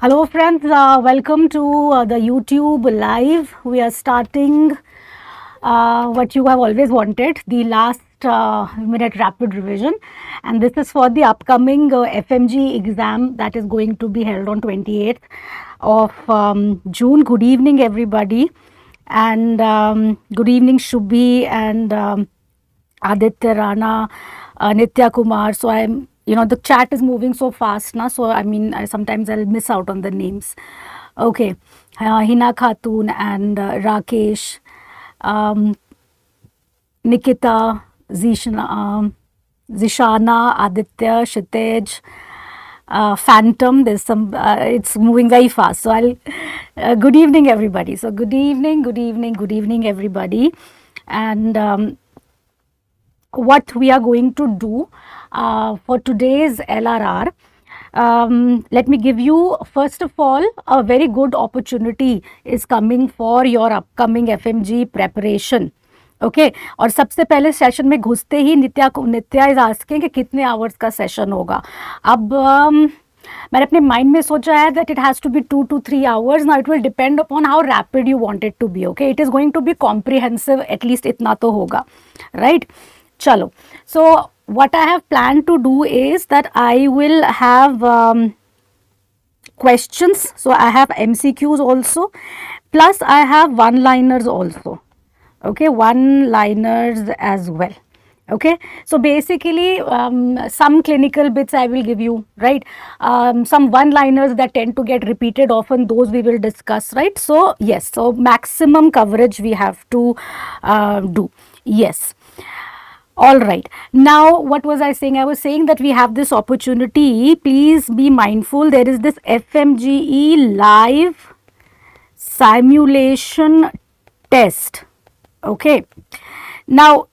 Hello friends, welcome to the YouTube live. We are starting what you have always wanted, the last minute rapid revision, and this is for the upcoming FMG exam that is going to be held on 28th of June. Good evening everybody, and good evening Shubhi and Aditya Rana, Nitya Kumar. So I'm, the chat is moving so fast now. So I mean, sometimes I'll miss out on the names. Okay, Hina Khatun and Rakesh, Nikita, Zishana, Aditya, Shitej, Phantom. There's some. It's moving very fast. So I'll. Good evening, everybody. So good evening, good evening, good evening, everybody, and. What we are going to do for today's LRR. Let me give you, first of all, a very good opportunity is coming for your upcoming FMG preparation. Okay और सबसे पहले session में घुसते ही नित्या is asking कि कितने hours का session होगा. अब मैंने अपने माइंड में सोचा है that it has to be 2 to 3 hours. Now it will depend upon how rapid you want it to be. Okay, it is going to be comprehensive, at least इतना तो होगा, right? Chalo. So what I have planned to do is that I will have questions. So I have MCQs also, plus I have one-liners also. Okay, one-liners as well. Okay, so basically some clinical bits I will give you, right? Some one-liners that tend to get repeated often, those we will discuss, right? So yes, so maximum coverage we have to do. Yes. All right. Now, what was I saying? I was saying that we have this opportunity. Please be mindful. There is this FMGE live simulation test. Okay. Now,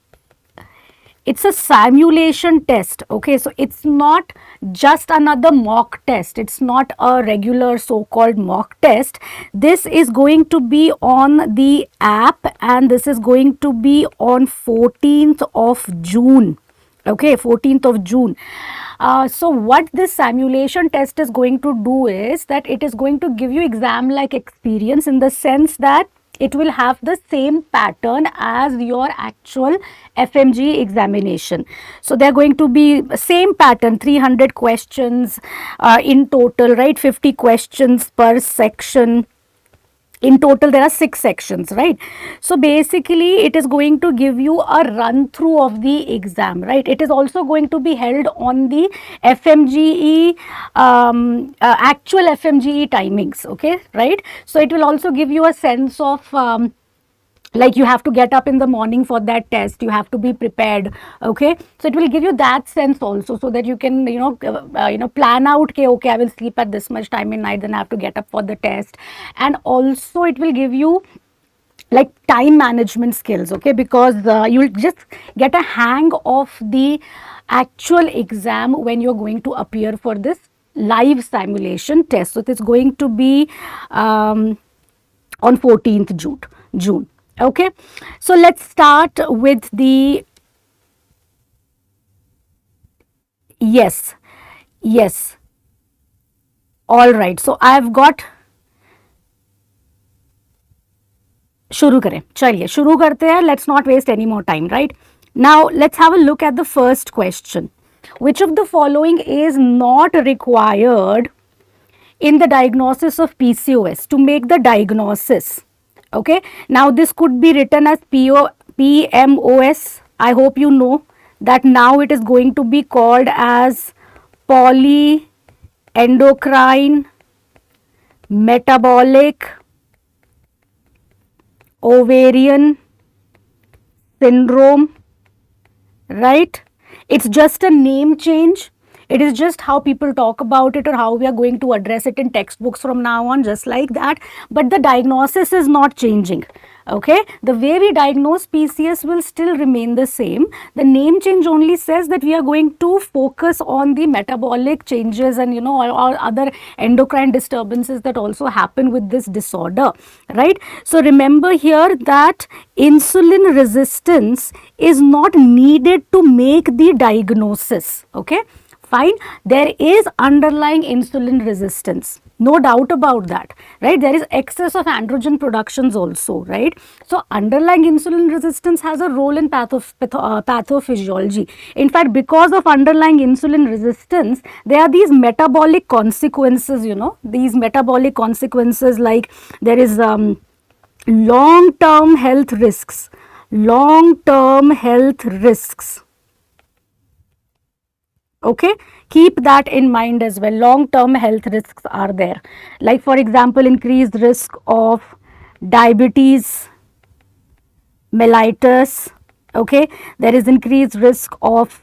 it's a simulation test. Okay, so it's not just another mock test. It's not a regular so-called mock test. This is going to be on the app, and this is going to be on 14th of June. Okay, 14th of June. So what this simulation test is going to do is that it is going to give you exam-like experience, in the sense that it will have the same pattern as your actual FMG examination. So they are going to be same pattern, 300 questions in total, right? 50 questions per section. In total, there are 6 sections, right? So basically, it is going to give you a run through of the exam, right? It is also going to be held on the FMGE, actual FMGE timings, okay, right? So it will also give you a sense of like you have to get up in the morning for that test, you have to be prepared. Okay, so it will give you that sense also, so that you can plan out, okay, I will sleep at this much time in night, then I have to get up for the test. And also it will give you like time management skills, okay, because you will just get a hang of the actual exam when you're going to appear for this live simulation test. So it is going to be on 14th June. Okay, so let's start with the yes. All right, so I've got, शुरू करें, चलिए शुरू करते हैं. Let's not waste any more time, right? Now let's have a look at the first question. Which of the following is not required in the diagnosis of PCOS to make the diagnosis? Okay, now this could be written as PMOS. I hope you know that now it is going to be called as polyendocrine metabolic ovarian syndrome, right? It's just a name change. It is just how people talk about it, or how we are going to address it in textbooks from now on, just like that. But the diagnosis is not changing. Okay, the way we diagnose PCS will still remain the same. The name change only says that we are going to focus on the metabolic changes and or other endocrine disturbances that also happen with this disorder, right? So remember here that insulin resistance is not needed to make the diagnosis. Okay, Fine, there is underlying insulin resistance, no doubt about that, right? There is excess of androgen productions also, right? So underlying insulin resistance has a role in pathophysiology. In fact, because of underlying insulin resistance, there are these metabolic consequences, you know, these metabolic consequences, like there is long-term health risks, long-term health risks. Okay, keep that in mind as well. Long term health risks are there, like for example increased risk of diabetes mellitus. Okay, there is increased risk of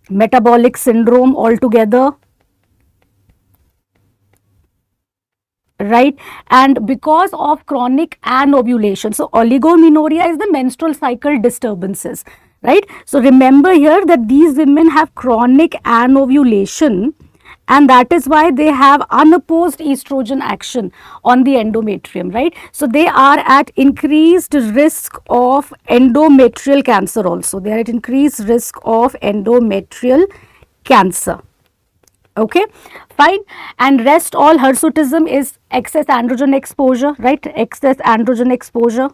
metabolic syndrome altogether, right? And because of chronic anovulation, so oligomenorrhea is the menstrual cycle disturbances, right? So remember here that these women have chronic anovulation, and that is why they have unopposed estrogen action on the endometrium, right? So they are at increased risk of endometrial cancer also. They are at increased risk of endometrial cancer. Okay, fine. And rest all hirsutism is excess androgen exposure, right? Excess androgen exposure,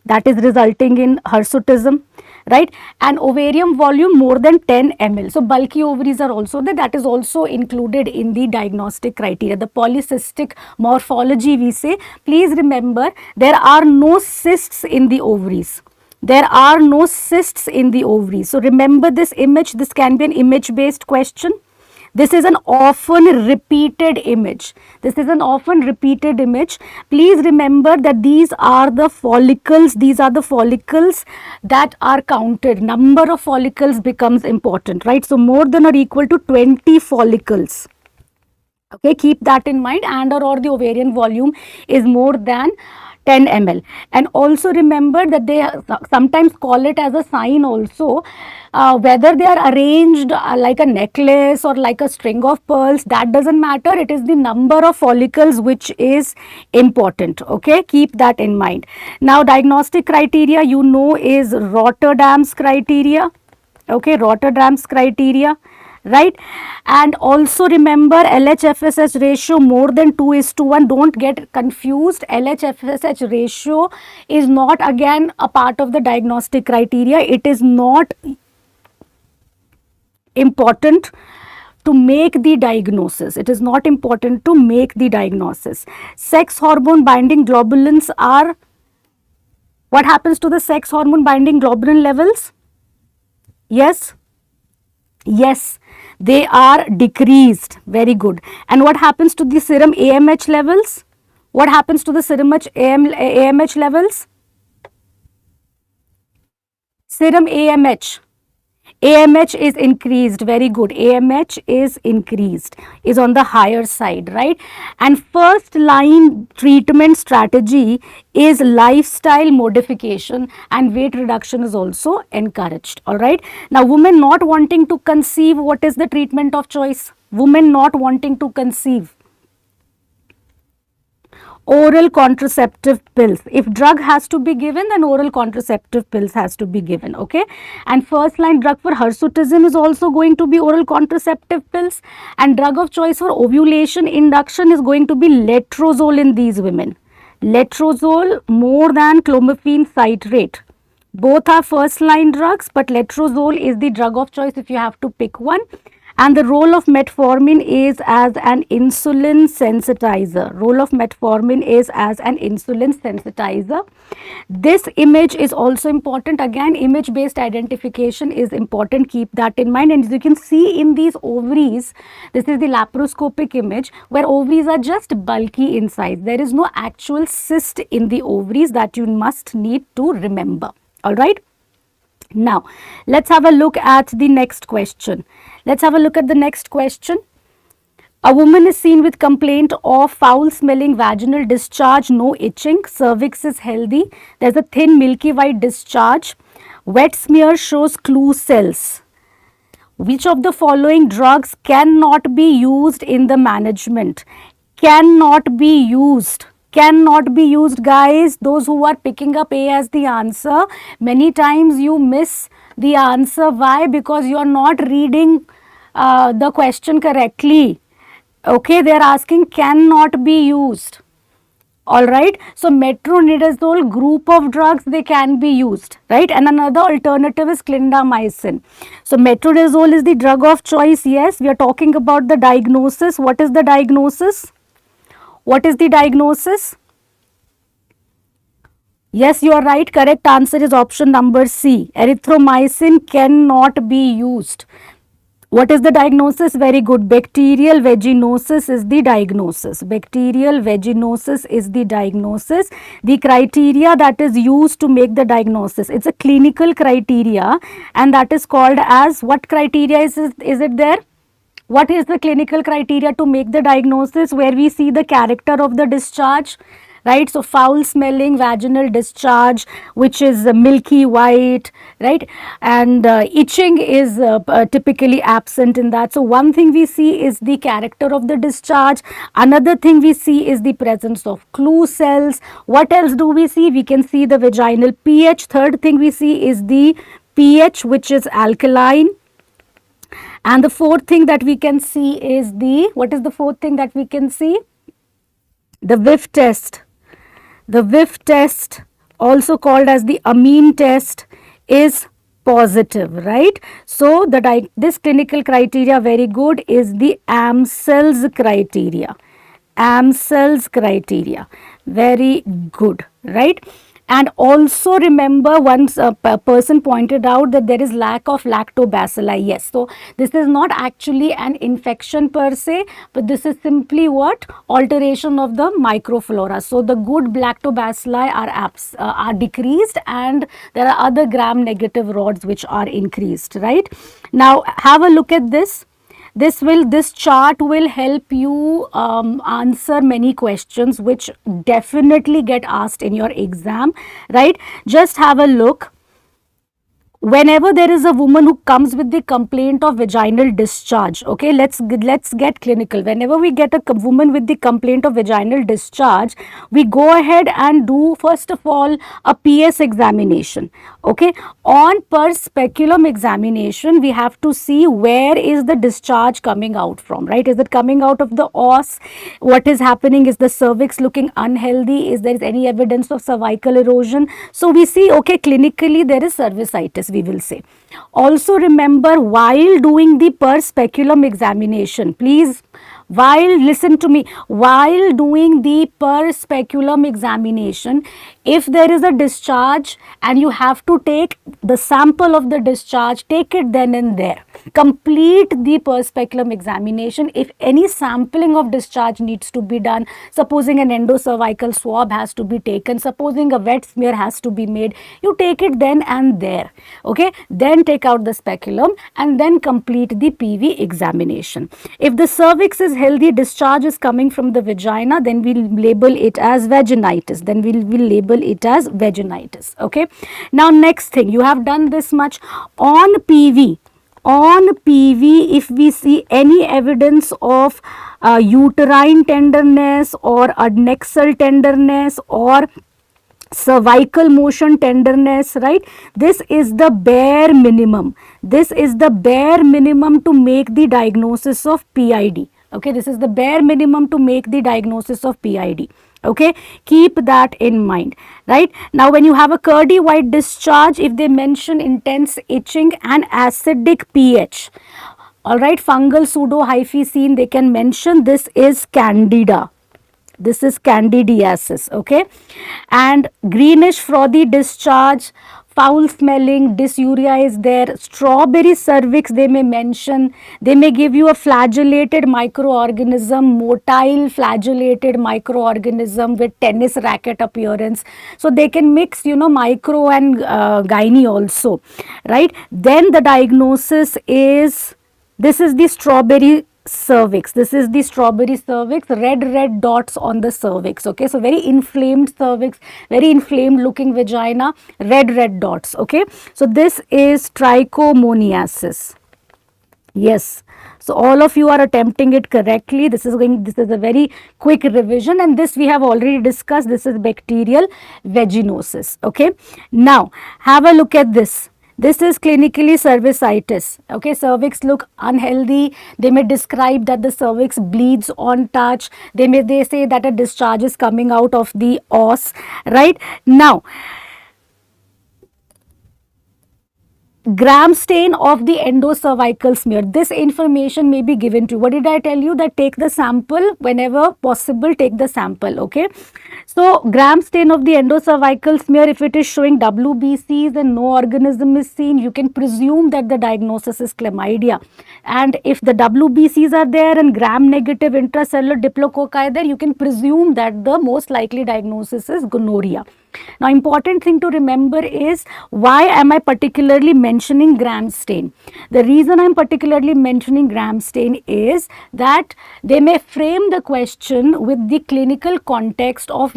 that is resulting in hirsutism, right? And ovarium volume more than 10 ml. So bulky ovaries are also there, that is also included in the diagnostic criteria. The polycystic morphology we say, please remember there are no cysts in the ovaries. There are no cysts in the ovaries. So remember this image, this can be an image based question. This is an often repeated image. This is an often repeated image. Please remember that these are the follicles. These are the follicles that are counted. Number of follicles becomes important, right? So more than or equal to 20 follicles. Okay, keep that in mind. And or the ovarian volume is more than 10 ml. And also remember that they sometimes call it as a sign also. Whether they are arranged like a necklace or like a string of pearls, that doesn't matter. It is the number of follicles which is important. Okay, keep that in mind. Now diagnostic criteria, you know, is Rotterdam's criteria. Okay, Rotterdam's criteria, right? And also remember LH-FSH ratio more than 2:1. Don't get confused. LH-FSH ratio is not again a part of the diagnostic criteria. It is not important to make the diagnosis. It is not important to make the diagnosis. Sex hormone binding globulins are, what happens to the sex hormone binding globulin levels? Yes, yes, they are decreased. Very good. And what happens to the serum AMH levels? What happens to the serum AMH levels? Serum AMH. AMH is increased. Very good. AMH is increased, is on the higher side, right? And first line treatment strategy is lifestyle modification, and weight reduction is also encouraged. All right. Now, women not wanting to conceive, what is the treatment of choice? Women not wanting to conceive, oral contraceptive pills. If drug has to be given, then oral contraceptive pills has to be given. Okay, and first line drug for hirsutism is also going to be oral contraceptive pills, and drug of choice for ovulation induction is going to be letrozole in these women. Letrozole more than clomiphene citrate. Both are first line drugs, but letrozole is the drug of choice if you have to pick one. And the role of metformin is as an insulin sensitizer. Role of metformin is as an insulin sensitizer. This image is also important. Again, image based identification is important. Keep that in mind. And as you can see in these ovaries, this is the laparoscopic image where ovaries are just bulky in size. There is no actual cyst in the ovaries, that you must need to remember. All right. Now, let's have a look at the next question. Let's have a look at the next question. A woman is seen with complaint of foul smelling vaginal discharge, no itching, cervix is healthy, there's a thin milky white discharge, wet smear shows clue cells. Which of the following drugs cannot be used in the management? Cannot be used. Cannot be used, guys. Those who are picking up A as the answer, many times you miss the answer. Why? Because you are not reading the question correctly. Okay, they are asking cannot be used. All right, so metronidazole group of drugs, they can be used, right? And another alternative is clindamycin. So metronidazole is the drug of choice. Yes, we are talking about the diagnosis. What is the diagnosis? What is the diagnosis? Yes, you are right. Correct answer is option number C. Erythromycin cannot be used. What is the diagnosis? Very good. Bacterial vaginosis is the diagnosis. Bacterial vaginosis is the diagnosis. The criteria that is used to make the diagnosis, it's a clinical criteria, and that is called as, what criteria is it there? What is the clinical criteria to make the diagnosis, where we see the character of the discharge? Right, so foul smelling vaginal discharge which is milky white, right, and itching is typically absent in that. So one thing we see is the character of the discharge, another thing we see is the presence of clue cells. What else do we see? We can see the vaginal pH. Third thing we see is the pH which is alkaline. And the fourth thing that we can see is the, what is the fourth thing that we can see? The whiff test. The whiff test, also called as the amine test, is positive, right? So this clinical criteria, very good, is the Amsel's criteria. Amsel's criteria, very good, right? And also remember, once a person pointed out that there is lack of lactobacilli. Yes, so this is not actually an infection per se, but this is simply what? Alteration of the microflora. So the good lactobacilli are decreased, and there are other gram-negative rods which are increased, right? Now have a look at this. This chart will help you answer many questions which definitely get asked in your exam, right? Just have a look. Whenever there is a woman who comes with the complaint of vaginal discharge, okay, let's get clinical. Whenever we get a woman with the complaint of vaginal discharge, we go ahead and do, first of all, a PS examination. Okay, on per speculum examination, we have to see where is the discharge coming out from, right? Is it coming out of the os? What is happening? Is the cervix looking unhealthy? Is there any evidence of cervical erosion? So we see, okay, clinically there is cervicitis, we will say. Also remember, while doing the per speculum examination, please, listen to me, while doing the per speculum examination, if there is a discharge and you have to take the sample of the discharge, take it then and there. Complete the per speculum examination. If any sampling of discharge needs to be done, supposing an endocervical swab has to be taken, supposing a wet smear has to be made, you take it then and there. Okay, then take out the speculum and then complete the PV examination. If the cervix is healthy, discharge is coming from the vagina, then we'll label it as vaginitis. Then we'll label it as vaginitis. Okay, now next thing, you have done this much. On PV, if we see any evidence of uterine tenderness or adnexal tenderness or cervical motion tenderness, right, this is the bare minimum. This is the bare minimum to make the diagnosis of PID. Okay, this is the bare minimum to make the diagnosis of PID. Okay, keep that in mind, right? Now when you have a curdy white discharge, if they mention intense itching and acidic pH, all right, fungal pseudohyphecine, they can mention this is candida. This is candidiasis, okay? And greenish frothy discharge, foul smelling, dysuria is there, strawberry cervix they may mention, they may give you a flagellated microorganism, motile flagellated microorganism with tennis racket appearance. So they can mix, you know, micro and gynae also, right? Then the diagnosis is, this is the strawberry cervix. This is the strawberry cervix, red dots on the cervix. Okay, so very inflamed cervix, very inflamed looking vagina, red dots. Okay, so this is trichomoniasis. Yes, so all of you are attempting it correctly. This is a very quick revision, and this we have already discussed. This is bacterial vaginosis. Okay, now have a look at this. This is clinically cervicitis. Okay, cervix look unhealthy. They may describe that the cervix bleeds on touch. They say that a discharge is coming out of the os. Right now, gram stain of the endocervical smear. This information may be given to you. What did I tell you? That take the sample whenever possible, take the sample. Okay. So, gram stain of the endocervical smear, if it is showing WBCs and no organism is seen, you can presume that the diagnosis is chlamydia. And if the WBCs are there and gram negative intracellular diplococci there, you can presume that the most likely diagnosis is gonorrhea. Now, important thing to remember is, why am I particularly mentioning gram stain? The reason I am particularly mentioning gram stain is that they may frame the question with the clinical context of,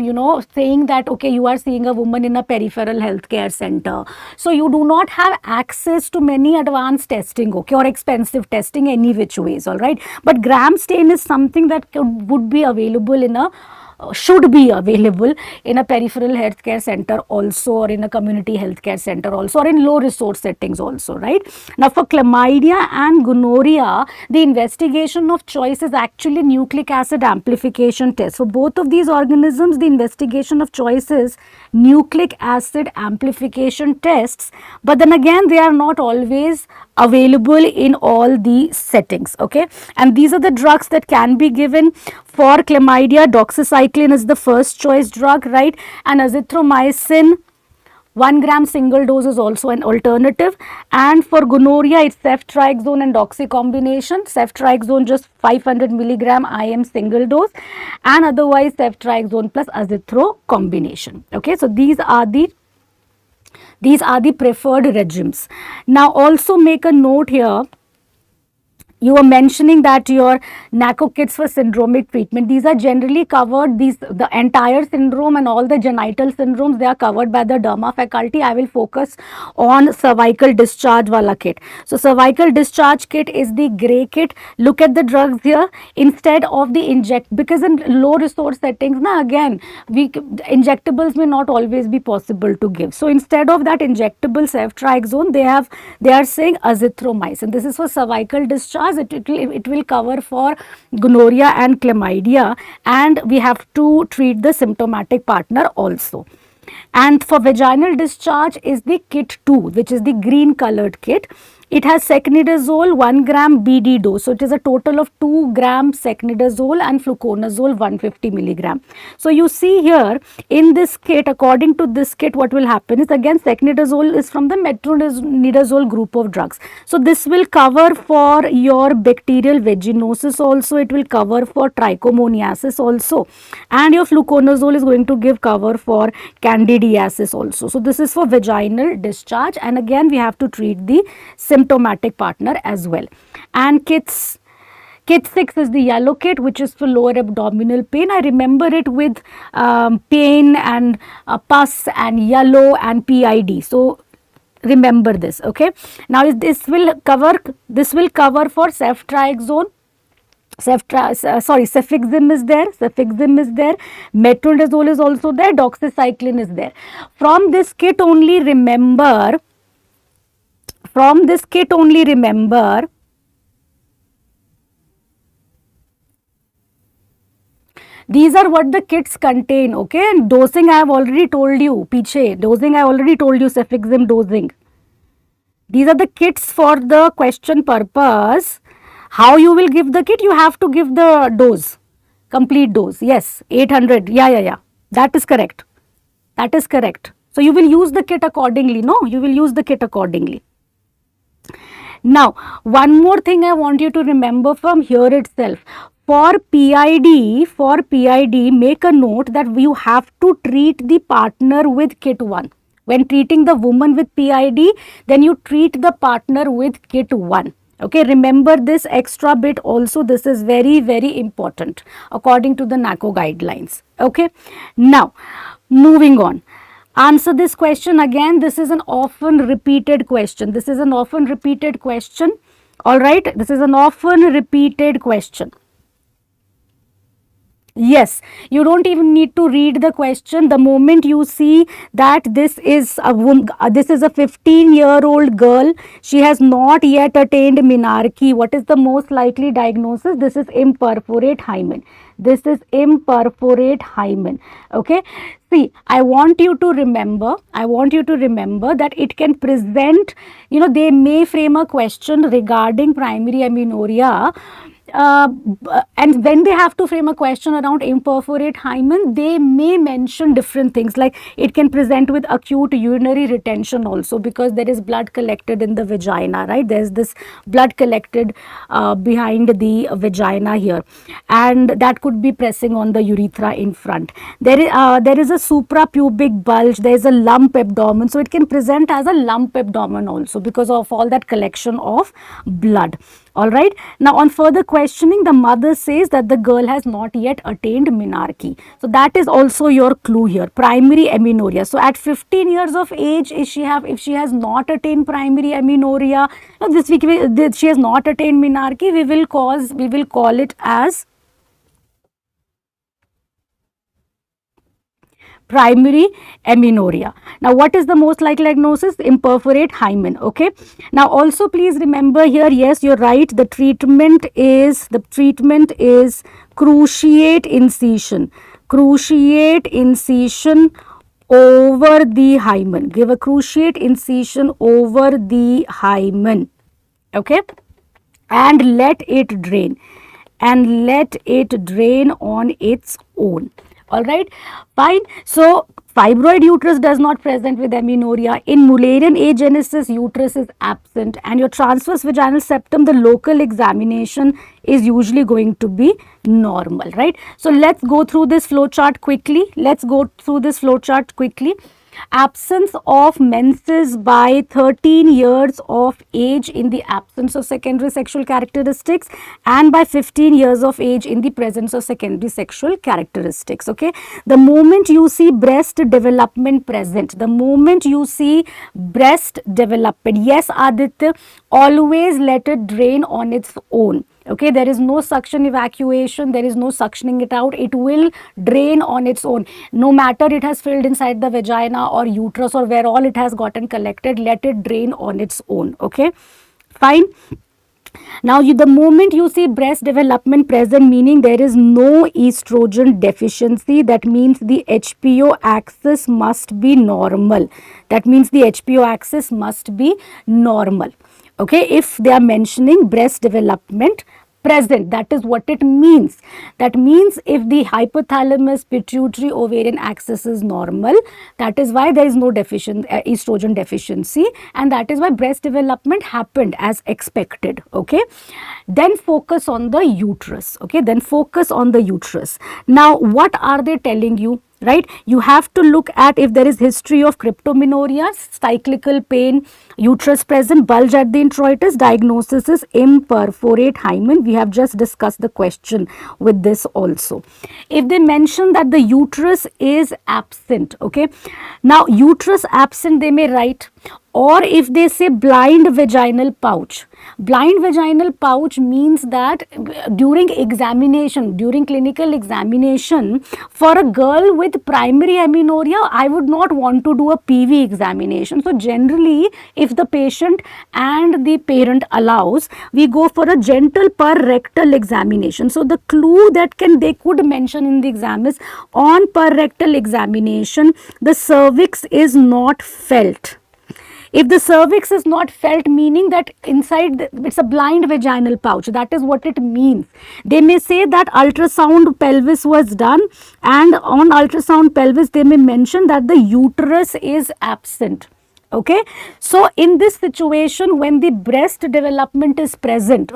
saying that, okay, you are seeing a woman in a peripheral healthcare center. So, you do not have access to many advanced testing, okay, or expensive testing any which ways, all right. But gram stain is something that would be available in a should be available in a peripheral healthcare center also, or in a community healthcare center also, or in low resource settings also, right. Now, for chlamydia and gonorrhea, the investigation of choice is actually nucleic acid amplification test. For both of these organisms, the investigation of choice is nucleic acid amplification tests, but then again, they are not always available in all the settings, okay. And these are the drugs that can be given for chlamydia. Doxycycline is the first choice drug, right, and azithromycin 1 gram single dose is also an alternative. And for gonorrhea, it's ceftriaxone and doxy combination. Ceftriaxone just 500 milligram IM single dose, and otherwise ceftriaxone plus azithro combination. Okay, so these are the preferred regimes. Now, also make a note here. You were mentioning that your NACO kits for syndromic treatment, these are generally covered, the entire syndrome and all the genital syndromes, they are covered by the derma faculty. I will focus on cervical discharge wala kit. So, cervical discharge kit is the grey kit. Look at the drugs here. Instead of the because in low resource settings, again, injectables may not always be possible to give. So, instead of that injectable ceftriaxone, they are saying azithromycin. This is for cervical discharge. It will cover for gonorrhea and chlamydia, and we have to treat the symptomatic partner also. And for vaginal discharge is the kit 2, which is the green colored kit. It has secnidazole 1 gram BD dose. So, it is a total of 2 gram secnidazole and fluconazole 150 milligram. So, you see here in this kit, according to this kit, what will happen is, again, secnidazole is from the metronidazole group of drugs. So, this will cover for your bacterial vaginosis also, it will cover for trichomoniasis also, and your fluconazole is going to give cover for candidiasis also. So, this is for vaginal discharge, and again we have to treat the symptomatic partner as well. And kit 6 is the yellow kit, which is for lower abdominal pain. I remember it with pain and pus and yellow and PID. So, remember this, okay. Now, this will cover for ceftriaxone. Cefixime is there, metronidazole is also there, doxycycline is there. From this kit only remember, these are what the kits contain, okay. And dosing I have already told you, cefixime dosing. These are the kits for the question purpose. How you will give the kit? You have to give the dose, complete dose. Yes, 800. Yeah. That is correct. So, you will use the kit accordingly. Now, one more thing I want you to remember from here itself. For PID, make a note that you have to treat the partner with kit 1. When treating the woman with PID, then you treat the partner with kit 1. Okay, remember this extra bit also. This is very, very important according to the NACO guidelines. Okay, now moving on. Answer this question again. This is an often repeated question. All right, this is an often repeated question. Yes, you don't even need to read the question. The moment you see that this is a this is a 15-year-old girl, she has not yet attained menarche. What is the most likely diagnosis? This is imperforate hymen. This is imperforate hymen. Okay. See, I want you to remember that it can present, they may frame a question regarding primary amenorrhea, and when they have to frame a question around imperforate hymen, they may mention different things, like it can present with acute urinary retention also, because there is blood collected in the vagina, right? There's this blood collected behind the vagina here, and that could be pressing on the urethra in front. There is a suprapubic bulge, there is a lump abdomen, so it can present as a lump abdomen also because of all that collection of blood. All right. Now, on further questioning, the mother says that the girl has not yet attained menarche. So, that is also your clue here, primary amenorrhea. So, at 15 years of age, if she has not attained primary amenorrhea, she has not attained menarche, we will call it as primary amenorrhea. Now, what is the most likely diagnosis? Imperforate hymen. Okay. Now, also please remember here, yes, you're right. The treatment is cruciate incision. Cruciate incision over the hymen. Give a cruciate incision over the hymen. Okay. And let it drain. And let it drain on its own. All right, fine. So, fibroid uterus does not present with amenorrhea. In Mullerian agenesis, uterus is absent, and your transverse vaginal septum, the local examination is usually going to be normal, right? So, let's go through this flow chart quickly. Absence of menses by 13 years of age in the absence of secondary sexual characteristics, and by 15 years of age in the presence of secondary sexual characteristics. Okay, the moment you see breast development present, yes, Aditya, always let it drain on its own. Okay, there is no suction evacuation, there is no suctioning it out, it will drain on its own. No matter it has filled inside the vagina or uterus or where all it has gotten collected, let it drain on its own. Okay, fine. Now, the moment you see breast development present, meaning there is no estrogen deficiency, that means the HPO axis must be normal. Okay, if they are mentioning breast development present, that is what it means. That means if the hypothalamus pituitary ovarian axis is normal, that is why there is no estrogen deficiency, and that is why breast development happened as expected. Okay, then focus on the uterus. Okay, now what are they telling you? Right, you have to look at if there is history of cryptomenorrhea, cyclical pain, uterus present, bulge at the introitus. Diagnosis is imperforate hymen. We have just discussed the question with this also. If they mention that the uterus is absent, okay, now uterus absent they may write, or if they say blind vaginal pouch. Blind vaginal pouch means that during clinical examination, for a girl with primary amenorrhea, I would not want to do a PV examination. So, generally, if the patient and the parent allows, we go for a gentle per rectal examination. So, the clue that they could mention in the exam is, on per rectal examination, the cervix is not felt. If the cervix is not felt, meaning that inside it's a blind vaginal pouch, that is what it means. They may say that ultrasound pelvis was done, and on ultrasound pelvis they may mention that the uterus is absent. Okay, so in this situation, when the breast development is present,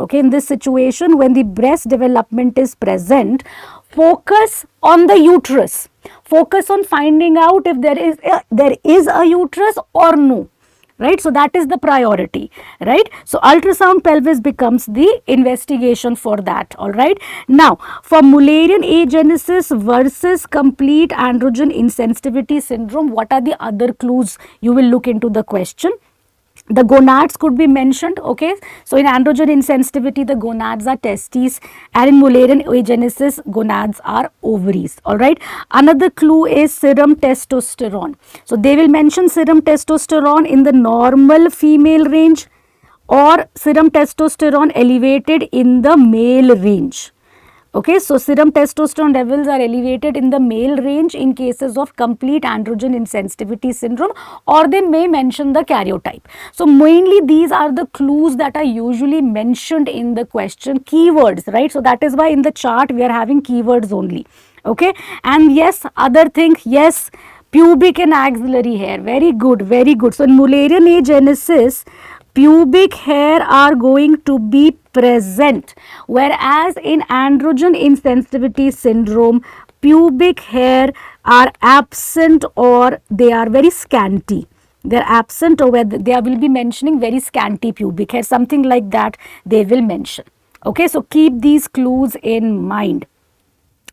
focus on the uterus. Focus on finding out if there is a uterus or no. Right, so that is the priority, right? So ultrasound pelvis becomes the investigation for that. All right, now for Mullerian agenesis versus complete androgen insensitivity syndrome, what are the other clues you will look into the question? The gonads could be mentioned, okay. So in androgen insensitivity, the gonads are testes, and in Mullerian agenesis, gonads are ovaries, all right. Another clue is serum testosterone. So they will mention serum testosterone in the normal female range or serum testosterone elevated in the male range. Okay, so serum testosterone levels are elevated in the male range in cases of complete androgen insensitivity syndrome, or they may mention the karyotype. So mainly these are the clues that are usually mentioned in the question, keywords, right? So that is why in the chart we are having keywords only. Okay, and yes, other thing, yes, pubic and axillary hair, very good, very good. So in Mullerian agenesis, pubic hair are going to be present, whereas in androgen insensitivity syndrome, pubic hair are absent or they are very scanty. They are absent, or where they will be mentioning very scanty pubic hair, something like that they will mention. Okay, so keep these clues in mind.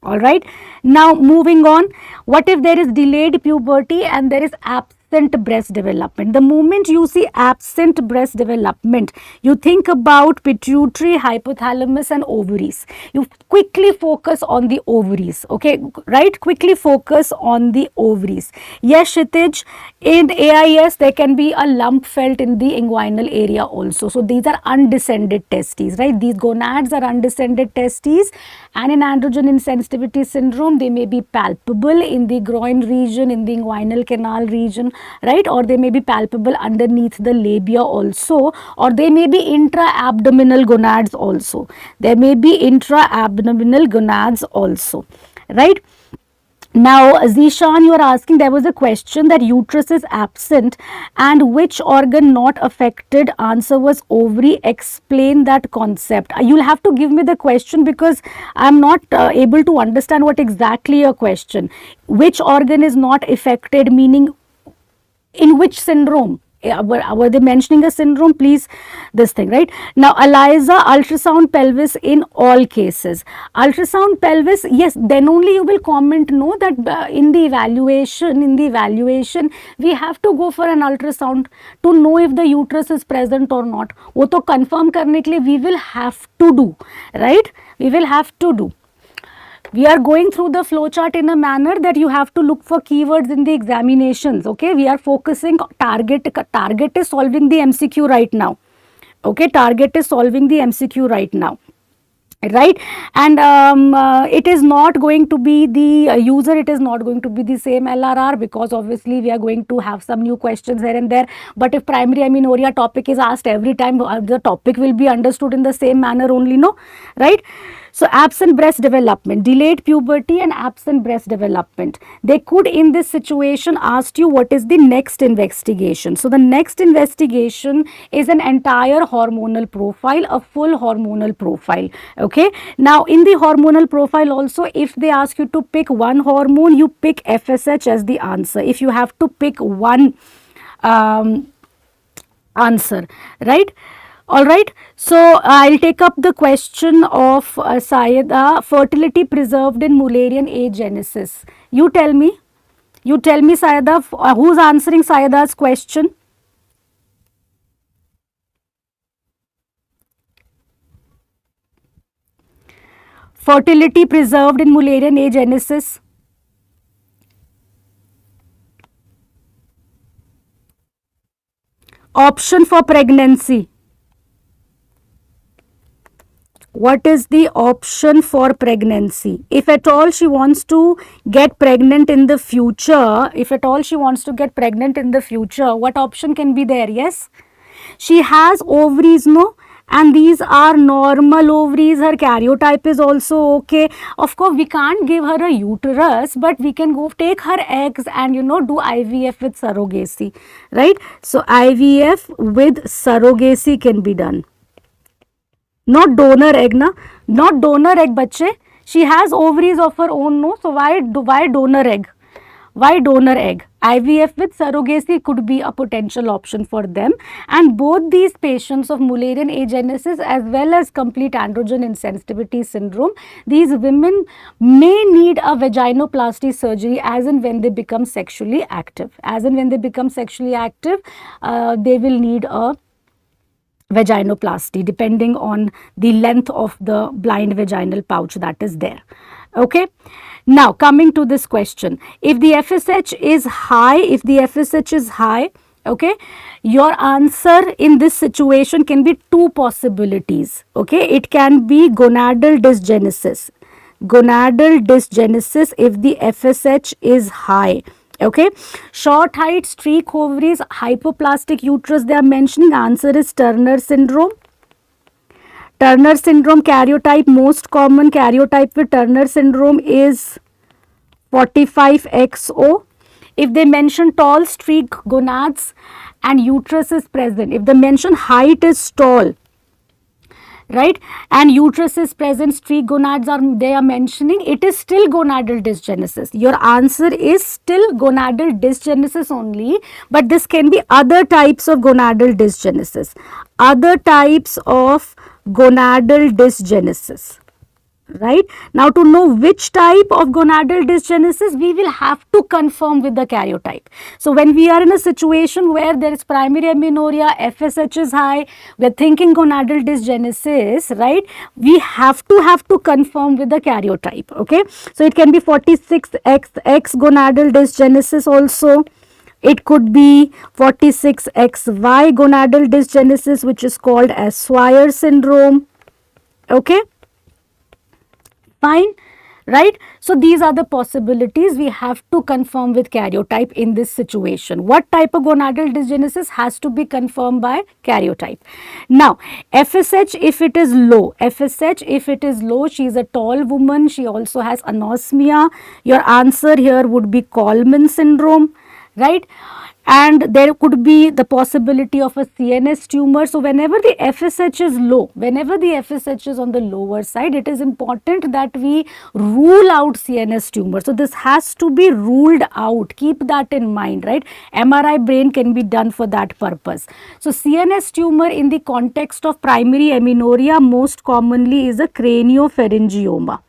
All right, now moving on, what if there is delayed puberty and there is absent breast development? The moment you see absent breast development, you think about pituitary, hypothalamus and ovaries. You quickly focus on the ovaries, okay, right? Quickly focus on the ovaries. Yes, Kshitij, in AIS there can be a lump felt in the inguinal area also. So these are undescended testes, right? These gonads are undescended testes, and in androgen insensitivity syndrome they may be palpable in the groin region, in the inguinal canal region, right? Or they may be palpable underneath the labia also, or they may be intra-abdominal gonads also. There may be intra-abdominal gonads also, right? Now, Zishan, you are asking, there was a question that uterus is absent and which organ not affected? Answer was ovary. Explain that concept. You'll have to give me the question because I'm not able to understand what exactly your question. Which organ is not affected, meaning in which syndrome? Were they mentioning a syndrome? Please, this thing, right? Now, ELISA, ultrasound pelvis in all cases. Ultrasound pelvis, yes, then only you will comment, no, that in the evaluation, we have to go for an ultrasound to know if the uterus is present or not. वो तो confirm करने के लिए we will have to do, right? We will have to do. We are going through the flowchart in a manner that you have to look for keywords in the examinations. Okay, we are focusing target is solving the MCQ right now. Okay, target is solving the MCQ right now, right? And it is not going to be the user, it is not going to be the same LRR, because obviously we are going to have some new questions here and there. But if primary amenorrhea topic is asked every time, the topic will be understood in the same manner only, no, right? So absent breast development, delayed puberty and absent breast development. They could in this situation ask you what is the next investigation. So the next investigation is an entire hormonal profile, a full hormonal profile. Okay. Now in the hormonal profile also, if they ask you to pick one hormone, you pick FSH as the answer. If you have to pick one answer, right? All right, so I'll take up the question of Sayeda, fertility preserved in Mullerian agenesis. You tell me Sayeda, who's answering Sayeda's question? Fertility preserved in Mullerian agenesis. Option for pregnancy. What is the option for pregnancy? If at all she wants to get pregnant in the future, what option can be there? Yes, she has ovaries, no? And these are normal ovaries. Her karyotype is also okay. Of course, we can't give her a uterus, but we can go take her eggs and do IVF with surrogacy, right? So IVF with surrogacy can be done. Not donor egg, na? Not donor egg, bache. She has ovaries of her own, no? So why donor egg? Why donor egg? IVF with surrogacy could be a potential option for them, and both these patients of Mullerian agenesis as well as complete androgen insensitivity syndrome, these women may need a vaginoplasty surgery as and when they become sexually active. As and when they become sexually active, they will need a vaginoplasty depending on the length of the blind vaginal pouch that is there. Okay. Now coming to this question, if the FSH is high, okay, your answer in this situation can be two possibilities. Okay, it can be gonadal dysgenesis if the FSH is high. Okay, short height, streak ovaries, hypoplastic uterus they are mentioning. Answer is Turner syndrome. Turner syndrome karyotype, most common karyotype with Turner syndrome is 45XO. If they mention tall streak gonads and uterus is present, if they mention height is tall, right, and uterus is present, streak gonads they are mentioning, it is still gonadal dysgenesis. Your answer is still gonadal dysgenesis only, but this can be other types of gonadal dysgenesis. Right. Now, to know which type of gonadal dysgenesis, we will have to confirm with the karyotype. So, when we are in a situation where there is primary amenorrhea, FSH is high, we are thinking gonadal dysgenesis, right, we have to confirm with the karyotype. Okay. So, it can be 46XX gonadal dysgenesis also. It could be 46XY gonadal dysgenesis, which is called as Swyer syndrome. Okay. Fine, right? So, these are the possibilities we have to confirm with karyotype in this situation. What type of gonadal dysgenesis has to be confirmed by karyotype. Now, FSH if it is low, she is a tall woman, she also has anosmia. Your answer here would be Coleman syndrome, right? And there could be the possibility of a CNS tumor. So, whenever the FSH is low, whenever the FSH is on the lower side, it is important that we rule out CNS tumor. So, this has to be ruled out. Keep that in mind, right? MRI brain can be done for that purpose. So, CNS tumor in the context of primary amenorrhea most commonly is a craniopharyngioma.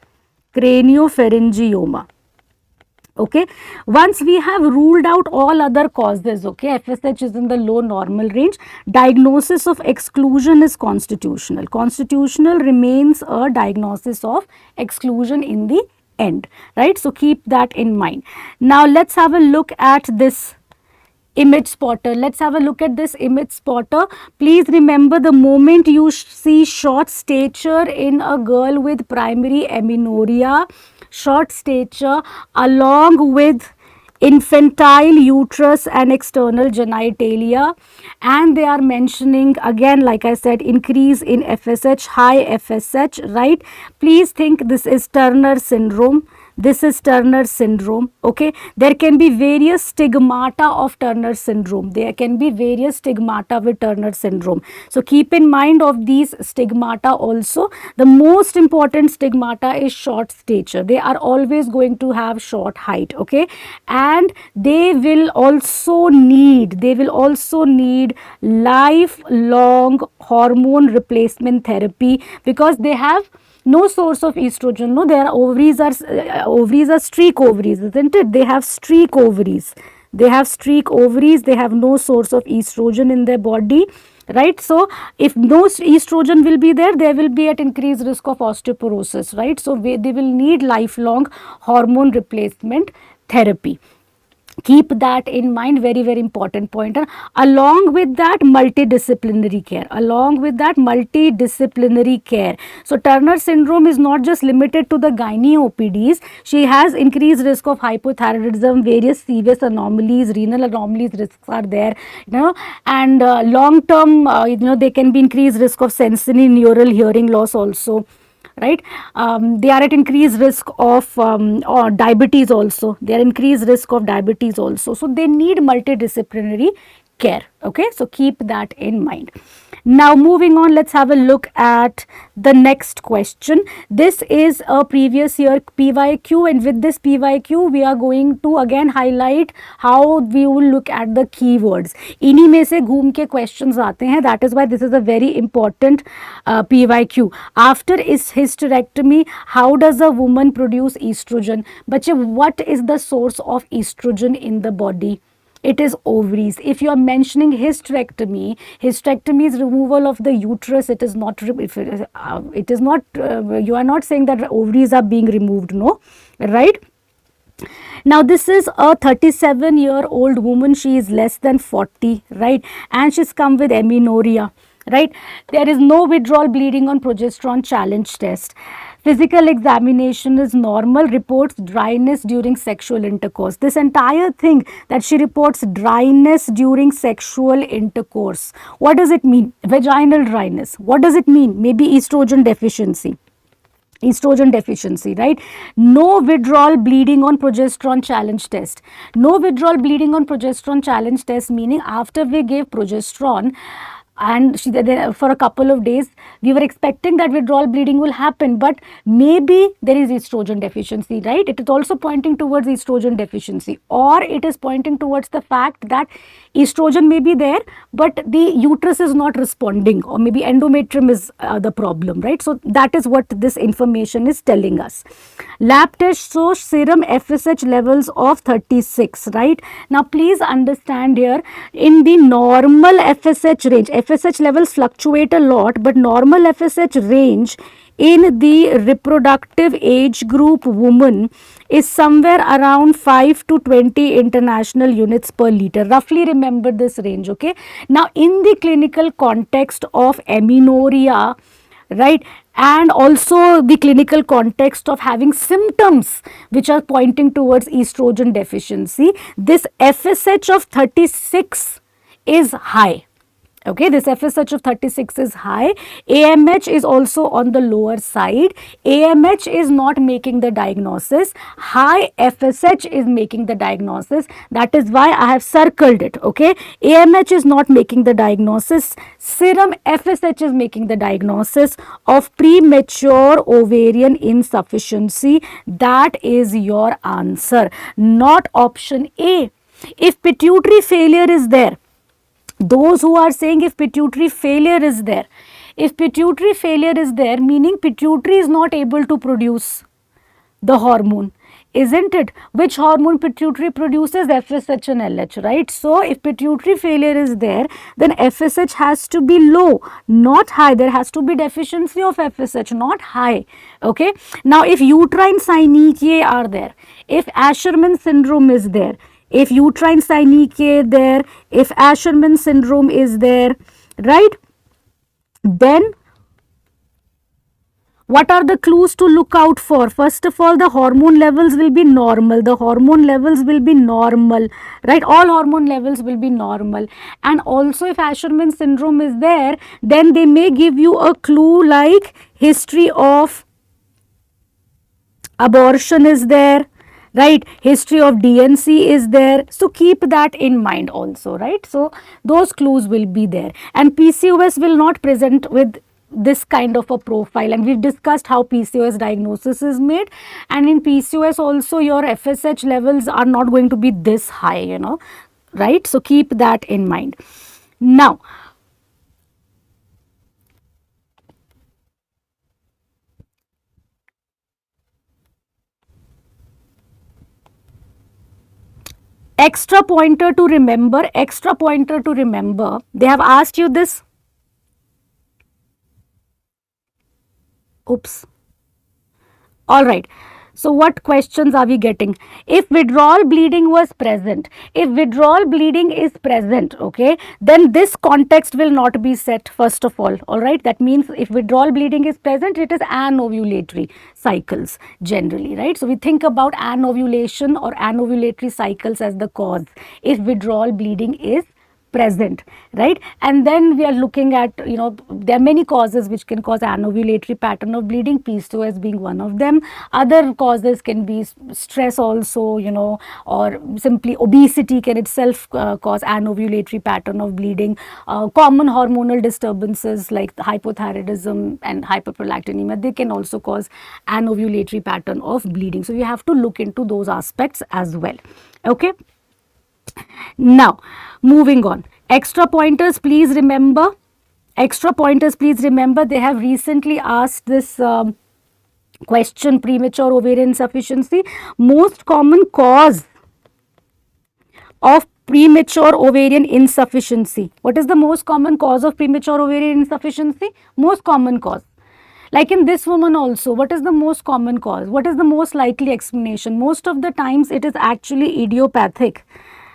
Okay, once we have ruled out all other causes, okay, FSH is in the low normal range, diagnosis of exclusion is constitutional. Constitutional remains a diagnosis of exclusion in the end, right? So, keep that in mind. Now, let's have a look at this image spotter. Let's have a look at this image spotter. Please remember, the moment you see short stature in a girl with primary amenorrhea, short stature along with infantile uterus and external genitalia, and they are mentioning again, like I said, increase in FSH, high FSH, right? Please think this is Turner syndrome. This is Turner syndrome. Okay, there can be various stigmata of Turner syndrome. There can be various stigmata with Turner syndrome. So, keep in mind of these stigmata also. The most important stigmata is short stature. They are always going to have short height. Okay, and they will also need lifelong hormone replacement therapy, because they have no source of estrogen. No, their ovaries are streak ovaries, isn't it? They have streak ovaries. They have no source of estrogen in their body, right? So, if no estrogen will be there, they will be at increased risk of osteoporosis, right? So, they will need lifelong hormone replacement therapy. Keep that in mind, very, very important pointer. Along with that, multidisciplinary care. So, Turner syndrome is not just limited to the gynae OPDs. She has increased risk of hypothyroidism, various serious anomalies, renal anomalies risks are there, and long term, they can be increased risk of sensory neural hearing loss also. Right, they are at increased risk of diabetes also. So, they need multidisciplinary care. Okay, so keep that in mind. Now moving on, let's have a look at the next question. This is a previous year PYQ, and with this PYQ we are going to again highlight how we will look at the keywords. इन्हीं में से घूम के questions आते हैं. That is why this is a very important PYQ. After is hysterectomy, how does a woman produce estrogen? बच्चे, what is the source of estrogen in the body? It is ovaries. If you are mentioning hysterectomy, hysterectomy is removal of the uterus. It is not, you are not saying that ovaries are being removed, no, right? Now this is a 37-year-old woman. She is less than 40, right? And she's come with amenorrhea, right? There is no withdrawal bleeding on progesterone challenge test. Physical examination is normal, reports dryness during sexual intercourse. This entire thing that she reports dryness during sexual intercourse. What does it mean? Vaginal dryness. What does it mean? Maybe estrogen deficiency. Estrogen deficiency, right? No withdrawal bleeding on progesterone challenge test. No withdrawal bleeding on progesterone challenge test, meaning after we gave progesterone, and for a couple of days we were expecting that withdrawal bleeding will happen, but maybe there is estrogen deficiency, right? It is also pointing towards estrogen deficiency, or it is pointing towards the fact that estrogen may be there but the uterus is not responding, or maybe endometrium is the problem, right? So that is what this information is telling us. Lab test shows serum FSH levels of 36, right? Now please understand here, in the normal FSH range, FSH levels fluctuate a lot, but normal FSH range in the reproductive age group woman is somewhere around 5 to 20 international units per liter. Roughly remember this range, okay? Now in the clinical context of amenorrhea, right, and also the clinical context of having symptoms which are pointing towards estrogen deficiency, this FSH of 36 is high. Okay, this FSH of 36 is high. AMH is also on the lower side. AMH is not making the diagnosis. High FSH is making the diagnosis. That is why I have circled it. Okay, AMH is not making the diagnosis. Serum FSH is making the diagnosis of premature ovarian insufficiency. That is your answer, not option A. If pituitary failure is there, those who are saying if pituitary failure is there, meaning pituitary is not able to produce the hormone, isn't it? Which hormone pituitary produces? FSH and LH, right? So if pituitary failure is there, then FSH has to be low, not high. There has to be deficiency of FSH, not high. Okay. Now if uterine synechiae are there, if Asherman syndrome is there, if uterine synechiae there, if Asherman syndrome is there, right, then what are the clues to look out for? First of all, the hormone levels will be normal. The hormone levels will be normal, right? All hormone levels will be normal. And also if Asherman syndrome is there, then they may give you a clue like history of abortion is there, right? History of DNC is there. So keep that in mind also, right? So those clues will be there. And PCOS will not present with this kind of a profile, and we've discussed how PCOS diagnosis is made. And in PCOS also your FSH levels are not going to be this high, you know, right? So keep that in mind. Now extra pointer to remember, they have asked you this. Oops. All right. So what questions are we getting? If withdrawal bleeding was present, if withdrawal bleeding is present, okay, then this context will not be set first of all right. That means if withdrawal bleeding is present, it is anovulatory cycles generally, right? So we think about anovulation or anovulatory cycles as the cause if withdrawal bleeding is present, right? And then we are looking at, there are many causes which can cause anovulatory pattern of bleeding, PCOS being one of them. Other causes can be stress also, or simply obesity can itself cause anovulatory pattern of bleeding. Common hormonal disturbances like hypothyroidism and hyperprolactinemia, they can also cause anovulatory pattern of bleeding. So you have to look into those aspects as well. Okay. Now, moving on. Extra pointers, please remember. They have recently asked this question, premature ovarian insufficiency. Most common cause of premature ovarian insufficiency. What is the most common cause of premature ovarian insufficiency? Most common cause. Like in this woman also, what is the most common cause? What is the most likely explanation? Most of the times it is actually idiopathic.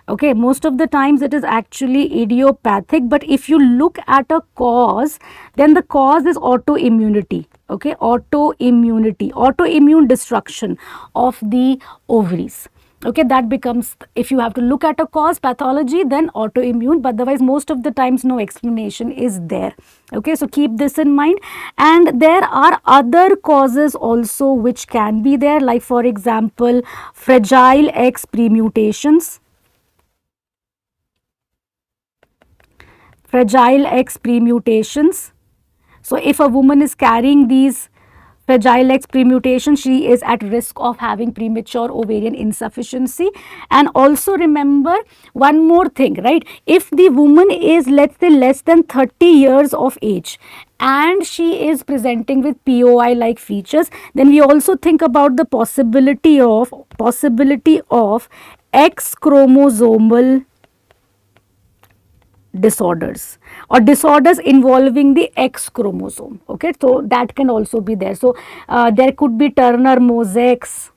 Okay, most of the times it is actually idiopathic, but if you look at a cause, then the cause is autoimmunity. Okay, autoimmune destruction of the ovaries. Okay, that becomes, if you have to look at a cause, pathology, then autoimmune, but otherwise most of the times no explanation is there. Okay, so keep this in mind. And there are other causes also which can be there, like for example, fragile X premutations. So if a woman is carrying these fragile X premutations, she is at risk of having premature ovarian insufficiency. And also remember one more thing, right? If the woman is, let's say, less than 30 years of age and she is presenting with POI like features, then we also think about the possibility of X chromosomal disorders or disorders involving the X chromosome. Okay, so that can also be there. So there could be Turner mosaics,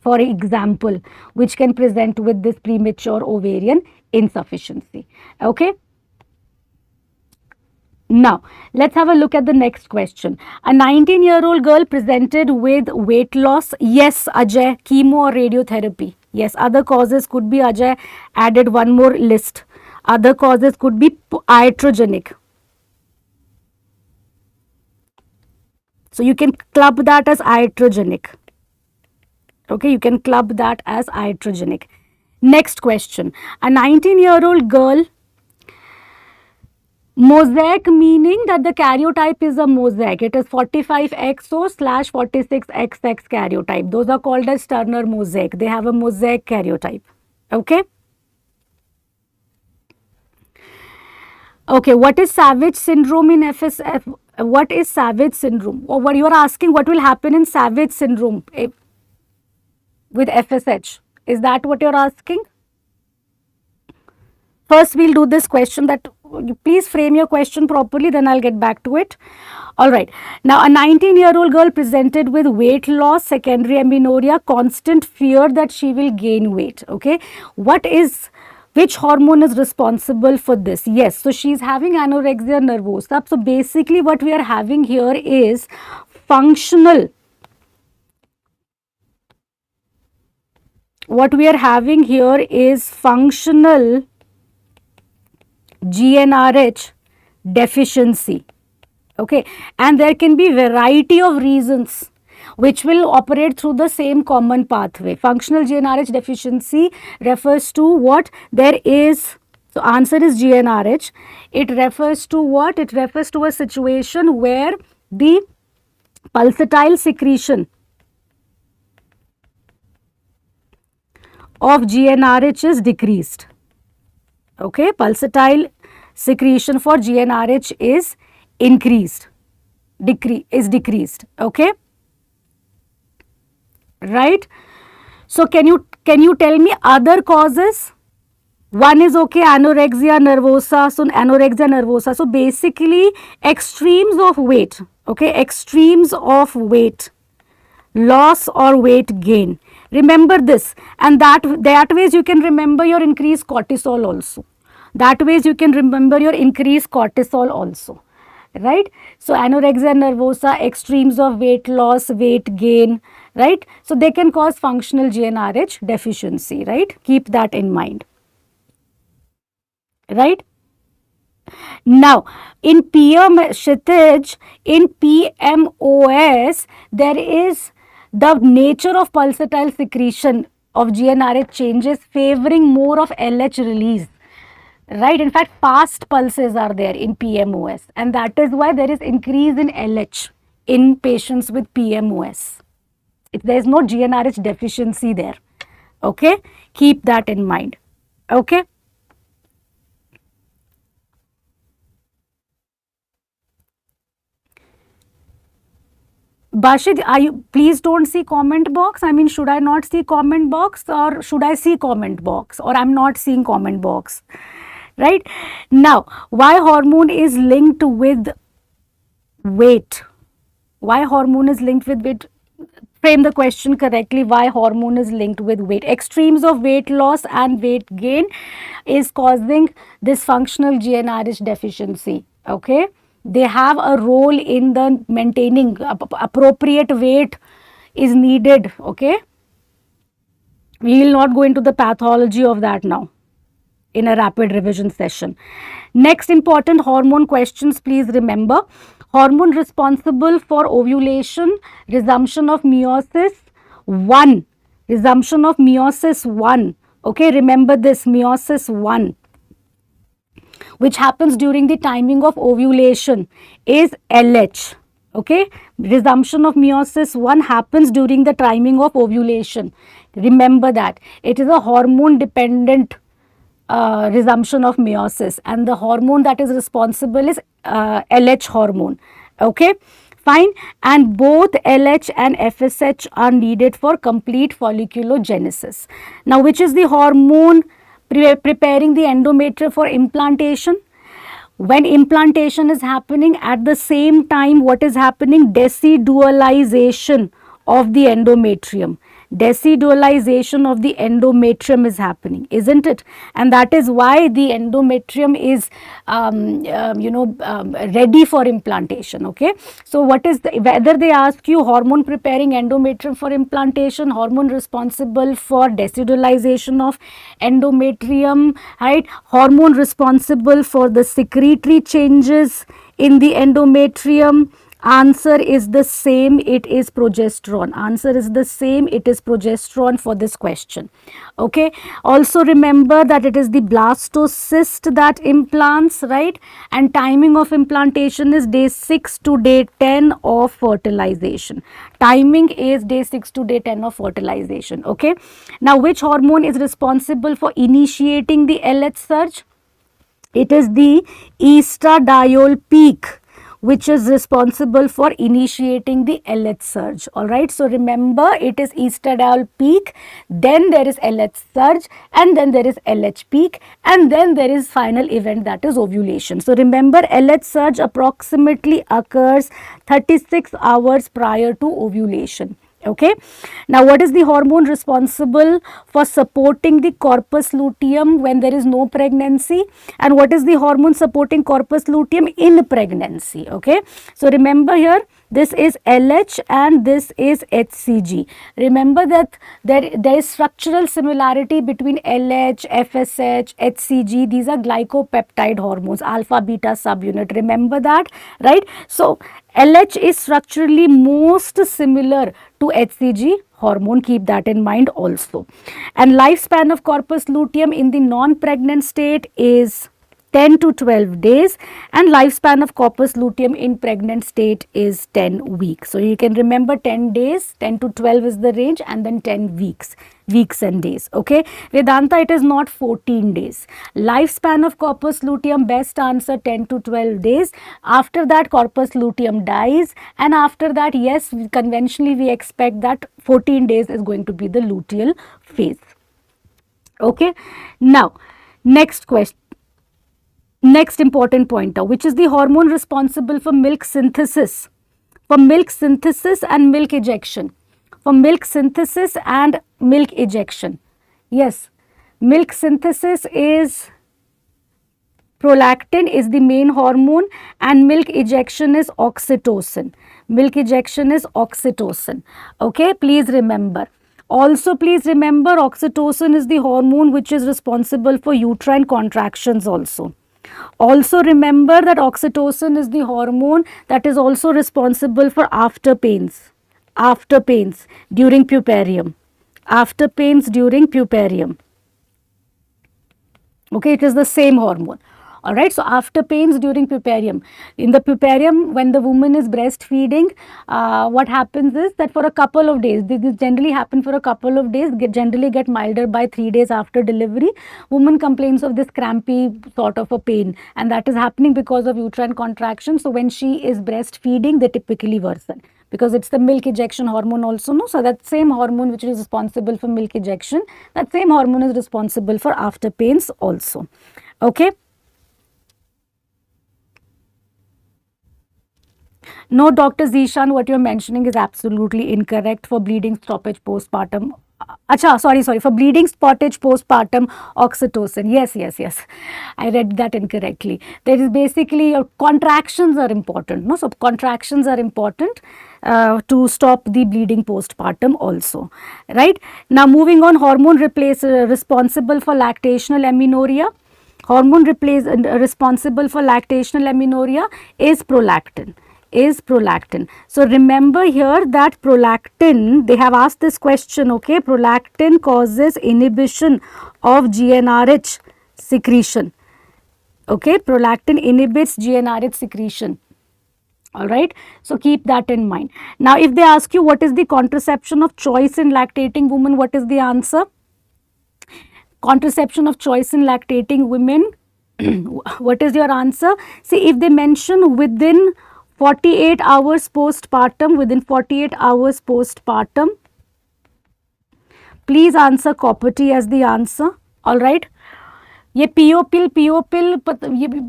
for example, which can present with this premature ovarian insufficiency. Okay. Now, let's have a look at the next question. A 19-year-old girl presented with weight loss. Yes, Ajay, chemo or radiotherapy. Yes, other causes could be, Ajay added one more list. Other causes could be iatrogenic. So you can club that as iatrogenic. Okay, you can club that as iatrogenic. Next question. A 19-year-old girl, mosaic meaning that the karyotype is a mosaic. It is 45XO/46XX karyotype. Those are called as Turner mosaic. They have a mosaic karyotype. Okay. Okay, what is Savage syndrome in FSF? What is Savage syndrome? Or what you are asking, what will happen in Savage syndrome with FSH? Is that what you are asking? First, we'll do this question, that please frame your question properly, then I'll get back to it. All right. Now, a 19-year-old girl presented with weight loss, secondary amenorrhea, constant fear that she will gain weight. Okay. Which hormone is responsible for this? Yes. So, she's having anorexia nervosa. So, basically what we are having here is functional. What we are having here is functional GnRH deficiency. Okay, and there can be variety of reasons which will operate through the same common pathway. Functional GnRH deficiency refers to what? There is, so answer is GnRH. It refers to what? It refers to a situation where the pulsatile secretion of GnRH is decreased. Okay, pulsatile secretion for GnRH is increased, decreased. Okay, right? So can you tell me other causes? One is, okay, anorexia nervosa. So anorexia nervosa. So basically extremes of weight. Okay, extremes of weight loss or weight gain. Remember this, and that ways you can remember your increased cortisol also. That ways you can remember your increased cortisol also, right? So anorexia nervosa, extremes of weight loss, weight gain, right? So they can cause functional GnRH deficiency, right? Keep that in mind. right? Now, in Kshitij, in PMOS, there is the nature of pulsatile secretion of GnRH changes favoring more of LH release. Right, in fact, fast pulses are there in PMOS, and that is why there is increase in LH in patients with PMOS. There is no GnRH deficiency there. Okay, keep that in mind. Okay. Bashid, are you, please don't see comment box. I mean, should I not see comment box, or should I see comment box, or I'm not seeing comment box, right? Now, why hormone is linked with weight? Why hormone is linked with weight? Frame the question correctly. Why hormone is linked with weight? Extremes of weight loss and weight gain is causing dysfunctional GnRH deficiency. Okay, they have a role in the maintaining appropriate weight is needed. Okay, we will not go into the pathology of that now in a rapid revision session. Next important hormone questions, please remember. Hormone responsible for ovulation, resumption of meiosis 1, resumption of meiosis 1. Okay, remember this, meiosis 1, which happens during the timing of ovulation, is LH. Okay, resumption of meiosis 1 happens during the timing of ovulation. Remember that it is a hormone dependent resumption of meiosis, and the hormone that is responsible is LH hormone. Okay, fine. And both LH and FSH are needed for complete folliculogenesis. Now, which is the hormone preparing the endometrium for implantation? When implantation is happening, at the same time, what is happening? Decidualization of the endometrium. Decidualization of the endometrium is happening, isn't it? And that is why the endometrium is ready for implantation. Okay, so what is the, whether they ask you hormone preparing endometrium for implantation, hormone responsible for decidualization of endometrium, right, hormone responsible for the secretory changes in the endometrium, answer is the same, it is progesterone. Answer is the same, it is progesterone for this question. Okay, also remember that it is the blastocyst that implants, right, and timing of implantation is day 6 to day 10 of fertilization. Timing is day 6 to day 10 of fertilization. Okay, now which hormone is responsible for initiating the LH surge? It is the estradiol peak which is responsible for initiating the LH surge. Alright, so remember it is estradiol peak, then there is LH surge, and then there is LH peak, and then there is final event, that is ovulation. So remember, LH surge approximately occurs 36 hours prior to ovulation. Okay, now what is the hormone responsible for supporting the corpus luteum when there is no pregnancy, and what is the hormone supporting corpus luteum in pregnancy? Okay, so remember here, this is LH and this is HCG. Remember that there is structural similarity between LH, FSH, HCG. These are glycopeptide hormones, alpha beta subunit. Remember that, right? So LH is structurally most similar to HCG hormone, keep that in mind also. And lifespan of corpus luteum in the non-pregnant state is 10 to 12 days, and lifespan of corpus luteum in pregnant state is 10 weeks. So you can remember 10 days, 10 to 12 is the range, and then 10 weeks and days. Okay, Vedanta, it is not 14 days. Lifespan of corpus luteum, best answer 10 to 12 days. After that corpus luteum dies, and after that, yes, conventionally we expect that 14 days is going to be the luteal phase. Okay, now next question. Next important pointer, which is the hormone responsible for milk synthesis, and milk ejection, for milk synthesis and milk ejection. Yes, milk synthesis is prolactin is the main hormone, and milk ejection is oxytocin. Milk ejection is oxytocin. Okay, please remember. Also, please remember oxytocin is the hormone which is responsible for uterine contractions also. Also remember that oxytocin is the hormone that is also responsible for after pains during puerperium. After pains during puerperium. Okay, it is the same hormone. All right, so after pains during puerperium, in the puerperium, when the woman is breastfeeding, what happens is that for a couple of days, this generally happen for a couple of days, generally get milder by 3 days after delivery. Woman complains of this crampy sort of a pain, and that is happening because of uterine contraction. So when she is breastfeeding, they typically worsen, because it's the milk ejection hormone also, no? So that same hormone which is responsible for milk ejection, that same hormone is responsible for after pains also. Okay. No, Dr. Zishan, what you're mentioning is absolutely incorrect for bleeding stoppage postpartum. Acha, sorry, for bleeding stoppage postpartum oxytocin. Yes. I read that incorrectly. There is basically contractions are important. No, so contractions are important to stop the bleeding postpartum also. Right now, moving on, hormone responsible for lactational amenorrhea. Hormone responsible for lactational amenorrhea is prolactin. So remember here that prolactin, they have asked this question, okay, prolactin causes inhibition of GnRH secretion. Okay, prolactin inhibits GnRH secretion. All right, so keep that in mind. Now, if they ask you what is the contraception of choice in lactating women, what is the answer? Contraception of choice in lactating women, what is your answer? See, if they mention within 48 hours postpartum, please answer copper T as the answer. All right. ये PO pill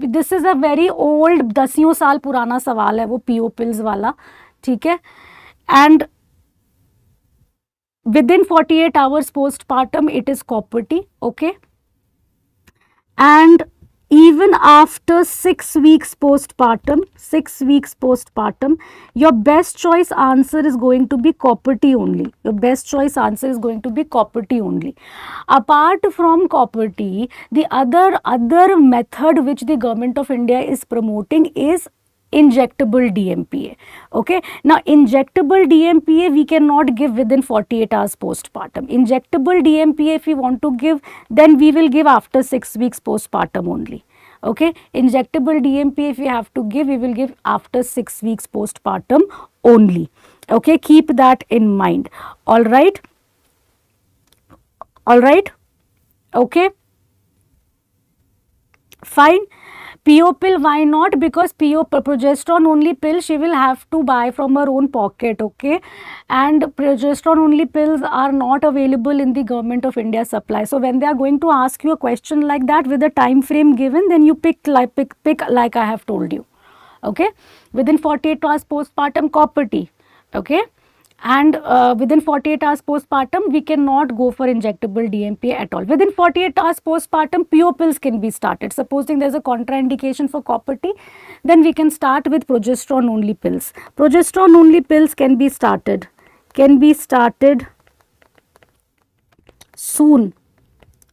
this is a very old 10 साल पुराना सवाल है वो PO pills वाला, ठीक है. And within 48 hours postpartum it is copper T, okay, and even after 6 weeks postpartum, your best choice answer is going to be copper T only. Apart from copper T, the other method which the government of India is promoting is injectable DMPA. Okay, now injectable DMPA we cannot give within 48 hours postpartum. Injectable DMPA if we want to give, then we will give after 6 weeks postpartum only. Okay, injectable DMPA if we have to give, we will give after 6 weeks postpartum only. Okay, keep that in mind. All right, okay, fine. PO pill, why not? Because progesterone only pill she will have to buy from her own pocket, okay, and progesterone only pills are not available in the government of India supply. So when they are going to ask you a question like that with a time frame given, then you pick like I have told you, okay. Within 48 hours postpartum, copper T, okay, and within 48 hours postpartum we cannot go for injectable DMPA at all. Within 48 hours postpartum, PO pills can be started. Supposing there is a contraindication for copper T, then we can start with progesterone only pills. Progesterone only pills can be started soon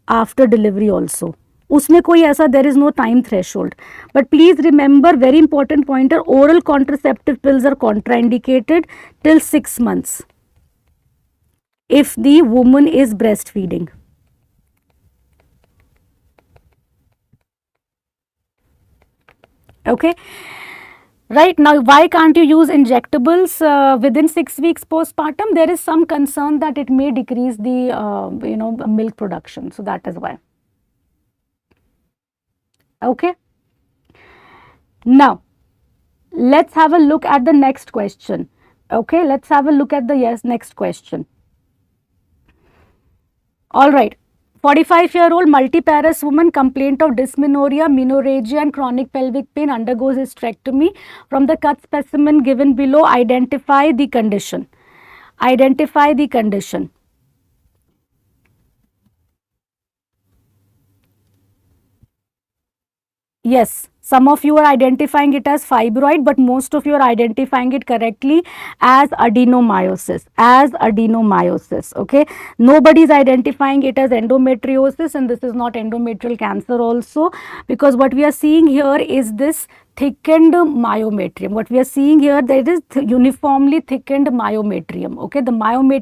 after delivery also. उसमें कोई ऐसा there is no time threshold. But please remember, very important pointer, oral contraceptive pills are contraindicated till 6 months if the woman is breastfeeding. Okay. Right now, why can't you use injectables within 6 weeks postpartum? There is some concern that it may decrease the milk production. So that is why. Okay. Now, let's have a look at the next question. Okay, let's have a look at the next question. All right. 45-year-old multiparous woman, complaint of dysmenorrhea, menorrhagia and chronic pelvic pain, undergoes hysterectomy. From the cut specimen given below, identify the condition. Yes, Some of you are identifying it as fibroid, but most of you are identifying it correctly as adenomyosis, okay. Nobody is identifying it as endometriosis, and this is not endometrial cancer also, because what we are seeing here is this thickened myometrium. What we are seeing here, there is uniformly thickened myometrium, okay.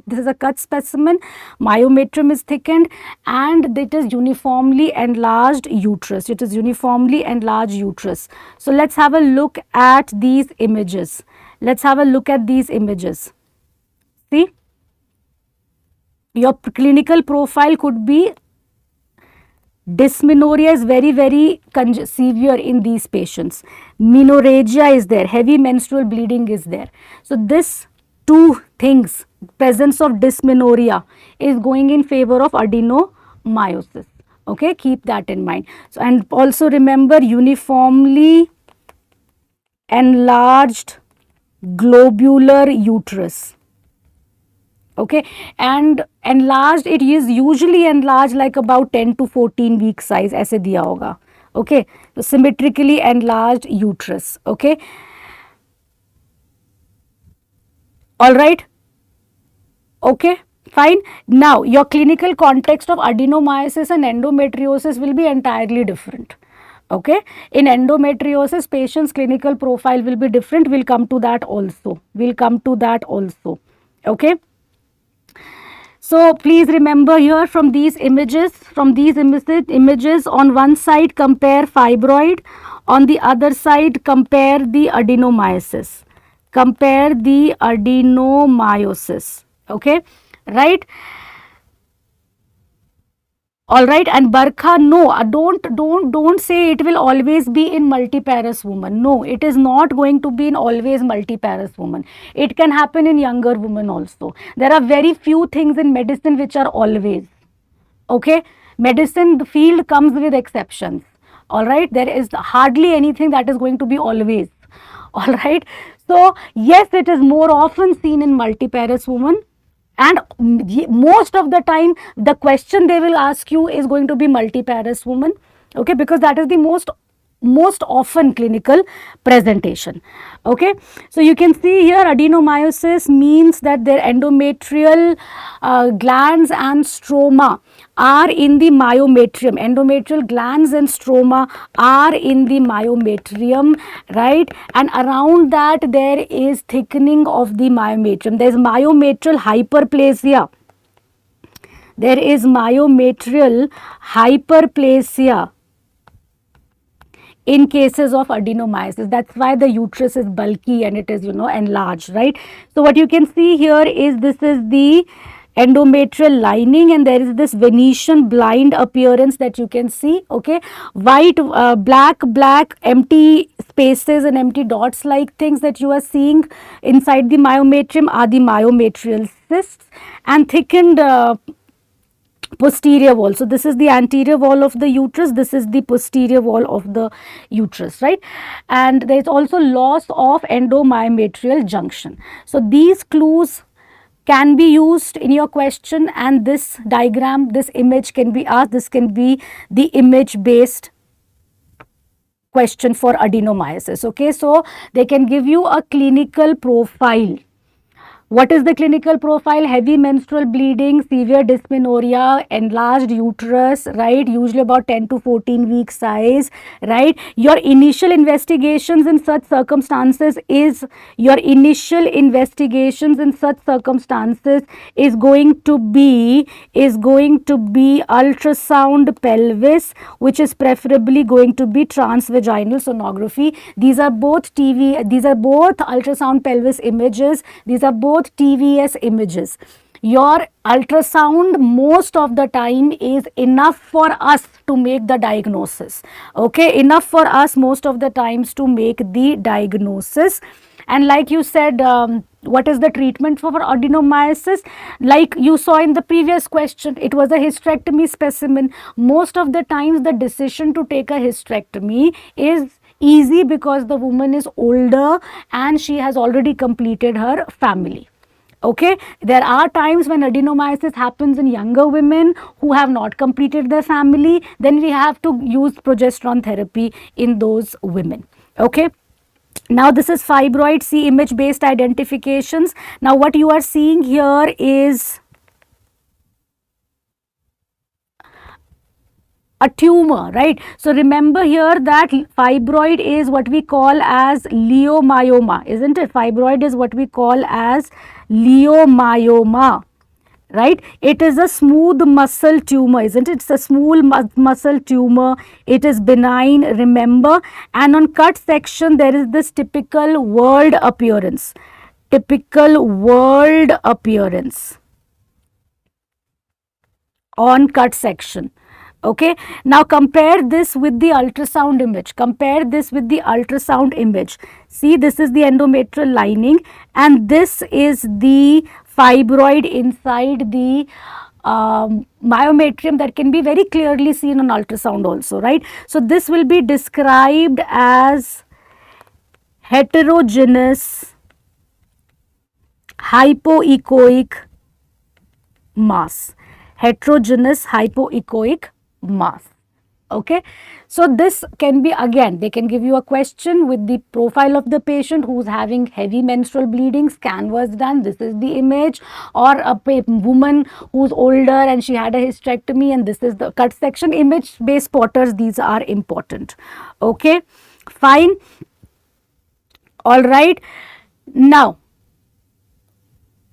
This is a cut specimen, myometrium is thickened, and it is uniformly enlarged uterus. It is uniformly enlarged uterus. So let's have a look at these images. Let's have a look at these images. See, your clinical profile could be dysmenorrhea is very, very severe in these patients. Menorrhagia is there, heavy menstrual bleeding is there. So this two things, presence of dysmenorrhea is going in favor of adenomyosis. Okay, keep that in mind. So, and also remember, uniformly enlarged globular uterus. Okay, and enlarged, it is usually enlarged like about 10 to 14 week size, ऐसे दिया होगा. Okay, so symmetrically enlarged uterus. Okay, all right. Okay, fine. Now your clinical context of adenomyosis and endometriosis will be entirely different. Okay, in endometriosis, patient's clinical profile will be different. We'll come to that also. Okay. So please remember here, from these images, on one side compare fibroid, on the other side compare the adenomyosis. Okay, right? All right, and Barkha, no, don't say it will always be in multiparous woman. No, it is not going to be in always multiparous woman. It can happen in younger women also. There are very few things in medicine which are always. Okay, medicine, the field comes with exceptions. All right, there is hardly anything that is going to be always. All right, so yes, it is more often seen in multiparous women. And most of the time, the question they will ask you is going to be multiparous woman, okay, because that is the most often clinical presentation. Okay, so you can see here, adenomyosis means that their endometrial glands and stroma are in the myometrium. Endometrial glands and stroma are in the myometrium, right? And around that there is thickening of the myometrium. There is myometrial hyperplasia. In cases of adenomyosis. That's why the uterus is bulky and it is, enlarged, right? So what you can see here is, this is the endometrial lining, and there is this Venetian blind appearance that you can see. Okay, white, black empty spaces and empty dots like things that you are seeing inside the myometrium are the myometrial cysts, and thickened posterior wall. So this is the anterior wall of the uterus, this is the posterior wall of the uterus, right? And there is also loss of endomyometrial junction. So these clues can be used in your question, and this diagram, this image can be asked. This can be the image based question for adenomyosis. Okay, so they can give you a clinical profile. What is the clinical profile? Heavy menstrual bleeding, severe dysmenorrhea, enlarged uterus, right? Usually about 10 to 14 week size, right? Your initial investigations in such circumstances is going to be ultrasound pelvis, which is preferably going to be transvaginal sonography. These are both ultrasound pelvis images. These are both TVS images. Your ultrasound most of the time is enough for us to make the diagnosis. Okay, enough for us most of the times to make the diagnosis. And like you said, what is the treatment for adenomyosis? Like you saw in the previous question, it was a hysterectomy specimen. Most of the times the decision to take a hysterectomy is easy because the woman is older and she has already completed her family. Okay, there are times when adenomyosis happens in younger women who have not completed their family, then we have to use progesterone therapy in those women. Okay. Now this is fibroid, see image based identifications. Now what you are seeing here is a tumor, right? So remember here that fibroid is what we call as leiomyoma, isn't it? Fibroid is what we call as leiomyoma, right? It is a smooth muscle tumor, isn't it? It's a smooth muscle tumor. It is benign, remember, and on cut section there is this typical whorled appearance, on cut section. Okay, now compare this with the ultrasound image, see, this is the endometrial lining and this is the fibroid inside the myometrium that can be very clearly seen on ultrasound also, right? So this will be described as heterogeneous hypoechoic mass, mass. Okay, so this can be, again, they can give you a question with the profile of the patient who's having heavy menstrual bleeding, scan was done, this is the image, or a woman who's older and she had a hysterectomy and this is the cut section. Image based spotters, these are important. Okay, fine. All right, now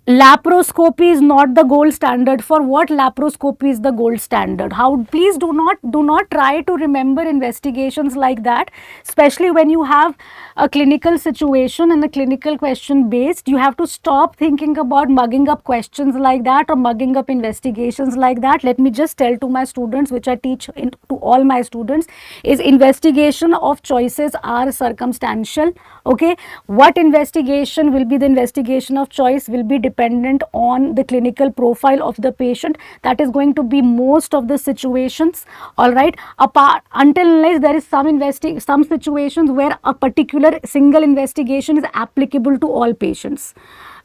laparoscopy is not the gold standard. For what laparoscopy is the gold standard? How? Please do not try to remember investigations like that, especially when you have a clinical situation and a clinical question based. You have to stop thinking about mugging up questions like that or mugging up investigations like that. Let me just tell to my students, which I teach to all my students, is investigation of choices are circumstantial. Okay, what investigation will be the investigation of choice will be dependent on the clinical profile of the patient. That is going to be most of the situations. All right, apart until unless there is some situations where a particular single investigation is applicable to all patients.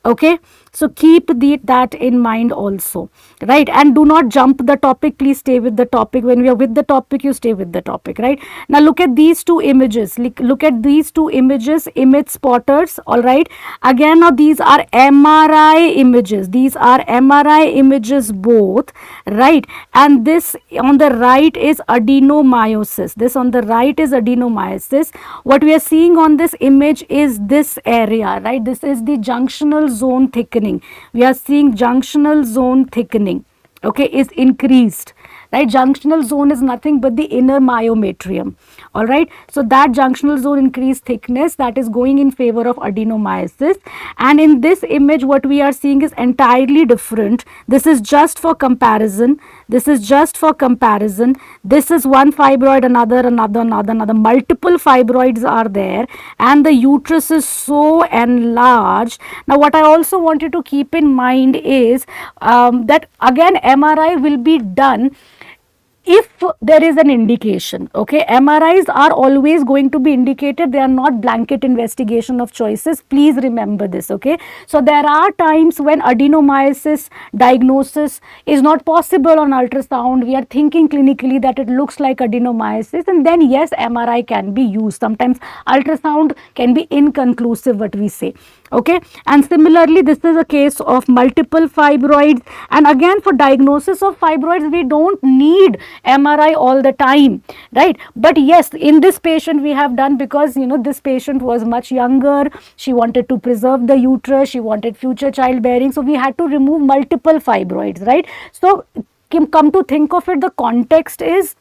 Okay, so keep that in mind also, right? And do not jump the topic, please stay with the topic. When we are with the topic, you stay with the topic, right? Now look at these two images, image spotters. All right, again, now these are MRI images, both, right? And this on the right is adenomyosis, what we are seeing on this image is this area, right? This is the junctional zone thickening. We are seeing junctional zone thickening, okay, is increased, right? Junctional zone is nothing but the inner myometrium. All right, so that junctional zone increased thickness, that is going in favor of adenomyosis. And in this image what we are seeing is entirely different. This is just for comparison. This is one fibroid, another, multiple fibroids are there and the uterus is so enlarged. Now what I also want you to keep in mind is that again MRI will be done if there is an indication. Okay, MRIs are always going to be indicated, they are not blanket investigation of choices, please remember this. Okay, so there are times when adenomyosis diagnosis is not possible on ultrasound. We are thinking clinically that it looks like adenomyosis, and then yes, MRI can be used. Sometimes ultrasound can be inconclusive, what we say. Okay, and similarly this is a case of multiple fibroids, and again for diagnosis of fibroids we don't need MRI all the time, right? But yes, in this patient we have done, because this patient was much younger, she wanted to preserve the uterus, she wanted future childbearing, so we had to remove multiple fibroids, right? So come to think of it, the context is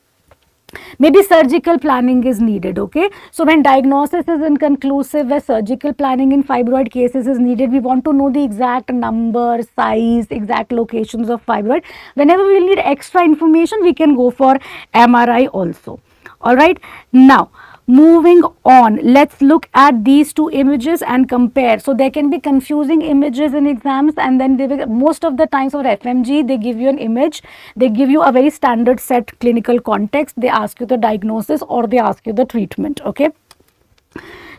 maybe surgical planning is needed. Okay, so when diagnosis is inconclusive, where surgical planning in fibroid cases is needed, we want to know the exact number, size, exact locations of fibroid. Whenever we need extra information, we can go for MRI also. All right, now moving on, let's look at these two images and compare. So there can be confusing images in exams, and then they will, most of the times for FMG they give you an image, they give you a very standard set clinical context, they ask you the diagnosis or they ask you the treatment. Okay,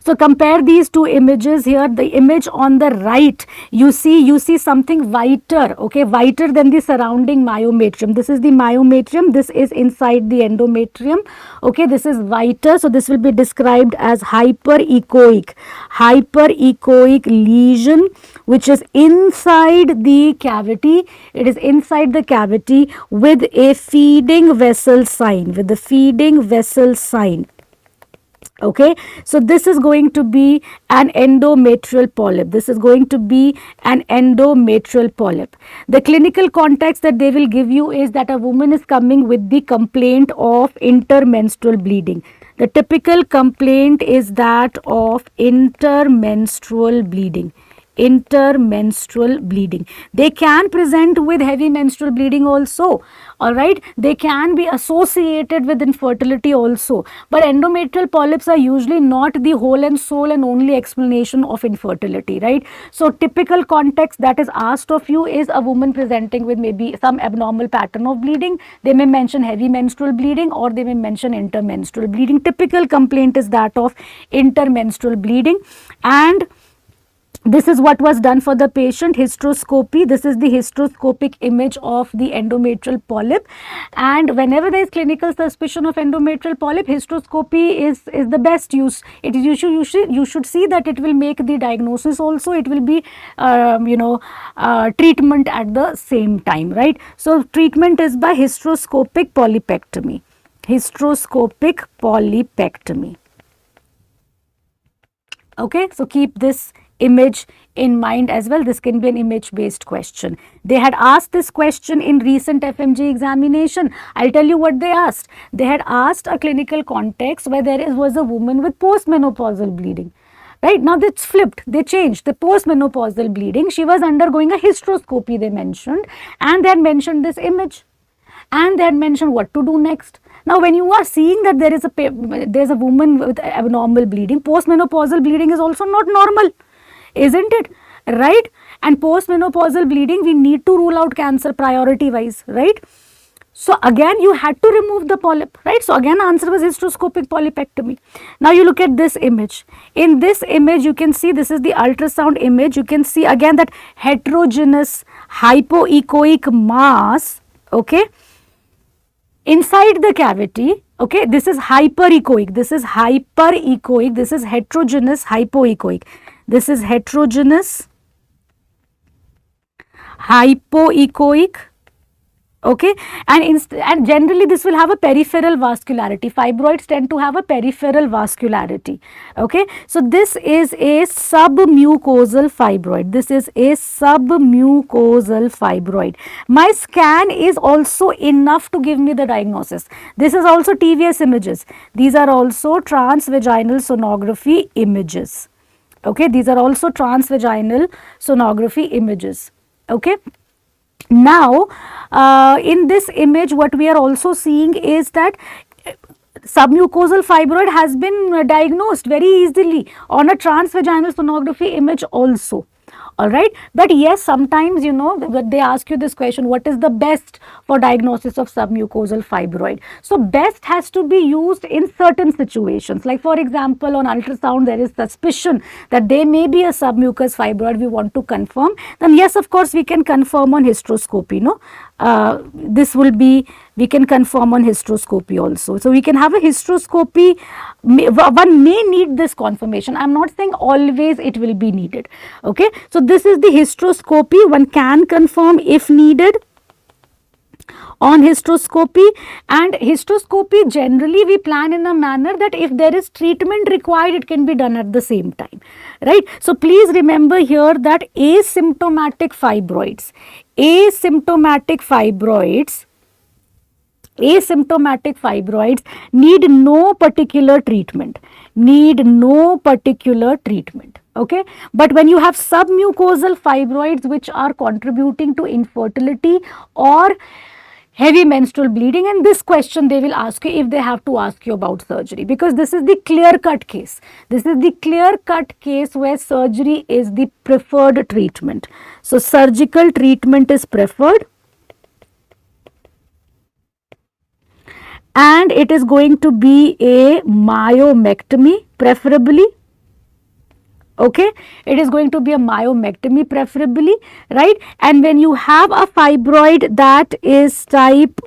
So compare these two images here. The image on the right, you see something whiter, okay, whiter than the surrounding myometrium. This is the myometrium, this is inside the endometrium, okay, this is whiter. So this will be described as hyperechoic lesion, which is inside the cavity. It is inside the cavity with a feeding vessel sign, with the feeding vessel sign. Okay, so this is going to be an endometrial polyp. This is going to be an endometrial polyp. The clinical context that they will give you is that a woman is coming with the complaint of intermenstrual bleeding. The typical complaint is that of intermenstrual bleeding. Intermenstrual bleeding. They can present with heavy menstrual bleeding also, alright. They can be associated with infertility also, but endometrial polyps are usually not the whole and sole and only explanation of infertility, right. So typical context that is asked of you is a woman presenting with maybe some abnormal pattern of bleeding. They may mention heavy menstrual bleeding or they may mention intermenstrual bleeding. Typical complaint is that of intermenstrual bleeding. And this is what was done for the patient, hysteroscopy. This is the hysteroscopic image of the endometrial polyp, and whenever there is clinical suspicion of endometrial polyp, hysteroscopy is the best use. It is you should see that it will make the diagnosis also. It will be treatment at the same time, right. So treatment is by hysteroscopic polypectomy. Hysteroscopic polypectomy. Okay, so keep this image in mind as well. This can be an image based question. They had asked this question in recent FMGE examination. I'll tell you what they asked. They had asked a clinical context where was a woman with postmenopausal bleeding. Right, now it's flipped, they changed. The postmenopausal bleeding, she was undergoing a hysteroscopy, they mentioned, and they had mentioned this image, and they had mentioned what to do next. Now, when you are seeing that there is a woman with abnormal bleeding, postmenopausal bleeding is also not normal, isn't it, right? And postmenopausal bleeding, we need to rule out cancer priority wise, right? So again, you had to remove the polyp, right? So again, answer was hysteroscopic polypectomy. Now you look at this image. In this image, you can see, this is the ultrasound image. You can see again that heterogeneous hypoechoic mass, okay, inside the cavity. Okay, this is hyperechoic, this is hyperechoic, this is heterogeneous hypoechoic. This is heterogeneous hypoechoic, okay, and generally this will have a peripheral vascularity. Fibroids tend to have a peripheral vascularity, okay. So this is a submucosal fibroid. This is a submucosal fibroid. My scan is also enough to give me the diagnosis. This is also TVS images. These are also transvaginal sonography images. Okay, these are also transvaginal sonography images. Okay. Now, in this image, what we are also seeing is that submucosal fibroid has been diagnosed very easily on a transvaginal sonography image also. Alright, but yes, sometimes they ask you this question, what is the best for diagnosis of submucosal fibroid? So best has to be used in certain situations, like for example on ultrasound there is suspicion that there may be a submucous fibroid, we want to confirm, then yes, of course we can confirm on hysteroscopy, this will be, we can confirm on hysteroscopy also. So we can have a hysteroscopy, one may need this confirmation. I am not saying always it will be needed, okay. So this is the hysteroscopy, one can confirm if needed on hysteroscopy. And hysteroscopy generally we plan in a manner that if there is treatment required, it can be done at the same time, right. So please remember here that asymptomatic fibroids need no particular treatment, okay. But when you have submucosal fibroids which are contributing to infertility or heavy menstrual bleeding, and this question they will ask you if they have to ask you about surgery, because this is the clear-cut case. This is the clear-cut case where surgery is the preferred treatment. So surgical treatment is preferred, and it is going to be a myomectomy preferably, Okay, it is going to be a myomectomy preferably, right? And when you have a fibroid that is type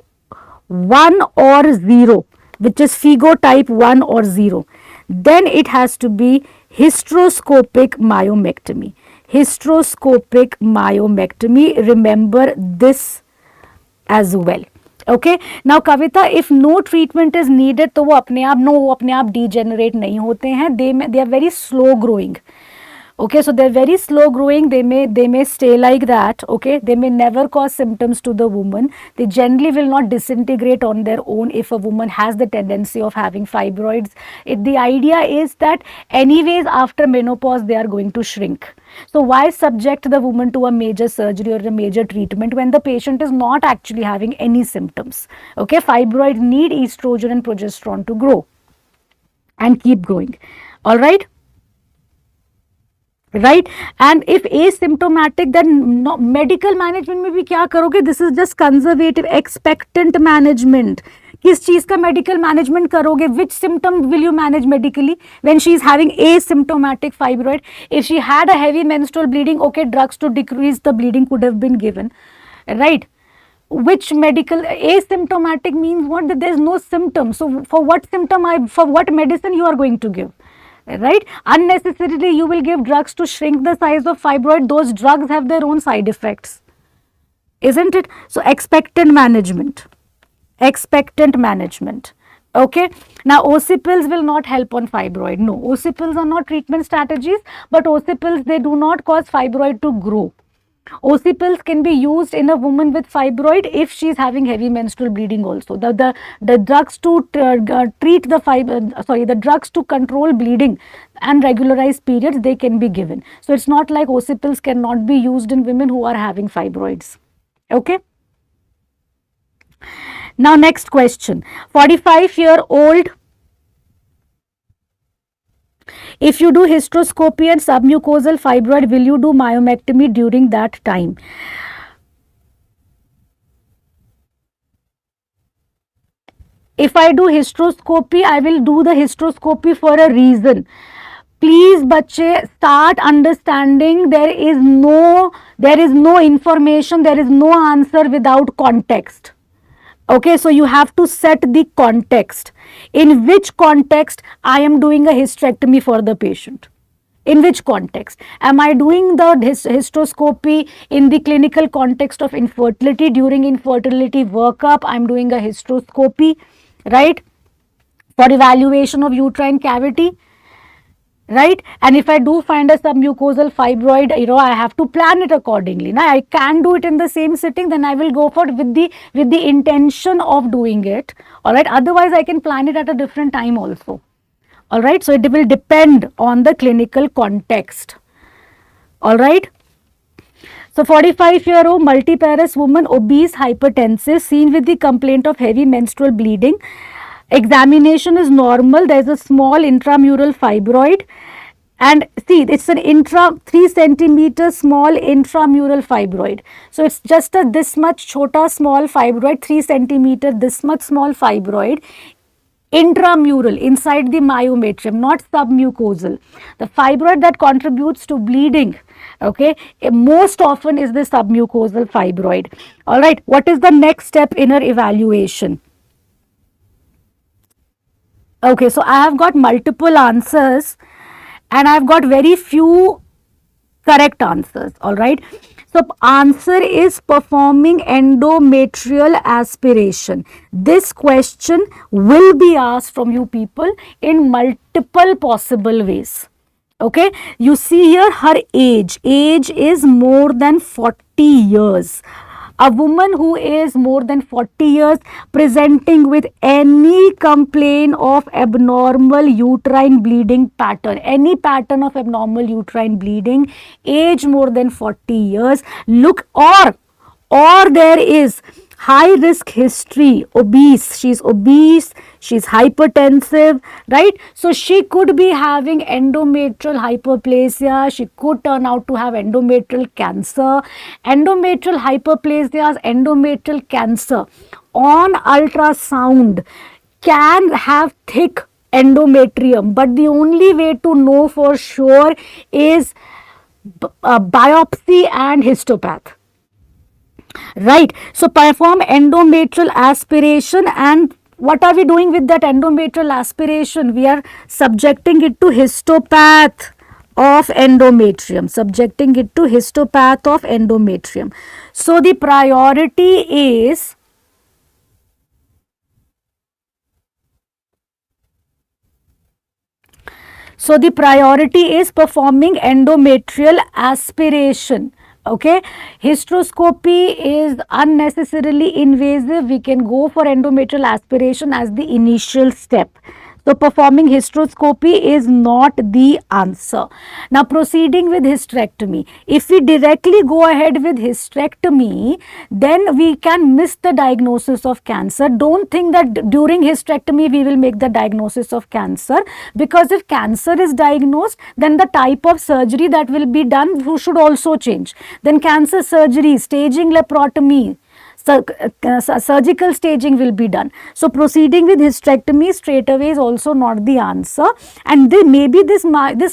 1 or 0, which is FIGO type 1 or 0, then it has to be hysteroscopic myomectomy. Hysteroscopic myomectomy, remember this as well. Okay, now Kavita, if no treatment is needed, तो वो अपने आप degenerate नहीं होते हैं, they are very slow growing. Okay, so they're very slow growing, they may stay like that. Okay, they may never cause symptoms to the woman, they generally will not disintegrate on their own if a woman has the tendency of having fibroids. The idea is that anyways after menopause they are going to shrink. So why subject the woman to a major surgery or a major treatment when the patient is not actually having any symptoms? Okay, fibroids need estrogen and progesterone to grow and keep growing. All right, right? And if asymptomatic, then no, medical management में भी क्या करोगे? This is just conservative expectant management. किस चीज का medical management करोगे? Which symptom will you manage medically when she is having asymptomatic fibroid? If she had a heavy menstrual bleeding, okay, drugs to decrease the bleeding could have been given, right? Which medical asymptomatic means what? That there is no symptom. So for what symptom for what medicine you are going to give? Right? Unnecessarily you will give drugs to shrink the size of fibroid. Those drugs have their own side effects, isn't it? So expectant management, expectant management. Okay, now OC pills will not help on fibroid. No, OC pills are not treatment strategies, but OC pills, they do not cause fibroid to grow. OC pills can be used in a woman with fibroid if she is having heavy menstrual bleeding also. The drugs to treat the the drugs to control bleeding and regularize periods, they can be given. So it's not like OC pills cannot be used in women who are having fibroids. Okay. Now next question, 45-year-old. If you do hysteroscopy and submucosal fibroid, will you do myomectomy during that time? If I do hysteroscopy, I will do the hysteroscopy for a reason. Please बच्चे start understanding there is no information, there is no answer without context. Okay, so you have to set the context. In which context I am doing a hysterectomy for the patient? In which context? Am I doing the hysteroscopy in the clinical context of infertility? During infertility workup, I am doing a hysteroscopy, right? For evaluation of uterine cavity, right? And if I do find a submucosal fibroid, I have to plan it accordingly. Now I can do it in the same sitting, then I will go for it with the intention of doing it. All right, otherwise I can plan it at a different time also. All right, so it will depend on the clinical context. All right. So 45-year-old multiparous woman, obese, hypertensive, seen with the complaint of heavy menstrual bleeding. Examination is normal. There is a small intramural fibroid, and see, it's an 3 centimeter small intramural fibroid. So it's just a this much chota small fibroid, 3 centimeter this much small fibroid, intramural, inside the myometrium, not submucosal. The fibroid that contributes to bleeding, okay, most often is the submucosal fibroid. All right, what is the next step in her evaluation? Okay, so I have got multiple answers and I have got very few correct answers. All right, so answer is performing endometrial aspiration. This question will be asked from you people in multiple possible ways. Okay, you see here her age is more than 40 years. A woman who is more than 40 years presenting with any complaint of abnormal uterine bleeding pattern, any pattern of abnormal uterine bleeding, age more than 40 years, look, or there is high risk history, obese, she's hypertensive, right? So she could be having endometrial hyperplasia, she could turn out to have endometrial cancer. Endometrial hyperplasias, endometrial cancer on ultrasound can have thick endometrium, but the only way to know for sure is biopsy and histopath. Right. So perform endometrial aspiration, and what are we doing with that endometrial aspiration? We are subjecting it to histopath of endometrium, subjecting it to histopath of endometrium. So the priority is performing endometrial aspiration. Okay, hysteroscopy is unnecessarily invasive. We can go for endometrial aspiration as the initial step. So performing hysteroscopy is not the answer. Now proceeding with hysterectomy. If we directly go ahead with hysterectomy, then we can miss the diagnosis of cancer. Don't think that during hysterectomy we will make the diagnosis of cancer, because if cancer is diagnosed, then the type of surgery that will be done should also change. Then cancer surgery, staging, laparotomy, surgical staging will be done. So proceeding with hysterectomy straight away is also not the answer, and maybe this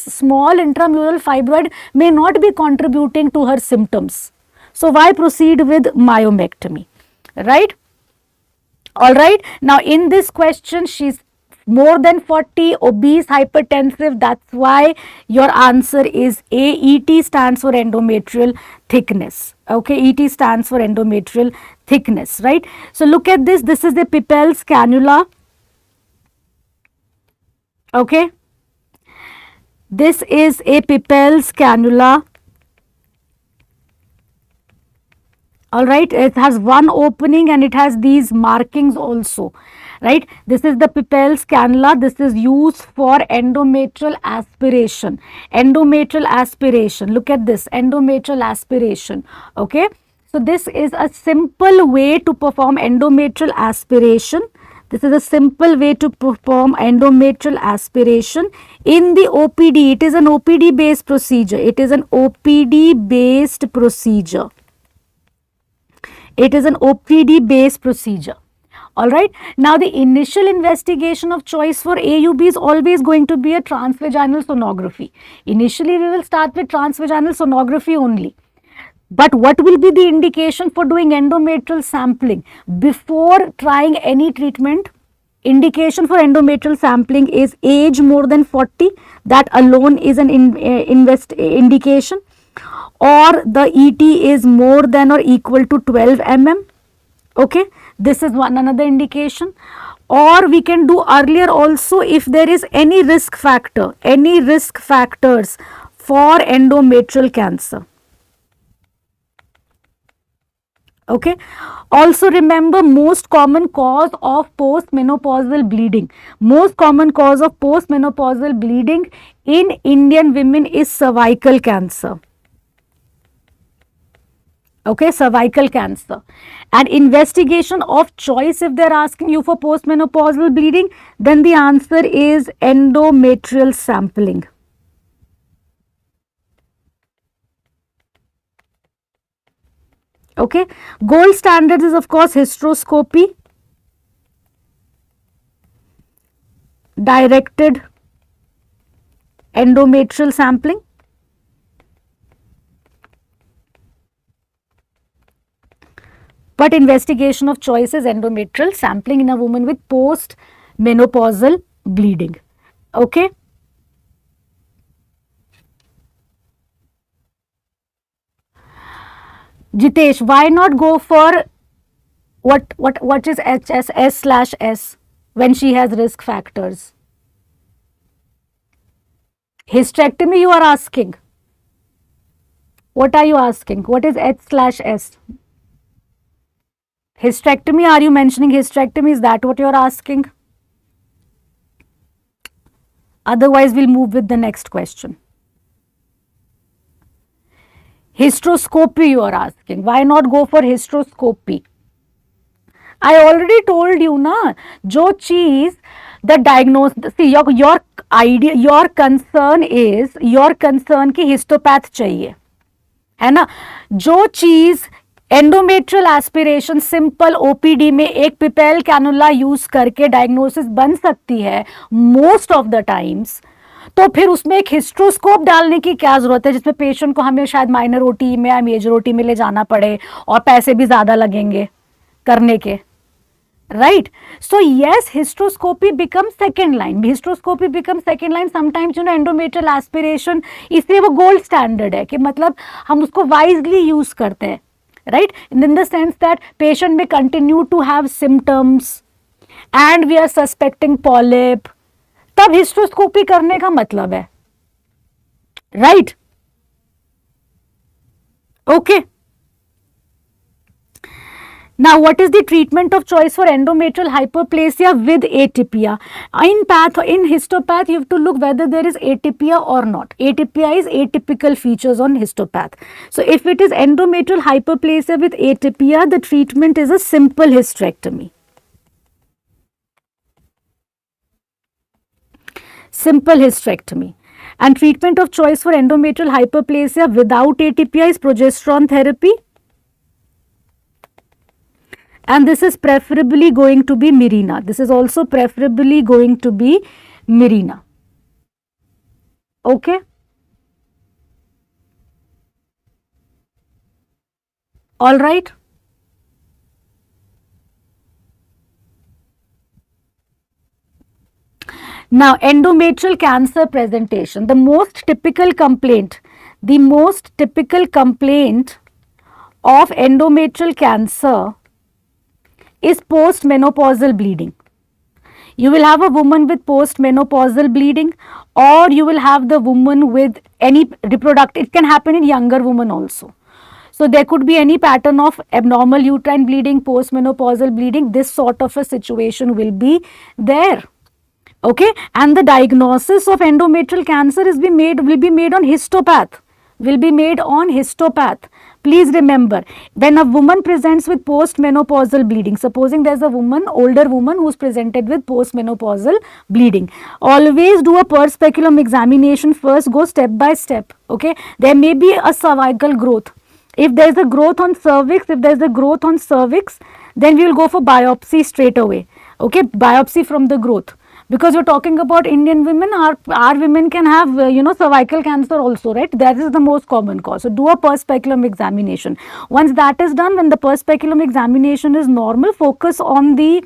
small intramural fibroid may not be contributing to her symptoms. So why proceed with myomectomy, right? All right. Now in this question, she's more than 40, obese, hypertensive. That's why your answer is A. ET stands for endometrial thickness. Okay, ET stands for endometrial thickness, right? So look at this. This is the Pipel's cannula. Okay, this is a Pipel's cannula. All right, it has one opening and it has these markings also, right? This is the Pipel's cannula. This is used for endometrial aspiration. Endometrial aspiration. Look at this, endometrial aspiration. Okay, so this is a simple way to perform endometrial aspiration. This is a simple way to perform endometrial aspiration in the OPD. It is an OPD based procedure. It is an OPD based procedure. It is an OPD based procedure. Alright. Now the initial investigation of choice for AUB is always going to be a transvaginal sonography. Initially we will start with transvaginal sonography only. But what will be the indication for doing endometrial sampling? Before trying any treatment, indication for endometrial sampling is age more than 40. That alone is an indication. Or the ET is more than or equal to 12 mm. Okay, this is another indication. Or we can do earlier also if there is any risk factor, any risk factors for endometrial cancer. Okay. Also remember, most common cause of postmenopausal bleeding. Most common cause of postmenopausal bleeding in Indian women is cervical cancer. Okay, cervical cancer. And investigation of choice, if they are asking you for postmenopausal bleeding, then the answer is endometrial sampling. Okay, gold standard is of course hysteroscopy, directed endometrial sampling. But investigation of choice is endometrial sampling in a woman with post-menopausal bleeding. Okay. Jitesh, why not go for what is HSS/S when she has risk factors? Hysterectomy you are asking. What are you asking? What is H/S? Hysterectomy, are you mentioning hysterectomy? Is that what you are asking? Otherwise, we'll move with the next question. Hysteroscopy you are asking. Why not go for hysteroscopy? I already told you na, jo cheez the diagnosis, see your idea, your concern ki histopath chahiye, है ना? जो चीज endometrial aspiration simple OPD में एक पिपेल cannula use करके diagnosis बन सकती है मोस्ट ऑफ द टाइम्स। तो फिर उसमें एक हिस्ट्रोस्कोप डालने की क्या जरूरत है, जिसमें पेशेंट को हमें शायद माइनर ओटी में या मेजर ओटी में ले जाना पड़े और पैसे भी ज्यादा लगेंगे करने के, right? So yes, hysteroscopy becomes second line. Hysteroscopy becomes second line. Sometimes endometrial aspiration, इसलिए वो gold standard है कि मतलब हम उसको wisely use करते हैं, right? In the sense that patient may continue to have symptoms and we are suspecting polyp, तब hysteroscopy करने का मतलब है, right? Okay. Now, what is the treatment of choice for endometrial hyperplasia with atypia? In histopath, you have to look whether there is atypia or not. Atypia is atypical features on histopath. So, if it is endometrial hyperplasia with atypia, the treatment is a simple hysterectomy. Simple hysterectomy. And treatment of choice for endometrial hyperplasia without atypia is progesterone therapy. And this is preferably going to be Mirena. This is also preferably going to be Mirena. Okay. All right. Now, endometrial cancer presentation. The most typical complaint of endometrial cancer is postmenopausal bleeding. You will have a woman with postmenopausal bleeding, or you will have the woman with any reproductive, it can happen in younger women also. So, there could be any pattern of abnormal uterine bleeding, postmenopausal bleeding, this sort of a situation will be there. Okay, and the diagnosis of endometrial cancer will be made on histopath. Please remember, when a woman presents with postmenopausal bleeding, supposing there is a older woman who is presented with postmenopausal bleeding, always do a per speculum examination first, go step by step. Okay, there may be a cervical growth. If there is a growth on cervix, then we will go for biopsy straight away. Okay, biopsy from the growth. Because you're talking about Indian women, our women can have cervical cancer also, right? That is the most common cause. So do a per speculum examination. Once that is done, when the per speculum examination is normal, focus on the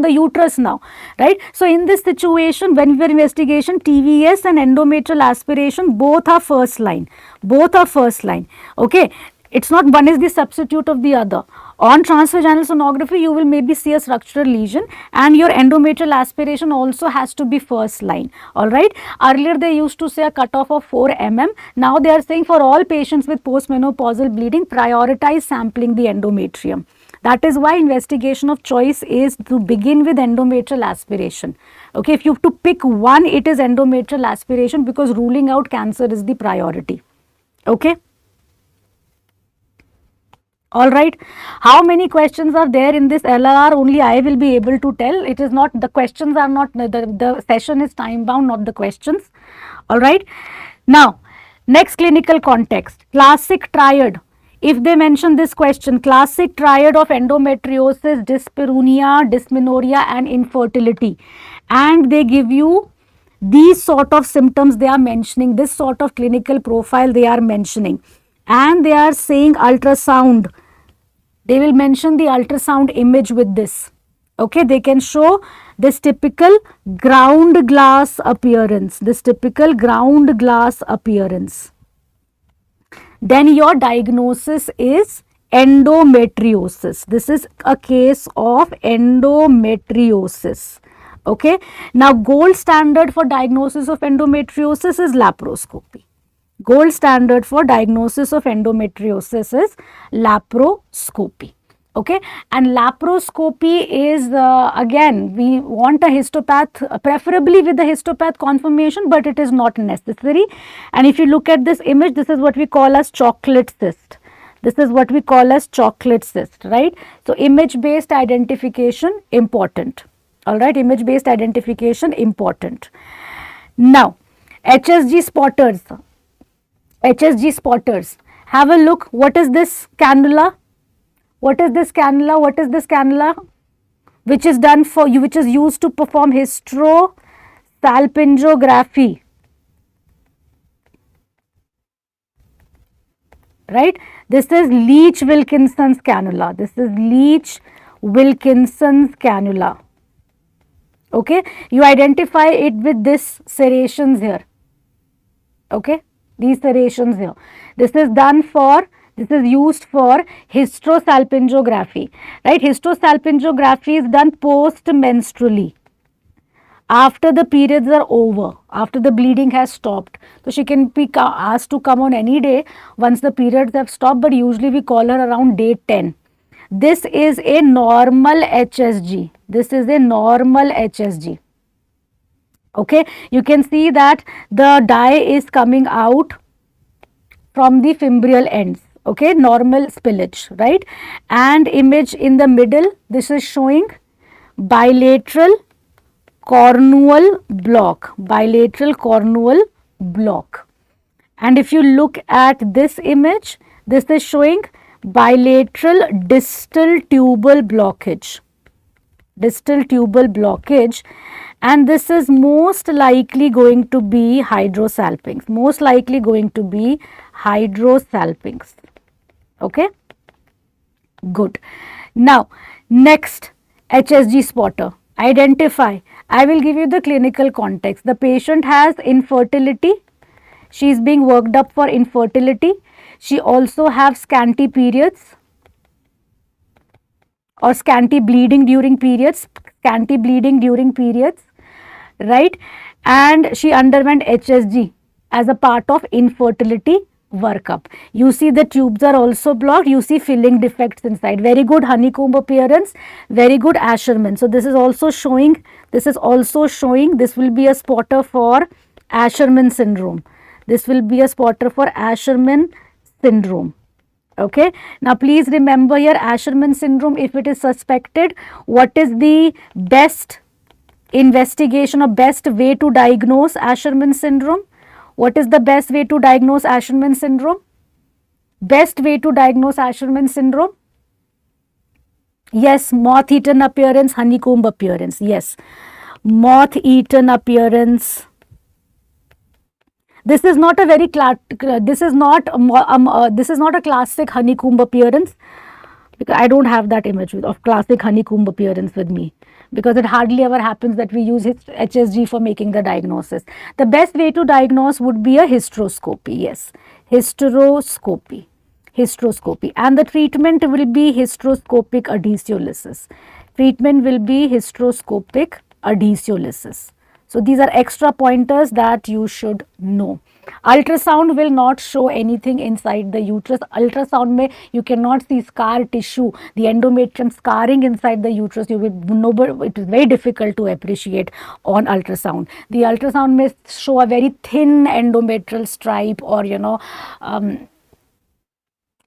uterus now, right? So in this situation, when we are investigation, TVS and endometrial aspiration both are first line. Okay, it's not one is the substitute of the other. On transvaginal sonography, you will maybe see a structural lesion, and your endometrial aspiration also has to be first line. Alright. Earlier they used to say a cutoff of 4 mm. Now they are saying for all patients with postmenopausal bleeding, prioritize sampling the endometrium. That is why investigation of choice is to begin with endometrial aspiration. Okay, if you have to pick one, it is endometrial aspiration, because ruling out cancer is the priority. Okay. All right. How many questions are there in this LRR? Only I will be able to tell. It is not, the questions are not, the session is time bound, not the questions. All right. Now, next clinical context, classic triad. If they mention this question, classic triad of endometriosis, dyspareunia, dysmenorrhea and infertility, and they give you these sort of symptoms they are mentioning, this sort of clinical profile they are mentioning, and they are saying ultrasound, they will mention the ultrasound image with this. Okay, they can show this typical ground glass appearance, then your diagnosis is endometriosis. This is a case of endometriosis. Okay, now gold standard for diagnosis of endometriosis is laparoscopy. Gold standard for diagnosis of endometriosis is laparoscopy. Okay, and laparoscopy is again, we want a histopath, preferably with the histopath confirmation, but it is not necessary. And if you look at this image, this is what we call as chocolate cyst. Right? So image based identification important. All right, image based identification important. Now, HSG spotters. Have a look. What is this cannula? What is this cannula? What is this cannula? Which is done for you, which is used to perform hysterosalpingography. Right? This is Leach-Wilkinson's cannula. This is Leach-Wilkinson's cannula. Okay, you identify it with this serrations here. Okay, these serrations here. This is done for, this is used for hysterosalpingography. Right? Hysterosalpingography is done post-menstrually. After the periods are over, after the bleeding has stopped. So she can be asked to come on any day once the periods have stopped, but usually we call her around day 10. This is a normal HSG. This is a normal HSG. Okay, you can see that the dye is coming out from the fimbrial ends. Okay, normal spillage, right? And image in the middle, this is showing bilateral cornual block, bilateral cornual block. And if you look at this image, this is showing bilateral distal tubal blockage, distal tubal blockage, and this is most likely going to be hydrosalpinx, most likely going to be hydrosalpinx. Okay, good. Now next, HSG spotter. Identify. I will give you the clinical context. The patient has infertility. She is being worked up for infertility. She also has scanty periods or scanty bleeding during periods, scanty bleeding during periods, right? And she underwent HSG as a part of infertility workup. You see the tubes are also blocked, you see filling defects inside. Very good honeycomb appearance, very good Asherman. So this is also showing, this will be a spotter for Asherman syndrome. This will be a spotter for Asherman syndrome. Okay. Now please remember here, Asherman syndrome, if it is suspected, what is the best investigation or best way to diagnose Asherman syndrome? What is the best way to diagnose Asherman syndrome? Best way to diagnose Asherman syndrome? Yes, moth-eaten appearance, honeycomb appearance. Yes, moth-eaten appearance. This is not a very this is not a classic honeycomb appearance, because I don't have that image of classic honeycomb appearance with me, because it hardly ever happens that we use HSG for making the diagnosis. The best way to diagnose would be a hysteroscopy. Yes, hysteroscopy, and the treatment will be hysteroscopic adhesiolysis. Treatment will be hysteroscopic adhesiolysis. So these are extra pointers that you should know. Ultrasound will not show anything inside the uterus. Ultrasound mein you cannot see scar tissue, the endometrium scarring inside the uterus. You will know, but it is very difficult to appreciate on ultrasound. The ultrasound may show a very thin endometrial stripe, or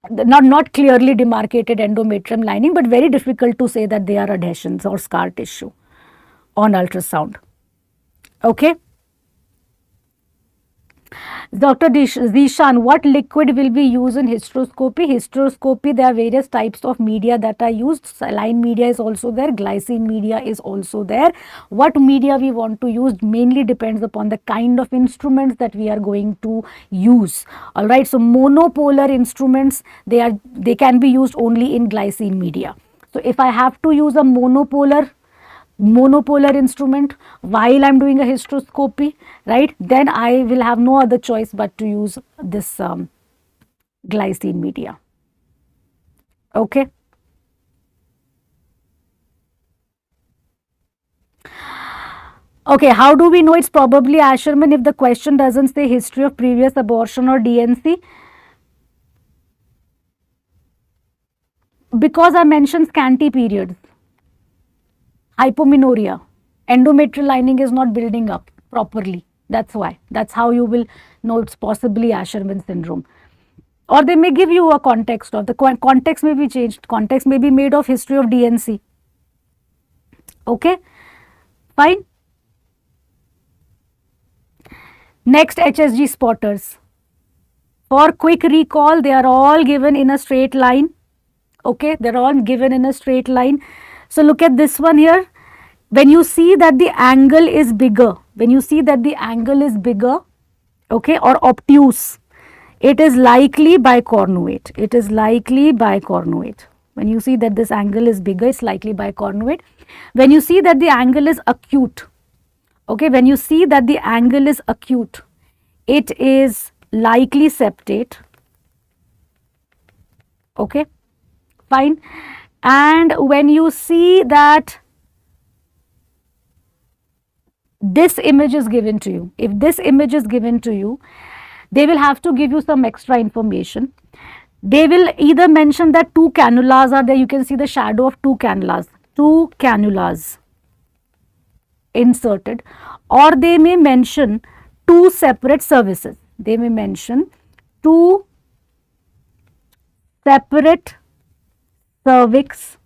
not clearly demarcated endometrium lining, but very difficult to say that they are adhesions or scar tissue on ultrasound. Okay. Dr. Zishan, what liquid will be used in hysteroscopy? Hysteroscopy, there are various types of media that are used. Saline media is also there, glycine media is also there. What media we want to use mainly depends upon the kind of instruments that we are going to use. Alright, so monopolar instruments, they can be used only in glycine media. So if I have to use a monopolar instrument while I am doing a hysteroscopy, right, then I will have no other choice but to use this glycine media. Okay. Okay, how do we know it's probably Asherman if the question doesn't say history of previous abortion or DNC? Because I mentioned scanty periods. Hypomenorrhea, endometrial lining is not building up properly. That's why. That's how you will know it's possibly Asherman syndrome. Or they may give you a context of the context may be changed. Context may be made of history of DNC. Okay, fine. Next, HSG spotters. For quick recall, they are all given in a straight line. Okay, they're all given in a straight line. So look at this one here. When you see that the angle is bigger, okay, or obtuse, it is likely bicornuate. It is likely bicornuate. When you see that this angle is bigger, it's likely bicornuate. When you see that the angle is acute, okay, when you see that the angle is acute, it is likely septate. Okay, fine. And when you see that this image is given to you, if this image is given to you, they will have to give you some extra information. They will either mention that 2 cannulas are there. You can see the shadow of 2 cannulas inserted, or they may mention 2 separate cervices. They may mention 2 separate cervix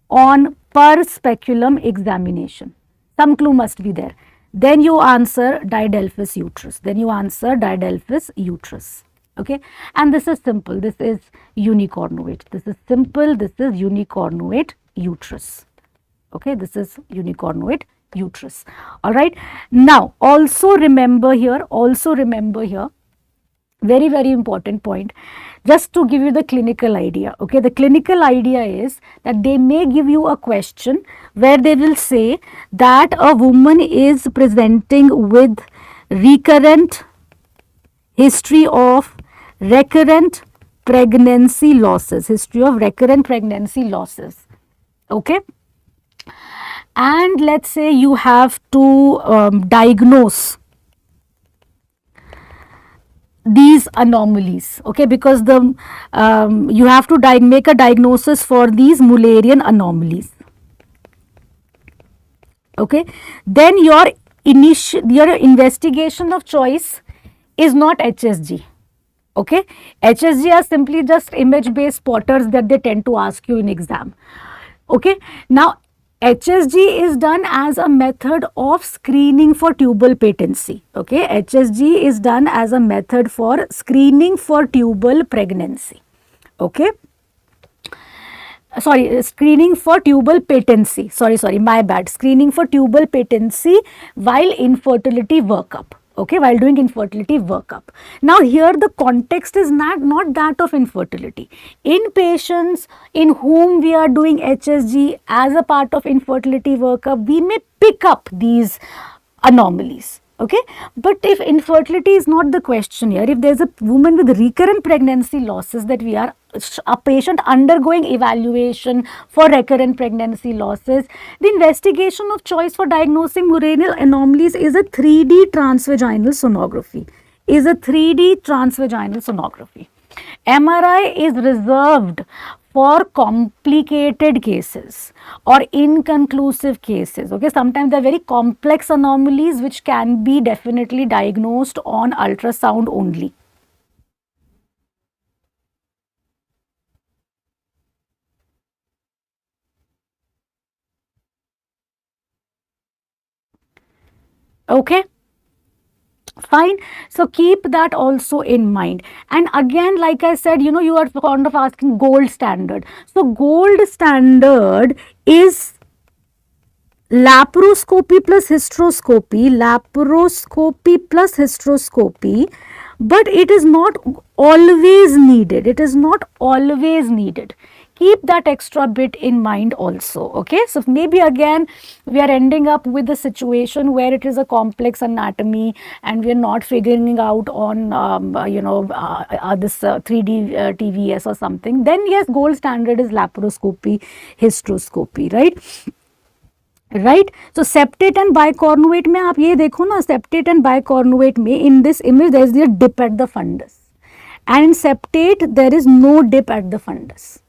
on per speculum examination. Some clue must be there. Then you answer didelphys uterus. Okay, and this is simple. This is unicornuate. This is simple. This is unicornuate uterus. Okay, this is unicornuate uterus. All right. Now, also remember here. Very, very important point, just to give you the clinical idea. Okay, the clinical idea is that they may give you a question where they will say that a woman is presenting with recurrent history of recurrent pregnancy losses, okay, and let's say you have to diagnose these anomalies, okay, because the you have to make a diagnosis for these Mullerian anomalies. Okay, then your investigation of choice is not HSG. Okay, HSG are simply just image based spotters that they tend to ask you in exam. Okay, now HSG is done as a method of screening for tubal patency. Okay, HSG is done as a method for screening for tubal pregnancy. Okay, sorry, screening for tubal patency. Sorry, my bad. Screening for tubal patency while infertility workup. Okay, while doing infertility workup. Now here the context is not that of infertility. In patients in whom we are doing HSG as a part of infertility workup, we may pick up these anomalies. Okay, but if infertility is not the question here, if there is a woman with recurrent pregnancy losses that we are a patient undergoing evaluation for recurrent pregnancy losses, the investigation of choice for diagnosing Mullerian anomalies is a 3D transvaginal sonography. MRI is reserved for complicated cases or inconclusive cases. Okay, sometimes there are very complex anomalies which can be definitely diagnosed on ultrasound only. Okay, fine. So keep that also in mind. And again, like I said, you know, you are fond of asking gold standard. So gold standard is laparoscopy plus hysteroscopy, but it is not always needed. Keep that extra bit in mind also. Okay, so maybe again we are ending up with a situation where it is a complex anatomy and we are not figuring out on this 3D TVS or something. Then yes, gold standard is laparoscopy, hysteroscopy, right. So septate and bicornuate में आप ये देखो ना, septate and bicornuate में in this image there is a dip at the fundus, and in septate there is no dip at the fundus.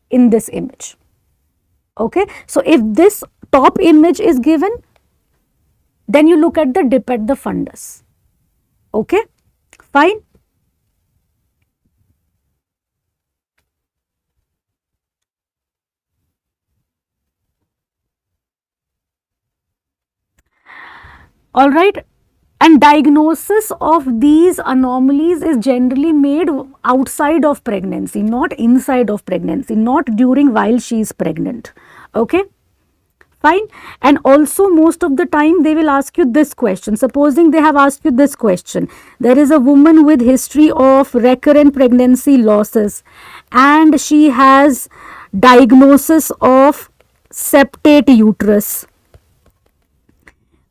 In this image. Okay, so if this top image is given, then you look at the dip at the fundus. Okay, fine. All right. And diagnosis of these anomalies is generally made outside of pregnancy, not inside of pregnancy, not during while she is pregnant. Okay, fine. And also most of the time they will ask you this question. Supposing they have asked you this question: there is a woman with history of recurrent pregnancy losses and she has diagnosis of septate uterus.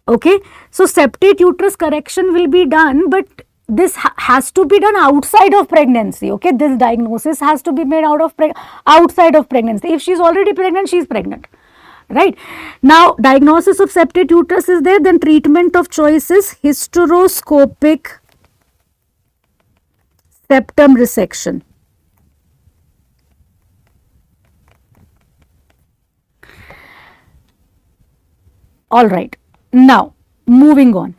Okay, so septate uterus correction will be done, but this has to be done outside of pregnancy. Okay, this diagnosis has to be made outside of pregnancy. If she is already pregnant, she is pregnant, right? Now, diagnosis of septate uterus is there, then treatment of choice is hysteroscopic septum resection. All right. Now, moving on.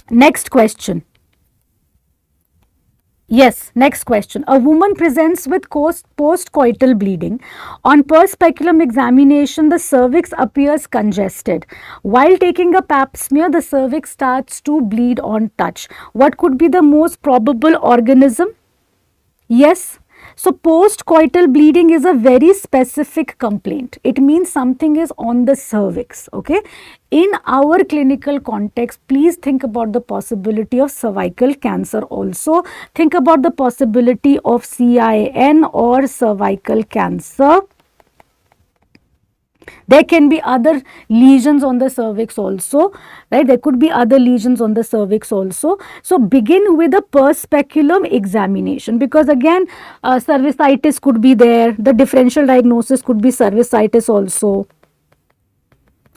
Next question. Yes, next question. A woman presents with postcoital bleeding. On per-speculum examination, the cervix appears congested. While taking a pap smear, the cervix starts to bleed on touch. What could be the most probable organism? Yes. So, postcoital bleeding is a very specific complaint. It means something is on the cervix. Okay. In our clinical context, please think about the possibility of cervical cancer also. Think about the possibility of CIN or cervical cancer. There can be other lesions on the cervix also, right? There could be other lesions on the cervix also. So, begin with a per-speculum examination, because again, cervicitis could be there. The differential diagnosis could be cervicitis also.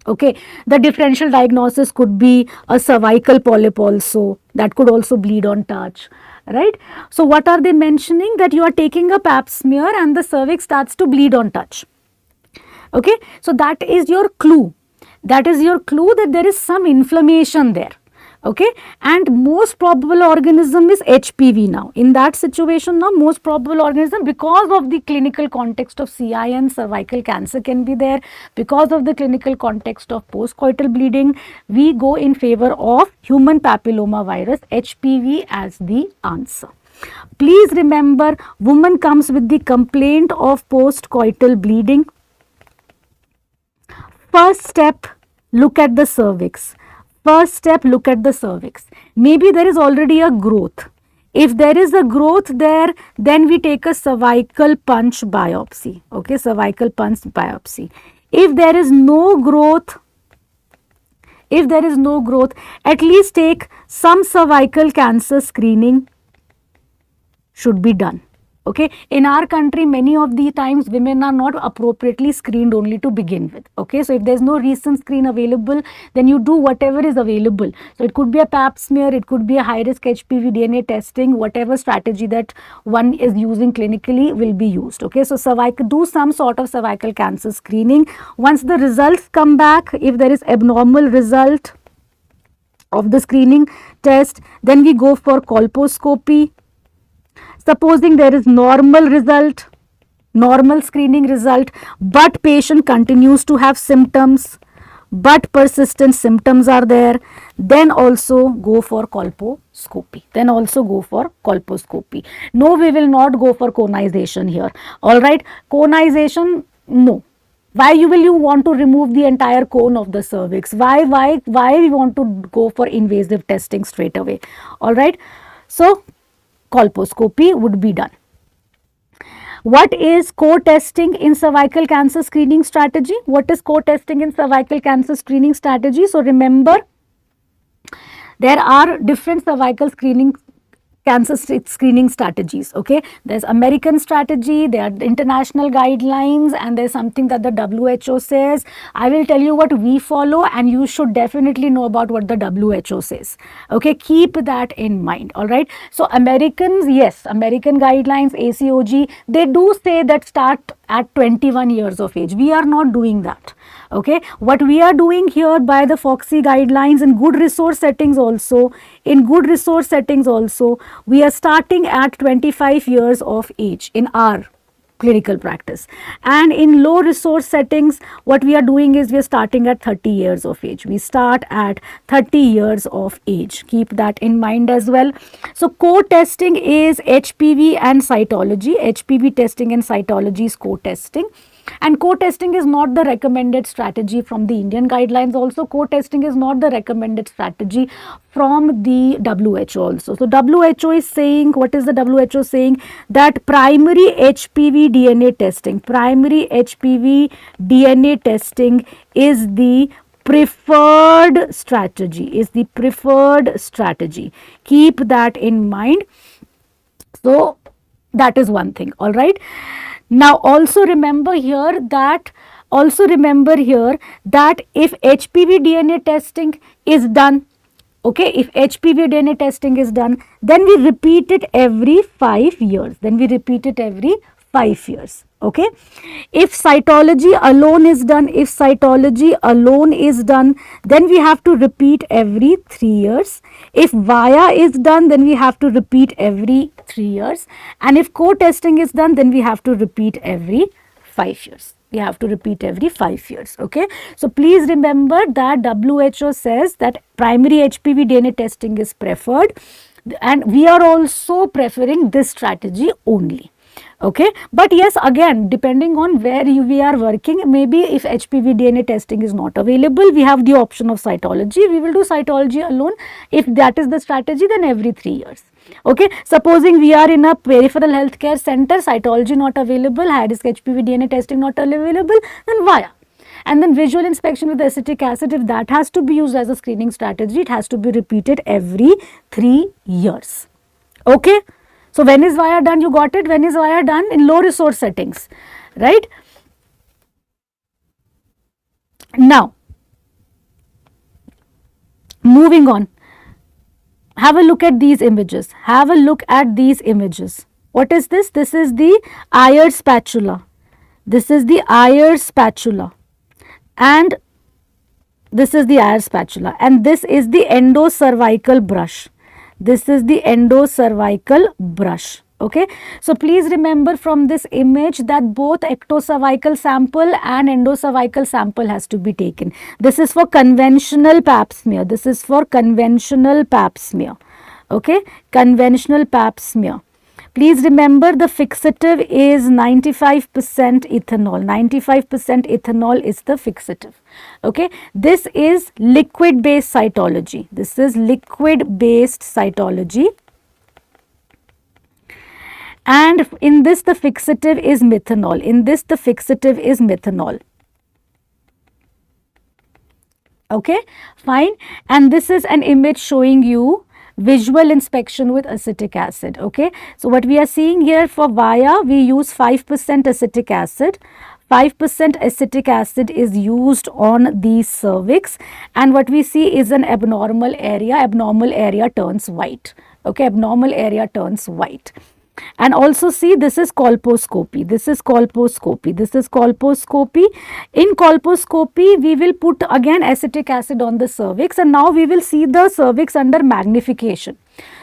Okay, the differential diagnosis could be a cervical polyp also. That could also bleed on touch, right? So, what are they mentioning? That you are taking a pap smear and the cervix starts to bleed on touch. Okay, so that is your clue. That is your clue that there is some inflammation there. Okay, and most probable organism is HPV now. In that situation now, most probable organism, because of the clinical context of CIN, cervical cancer can be there. Because of the clinical context of postcoital bleeding, we go in favor of human papilloma virus, HPV, as the answer. Please remember, woman comes with the complaint of postcoital bleeding. First step, look at the cervix. First step, look at the cervix. Maybe there is already a growth. If there is a growth there, then we take a cervical punch biopsy. Okay, cervical punch biopsy. If there is no growth, at least take some cervical cancer screening should be done. Okay, in our country, many of the times women are not appropriately screened only to begin with. Okay, so if there is no recent screen available, then you do whatever is available. So it could be a pap smear, it could be a high risk HPV DNA testing, whatever strategy that one is using clinically will be used. Okay, so do some sort of cervical cancer screening. Once the results come back, if there is abnormal result of the screening test, then we go for colposcopy. Supposing there is normal result, normal screening result, but patient continues to have symptoms, but persistent symptoms are there, then also go for colposcopy. No, we will not go for conization here. All right, conization, no. Why will you want to remove the entire cone of the cervix? Why we want to go for invasive testing straight away? All right, so colposcopy would be done. What is co-testing in cervical cancer screening strategy? What is co-testing in cervical cancer screening strategy? So remember, there are different cervical cancer screening strategies. Okay, there's American strategy, there are international guidelines, and there's something that the WHO says. I will tell you what we follow, and you should definitely know about what the WHO says. Okay, keep that in mind. All right, so Americans, yes, American guidelines, ACOG, they do say that start at 21 years of age. We are not doing that. Okay, what we are doing here by the FOXI guidelines in good resource settings also, we are starting at 25 years of age in our clinical practice. And in low resource settings, what we are doing is we are starting at 30 years of age. We start at 30 years of age. Keep that in mind as well. So co-testing is HPV and cytology. HPV testing and cytology is co-testing. And co-testing is not the recommended strategy from the Indian guidelines. Also, co-testing is not the recommended strategy from the WHO also. So, WHO is saying, what is the WHO saying? That primary HPV DNA testing, is the preferred strategy, Keep that in mind. So, that is one thing, all right. Now, also remember here that if HPV DNA testing is done, okay, if HPV DNA testing is done, then we repeat it every 5 years. Okay. If cytology alone is done, then we have to repeat every 3 years. If VIA is done, then we have to repeat every 3 years. And if co-testing is done, then we have to repeat every 5 years. Okay. So please remember that WHO says that primary HPV DNA testing is preferred, and we are also preferring this strategy only. Okay, but yes, again, depending on where we are working, maybe if HPV DNA testing is not available, we have the option of cytology. We will do cytology alone. If that is the strategy, then every 3 years. Okay, supposing we are in a peripheral healthcare center, cytology not available, high risk HPV DNA testing not available, then VIA. And then visual inspection with acetic acid, if that has to be used as a screening strategy, it has to be repeated every 3 years. Okay. So, when is VIA done? You got it? When is VIA done? In low resource settings, right? Now, moving on, have a look at these images. What is this? This is the Ayer's spatula. And this is the endocervical brush. Okay. So, please remember from this image that both ectocervical sample and endocervical sample has to be taken. This is for conventional pap smear. Okay. Conventional pap smear. Please remember the fixative is 95% ethanol. 95% ethanol is the fixative. Okay. This is liquid based cytology. And in this the fixative is methanol. Okay, fine. And this is an image showing you visual inspection with acetic acid. Okay, so what we are seeing here for VIA, we use 5% acetic acid. 5% acetic acid is used on the cervix, and what we see is an abnormal area turns white. Okay, abnormal area turns white. And also see, this is colposcopy. In colposcopy, we will put again acetic acid on the cervix, and now we will see the cervix under magnification.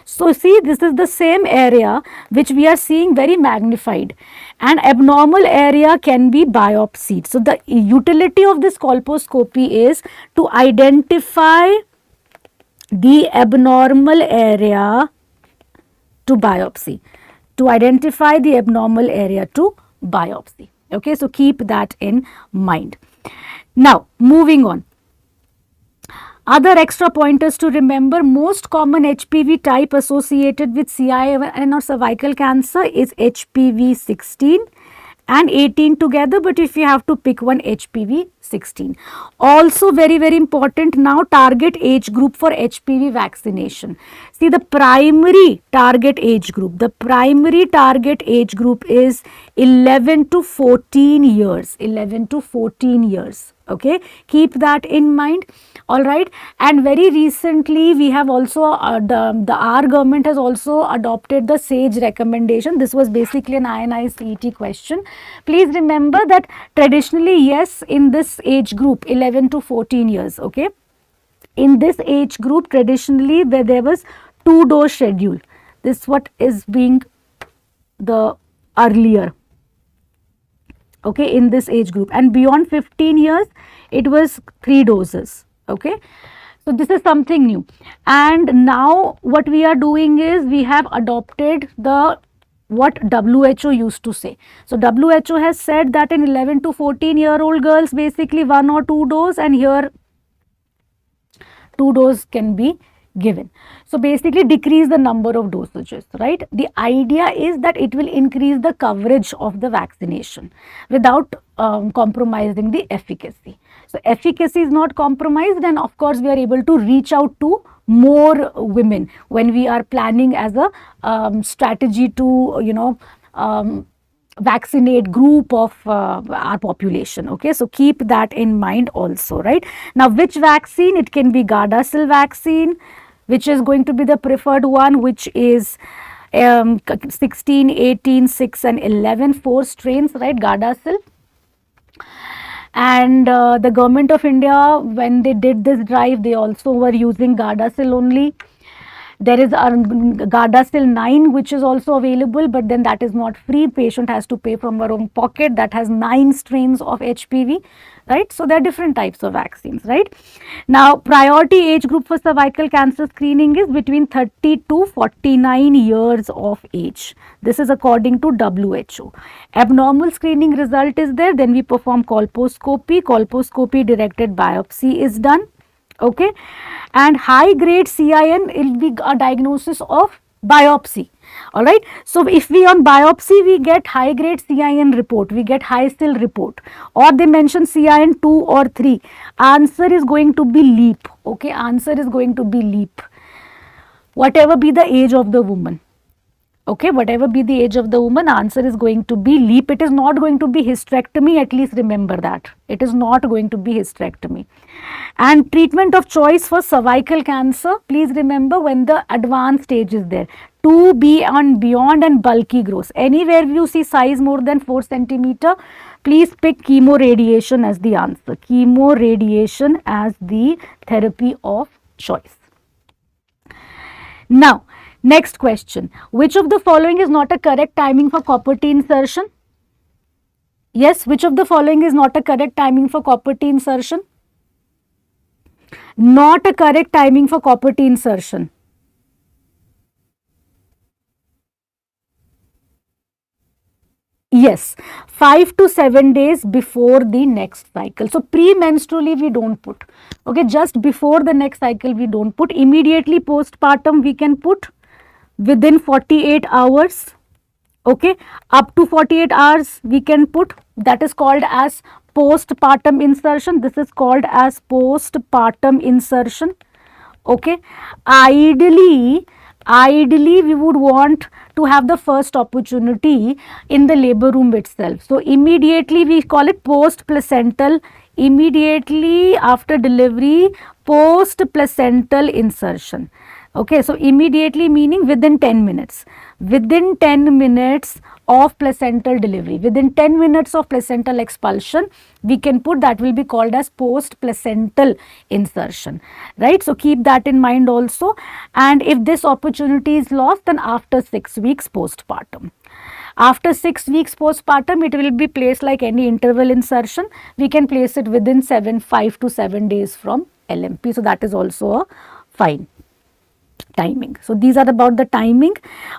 So, see, this is the same area which we are seeing very magnified, and abnormal area can be biopsied. So, the utility of this colposcopy is to identify the abnormal area to biopsy. Okay, so keep that in mind. Now, moving on. Other extra pointers to remember: most common HPV type associated with CIN or cervical cancer is HPV 16 and 18 together, but if you have to pick one, HPV 16. Also very important, now target age group for HPV vaccination. See, the primary target age group is 11 to 14 years. Okay, keep that in mind. All right, and very recently we have also our government has also adopted the SAGE recommendation. This was basically an INI-CET question. Please remember that traditionally, yes, in this age group 11 to 14 years, okay, in this age group traditionally where there was 2-dose schedule. This what is being the earlier. okay, in this age group, and beyond 15 years it was 3 doses, okay. So this is something new, and now what we are doing is we have adopted the what WHO used to say. So WHO has said that in 11 to 14-year-old girls basically 1 or 2 dose, and here 2 dose can be given. So basically decrease the number of dosages, right? The idea is that it will increase the coverage of the vaccination without compromising the efficacy. So efficacy is not compromised, and of course we are able to reach out to more women when we are planning as a strategy to vaccinate group of our population, okay. So keep that in mind also, right? Now which vaccine? It can be Gardasil vaccine, which is going to be the preferred one, which is 16, 18, 6 and 11, 4 strains, right, Gardasil. And the government of India, when they did this drive, they also were using Gardasil only. There is Gardasil 9 which is also available, but then that is not free. Patient has to pay from her own pocket. That has 9 strains of HPV, right? So there are different types of vaccines, right? Now priority age group for cervical cancer screening is between 30 to 49 years of age. This is according to WHO. Abnormal screening result is there, then we perform colposcopy. Colposcopy directed biopsy is done, okay, and high grade CIN will be a diagnosis of biopsy, all right. So if we on biopsy we get high grade CIN report, we get high still report, or they mention CIN 2 or 3, answer is going to be LEAP, okay, answer is going to be LEAP, whatever be the age of the woman. Okay, whatever be the age of the woman, answer is going to be LEAP. It is not going to be hysterectomy, at least remember that. It is not going to be hysterectomy. And treatment of choice for cervical cancer, please remember when the advanced stage is there. 2B and beyond and bulky growth. Anywhere you see size more than 4 centimeter, please pick chemoradiation as the answer. Chemoradiation as the therapy of choice. Now, next question, which of the following is not a correct timing for copper T insertion? Yes, which of the following is not a correct timing for copper T insertion? Not a correct timing for copper T insertion. Yes, 5 to 7 days before the next cycle. So premenstrually we don't put, okay, just before the next cycle we don't put. Immediately postpartum we can put within 48 hours, okay, up to 48 hours we can put. That is called as postpartum insertion. This is called as postpartum insertion, okay. Ideally we would want to have the first opportunity in the labor room itself. So immediately we call it post placental, immediately after delivery, post placental insertion. Okay, so immediately meaning within 10 minutes. Within 10 minutes of placental delivery, within 10 minutes of placental expulsion, we can put, that will be called as post placental insertion, right? So keep that in mind also. And if this opportunity is lost, then after 6 weeks postpartum. After 6 weeks postpartum, it will be placed like any interval insertion. We can place it within 5 to 7 days from LMP. So that is also a fine timing. So these are about the timing.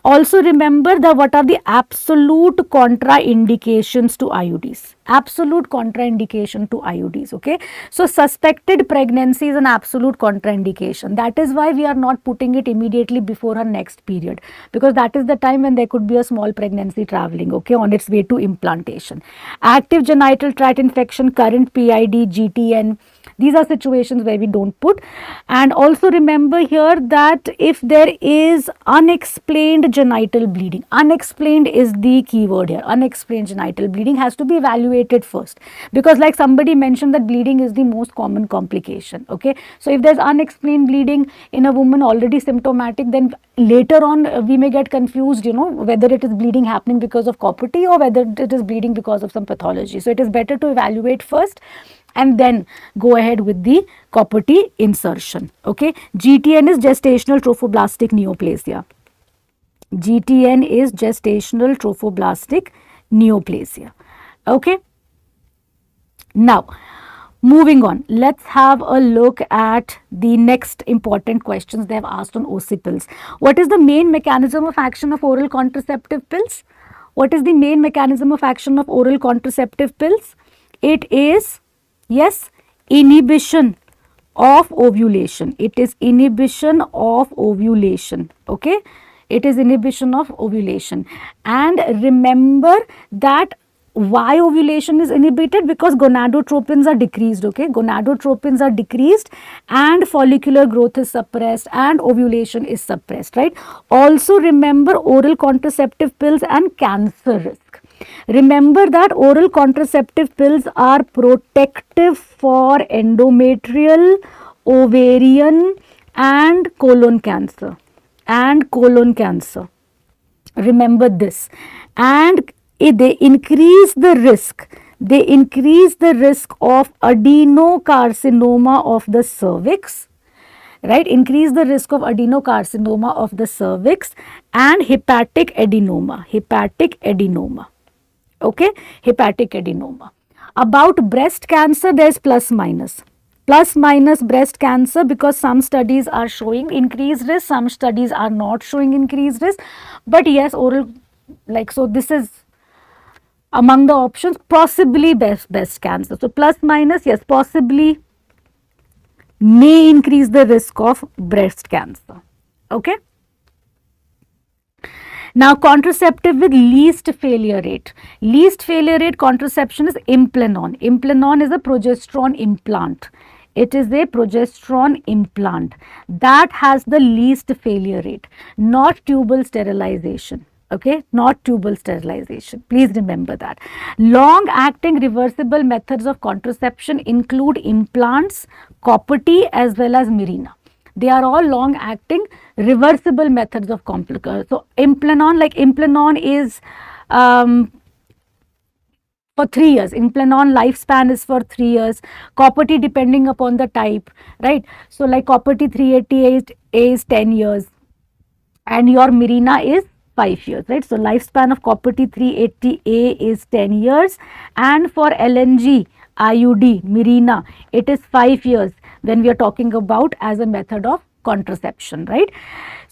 Also remember the what are the absolute contraindications to IUDs. Absolute contraindication to IUDs, okay. So suspected pregnancy is an absolute contraindication. That is why we are not putting it immediately before her next period, because that is the time when there could be a small pregnancy traveling, okay, on its way to implantation. Active genital tract infection, current PID, GTN, these are situations where we don't put. And also remember here that if there is unexplained genital bleeding, unexplained is the keyword here, unexplained genital bleeding has to be evaluated first, because like somebody mentioned that bleeding is the most common complication, okay. So if there's unexplained bleeding in a woman already symptomatic, then later on we may get confused, whether it is bleeding happening because of copper T or whether it is bleeding because of some pathology. So it is better to evaluate first and then go ahead with the copper T insertion, okay. GTN is gestational trophoblastic neoplasia. GTN is gestational trophoblastic neoplasia, okay. Now, moving on, let's have a look at the next important questions they have asked on OC pills. What is the main mechanism of action of oral contraceptive pills? What is the main mechanism of action of oral contraceptive pills? It is, yes, inhibition of ovulation. It is inhibition of ovulation. Okay, it is inhibition of ovulation. And remember that why ovulation is inhibited? Because gonadotropins are decreased. Okay, gonadotropins are decreased and follicular growth is suppressed and ovulation is suppressed, right? Also remember oral contraceptive pills and cancer risk. Remember that oral contraceptive pills are protective for endometrial, ovarian and colon cancer. Remember this. And they increase the risk. They increase the risk of adenocarcinoma of the cervix, right? Increase the risk of adenocarcinoma of the cervix and hepatic adenoma. Okay, hepatic adenoma. About breast cancer, there is plus minus breast cancer, because some studies are showing increased risk, some studies are not showing increased risk. But yes, oral, like, so this is among the options, possibly breast cancer. So plus minus, yes, possibly may increase the risk of breast cancer. Okay. Now, contraceptive with least failure rate. Least failure rate contraception is Implanon. Implanon is a progesterone implant. It is a progesterone implant that has the least failure rate, not tubal sterilization. Okay, not tubal sterilization. Please remember that. Long acting reversible methods of contraception include implants, Copper-T as well as Mirena. They are all long acting reversible methods of complication. So Implanon, like Implanon is for 3 years. Implanon lifespan is for 3 years. Copper-T depending upon the type, right? So like Copper-T 388A is 10 years and your Mirena is 5 years, right? So lifespan of Copper-T 380A is 10 years and for LNG, IUD, Mirena, it is 5 years when we are talking about as a method of contraception, right?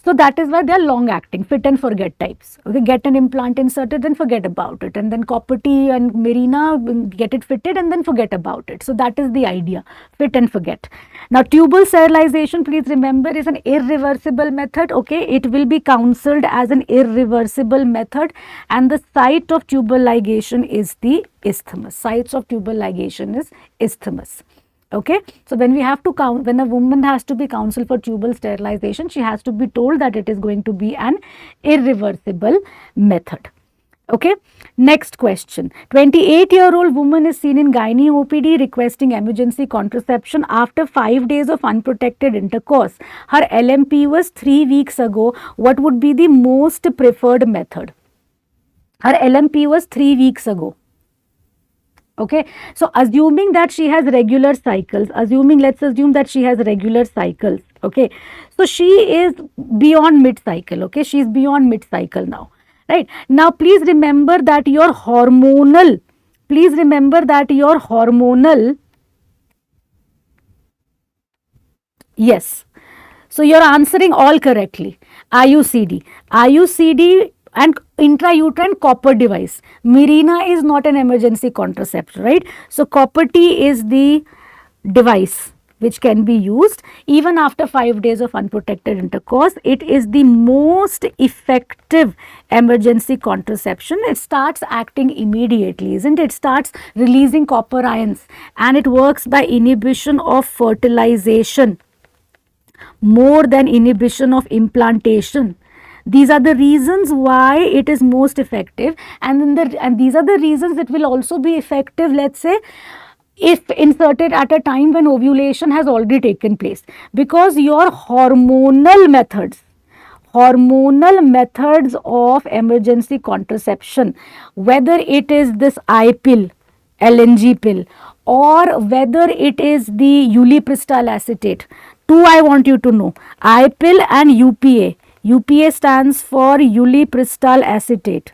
So that is why they are long acting, fit and forget types. Okay, get an implant inserted and forget about it, and then Copper-T and Mirena, get it fitted and then forget about it. So that is the idea, fit and forget. Now tubal sterilization, please remember, is an irreversible method. Okay, it will be counseled as an irreversible method and the site of tubal ligation is the isthmus. Sites of tubal ligation is isthmus. Okay, so when we have to count, when a woman has to be counseled for tubal sterilization, she has to be told that it is going to be an irreversible method. Okay, next question. 28-year-old woman is seen in gynae OPD requesting emergency contraception after 5 days of unprotected intercourse. Her LMP was 3 weeks ago. What would be the most preferred method? Her LMP was 3 weeks ago. Okay, so assuming that she has regular cycles, let's assume that she has regular cycles. Okay, so she is beyond mid-cycle. Okay, she is beyond mid-cycle now, right? Now please remember that your hormonal, yes, so you're answering all correctly. IUCD and intrauterine copper device. Mirena is not an emergency contraception, right? So Copper-T is the device which can be used even after 5 days of unprotected intercourse. It is the most effective emergency contraception. It starts acting immediately, isn't it? It starts releasing copper ions and it works by inhibition of fertilization more than inhibition of implantation. These are the reasons why it is most effective, and these are the reasons it will also be effective, let's say, if inserted at a time when ovulation has already taken place, because your hormonal methods of emergency contraception, whether it is this I pill, LNG pill, or whether it is the ulipristal acetate, two I want you to know, I pill and UPA stands for ulipristal acetate.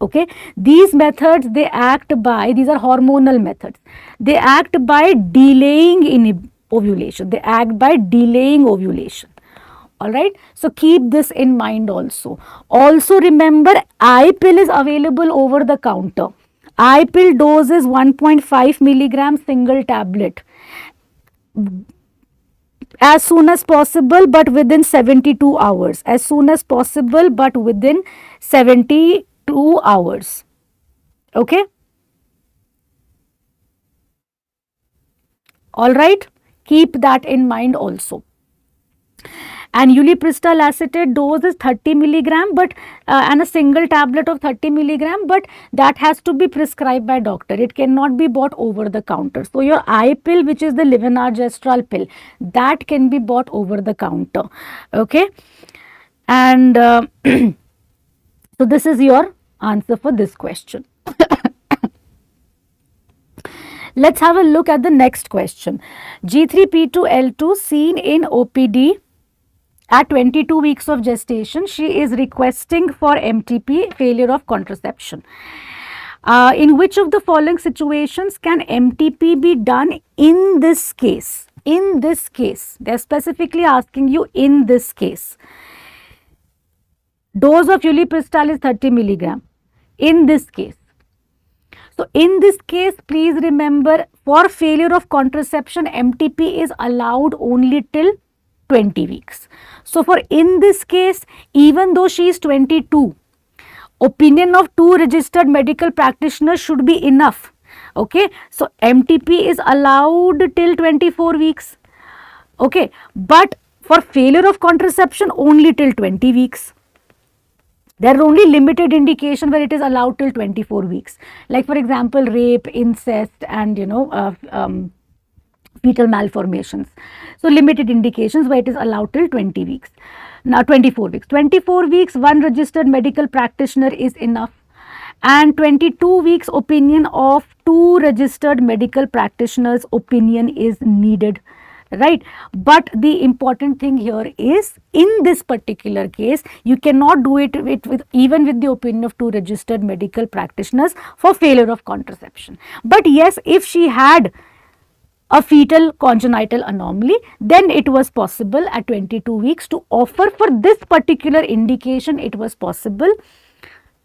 Okay, these methods, they act by, these are hormonal methods, they act by delaying in ovulation, they act by delaying ovulation. All right, so keep this in mind also. Also remember, I pill is available over the counter. I pill dose is 1.5 milligram single tablet as soon as possible, but within 72 hours, as soon as possible, but within 72 hours. Okay, all right, keep that in mind also. And ulipristal acetate dose is 30 milligram, but and a single tablet of 30 milligram, but that has to be prescribed by doctor. It cannot be bought over the counter. So your I pill, which is the levonorgestrel pill, that can be bought over the counter. Okay, and so this is your answer for this question. Let's have a look at the next question. G3P2L2 seen in OPD at 22 weeks of gestation. She is requesting for MTP, failure of contraception. In which of the following situations can MTP be done in this case? In this case, they are specifically asking you in this case. Dose of ulipristal is 30 milligram. In this case. So, in this case, please remember, for failure of contraception, MTP is allowed only till 20 weeks. So, for in this case, even though she is 22, opinion of 2 registered medical practitioners should be enough. Okay. So, MTP is allowed till 24 weeks. Okay. But for failure of contraception, only till 20 weeks. There are only limited indication where it is allowed till 24 weeks. Like for example, rape, incest, and fetal malformations. So limited indications where it is allowed till 20 weeks. Now 24 weeks. 24 weeks, 1 registered medical practitioner is enough. And 22 weeks opinion of 2 registered medical practitioners opinion is needed. Right, but the important thing here is, in this particular case, you cannot do it with even with the opinion of 2 registered medical practitioners for failure of contraception. But yes, if she had a fetal congenital anomaly, then it was possible at 22 weeks to offer for this particular indication. It was possible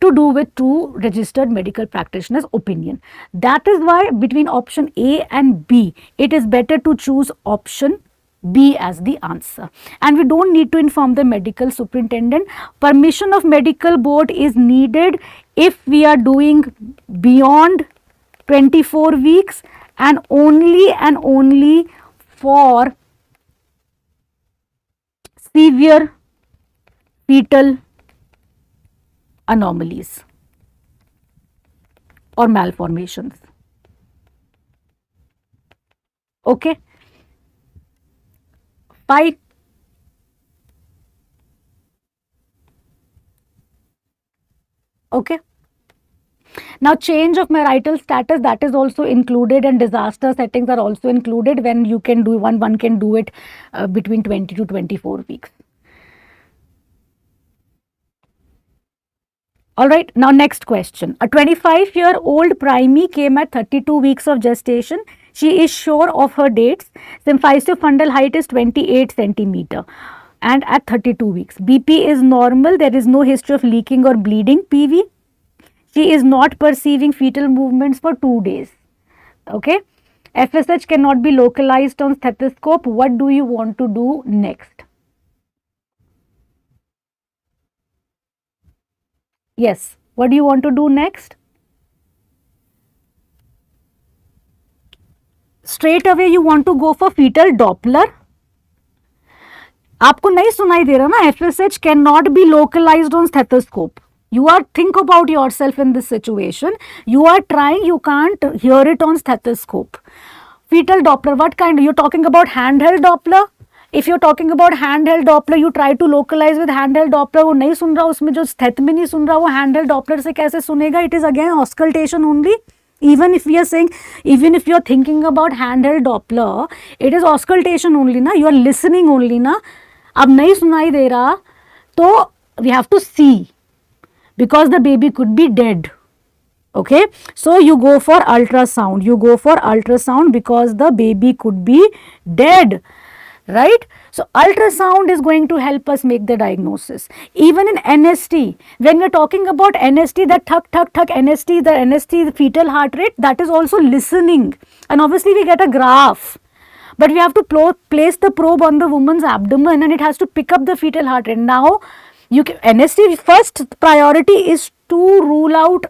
to do with 2 registered medical practitioners opinion. That is why between option A and B, it is better to choose option B as the answer. And we don't need to inform the medical superintendent. Permission of medical board is needed if we are doing beyond 24 weeks and only for severe fetal anomalies or malformations. Okay. 5. Okay. Now change of marital status, that is also included, and disaster settings are also included when you can do one can do it between 20 to 24 weeks. Alright, now next question. A 25-year-old primee came at 32 weeks of gestation. She is sure of her dates. Symphysiofundal height is 28 centimeter and at 32 weeks. BP is normal. There is no history of leaking or bleeding. PV. She is not perceiving fetal movements for 2 days. Okay. FSH cannot be localized on stethoscope. What do you want to do next? Yes. What do you want to do next? Straight away you want to go for fetal Doppler. आपको नहीं सुनाई दे रहा ना? FSH cannot be localized on stethoscope. You are, think about yourself in this situation. You are trying, you can't hear it on stethoscope. Fetal Doppler, what kind? You're talking about handheld Doppler? If you're talking about handheld Doppler, you try to localize with handheld Doppler. वो नहीं सुन रहा, उसमें जो steth में नहीं सुन रहा, वो handheld Doppler से कैसे सुनेगा? It is again auscultation only. Even if we are saying, even if you are thinking about handheld Doppler, it is auscultation only ना. You are listening only ना. अब नहीं सुनाई दे रहा, तो we have to see. because the baby could be dead. Okay, so you go for ultrasound, because the baby could be dead, right? So ultrasound is going to help us make the diagnosis. Even in NST, when we are talking about NST, that thuk thuk thuk NST, the NST, the fetal heart rate, that is also listening, and obviously we get a graph, but we have to place the probe on the woman's abdomen and it has to pick up the fetal heart rate. Now NST first priority is to rule out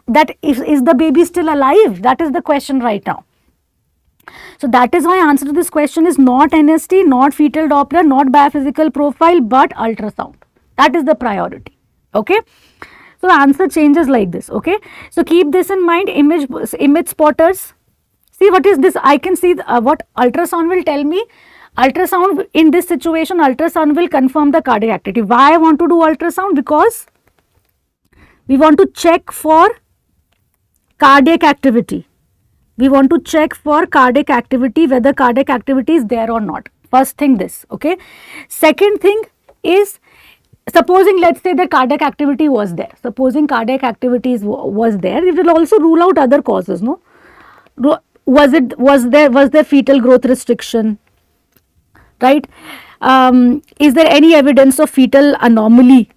that is the baby still alive. That is the question right now. So that is why answer to this question is not NST, not fetal Doppler, not biophysical profile, but ultrasound. That is the priority. Okay. So the answer changes like this. Okay. So keep this in mind. Image spotters. See what is this? I can see what ultrasound will tell me. Ultrasound in this situation, ultrasound will confirm the cardiac activity. Why I want to do ultrasound? Because we want to check for cardiac activity. We want to check for cardiac activity, whether cardiac activity is there or not. First thing this, okay. Second thing is, supposing let's say that cardiac activity was there. Supposing cardiac activity was there, it will also rule out other causes, no? Was there fetal growth restriction, right? Is there any evidence of fetal anomaly?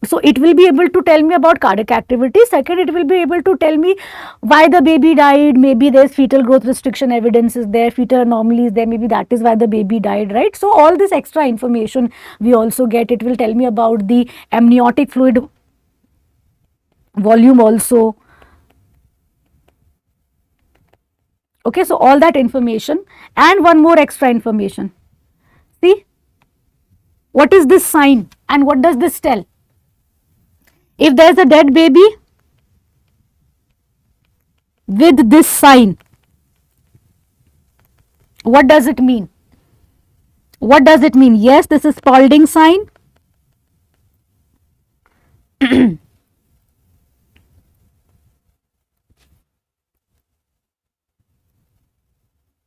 So it will be able to tell me about cardiac activity. Second, it will be able to tell me why the baby died. Maybe there's fetal growth restriction evidence is there, fetal anomalies there, maybe that is why the baby died, right? So all this extra information we also get. It will tell me about the amniotic fluid volume also. Okay, so all that information, and one more extra information. See, what is this sign and what does this tell? If there is a dead baby with this sign, what does it mean? What does it mean? Yes, this is Spalding sign.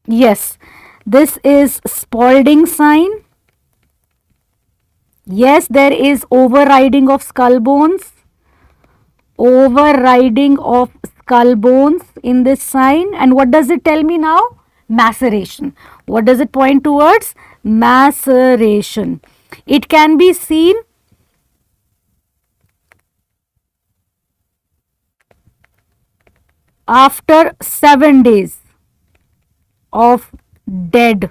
Yes, this is Spalding sign. Yes, there is overriding of skull bones. Overriding of skull bones in this sign. And what does it tell me now? Maceration. What does it point towards? Maceration. It can be seen after 7 days of dead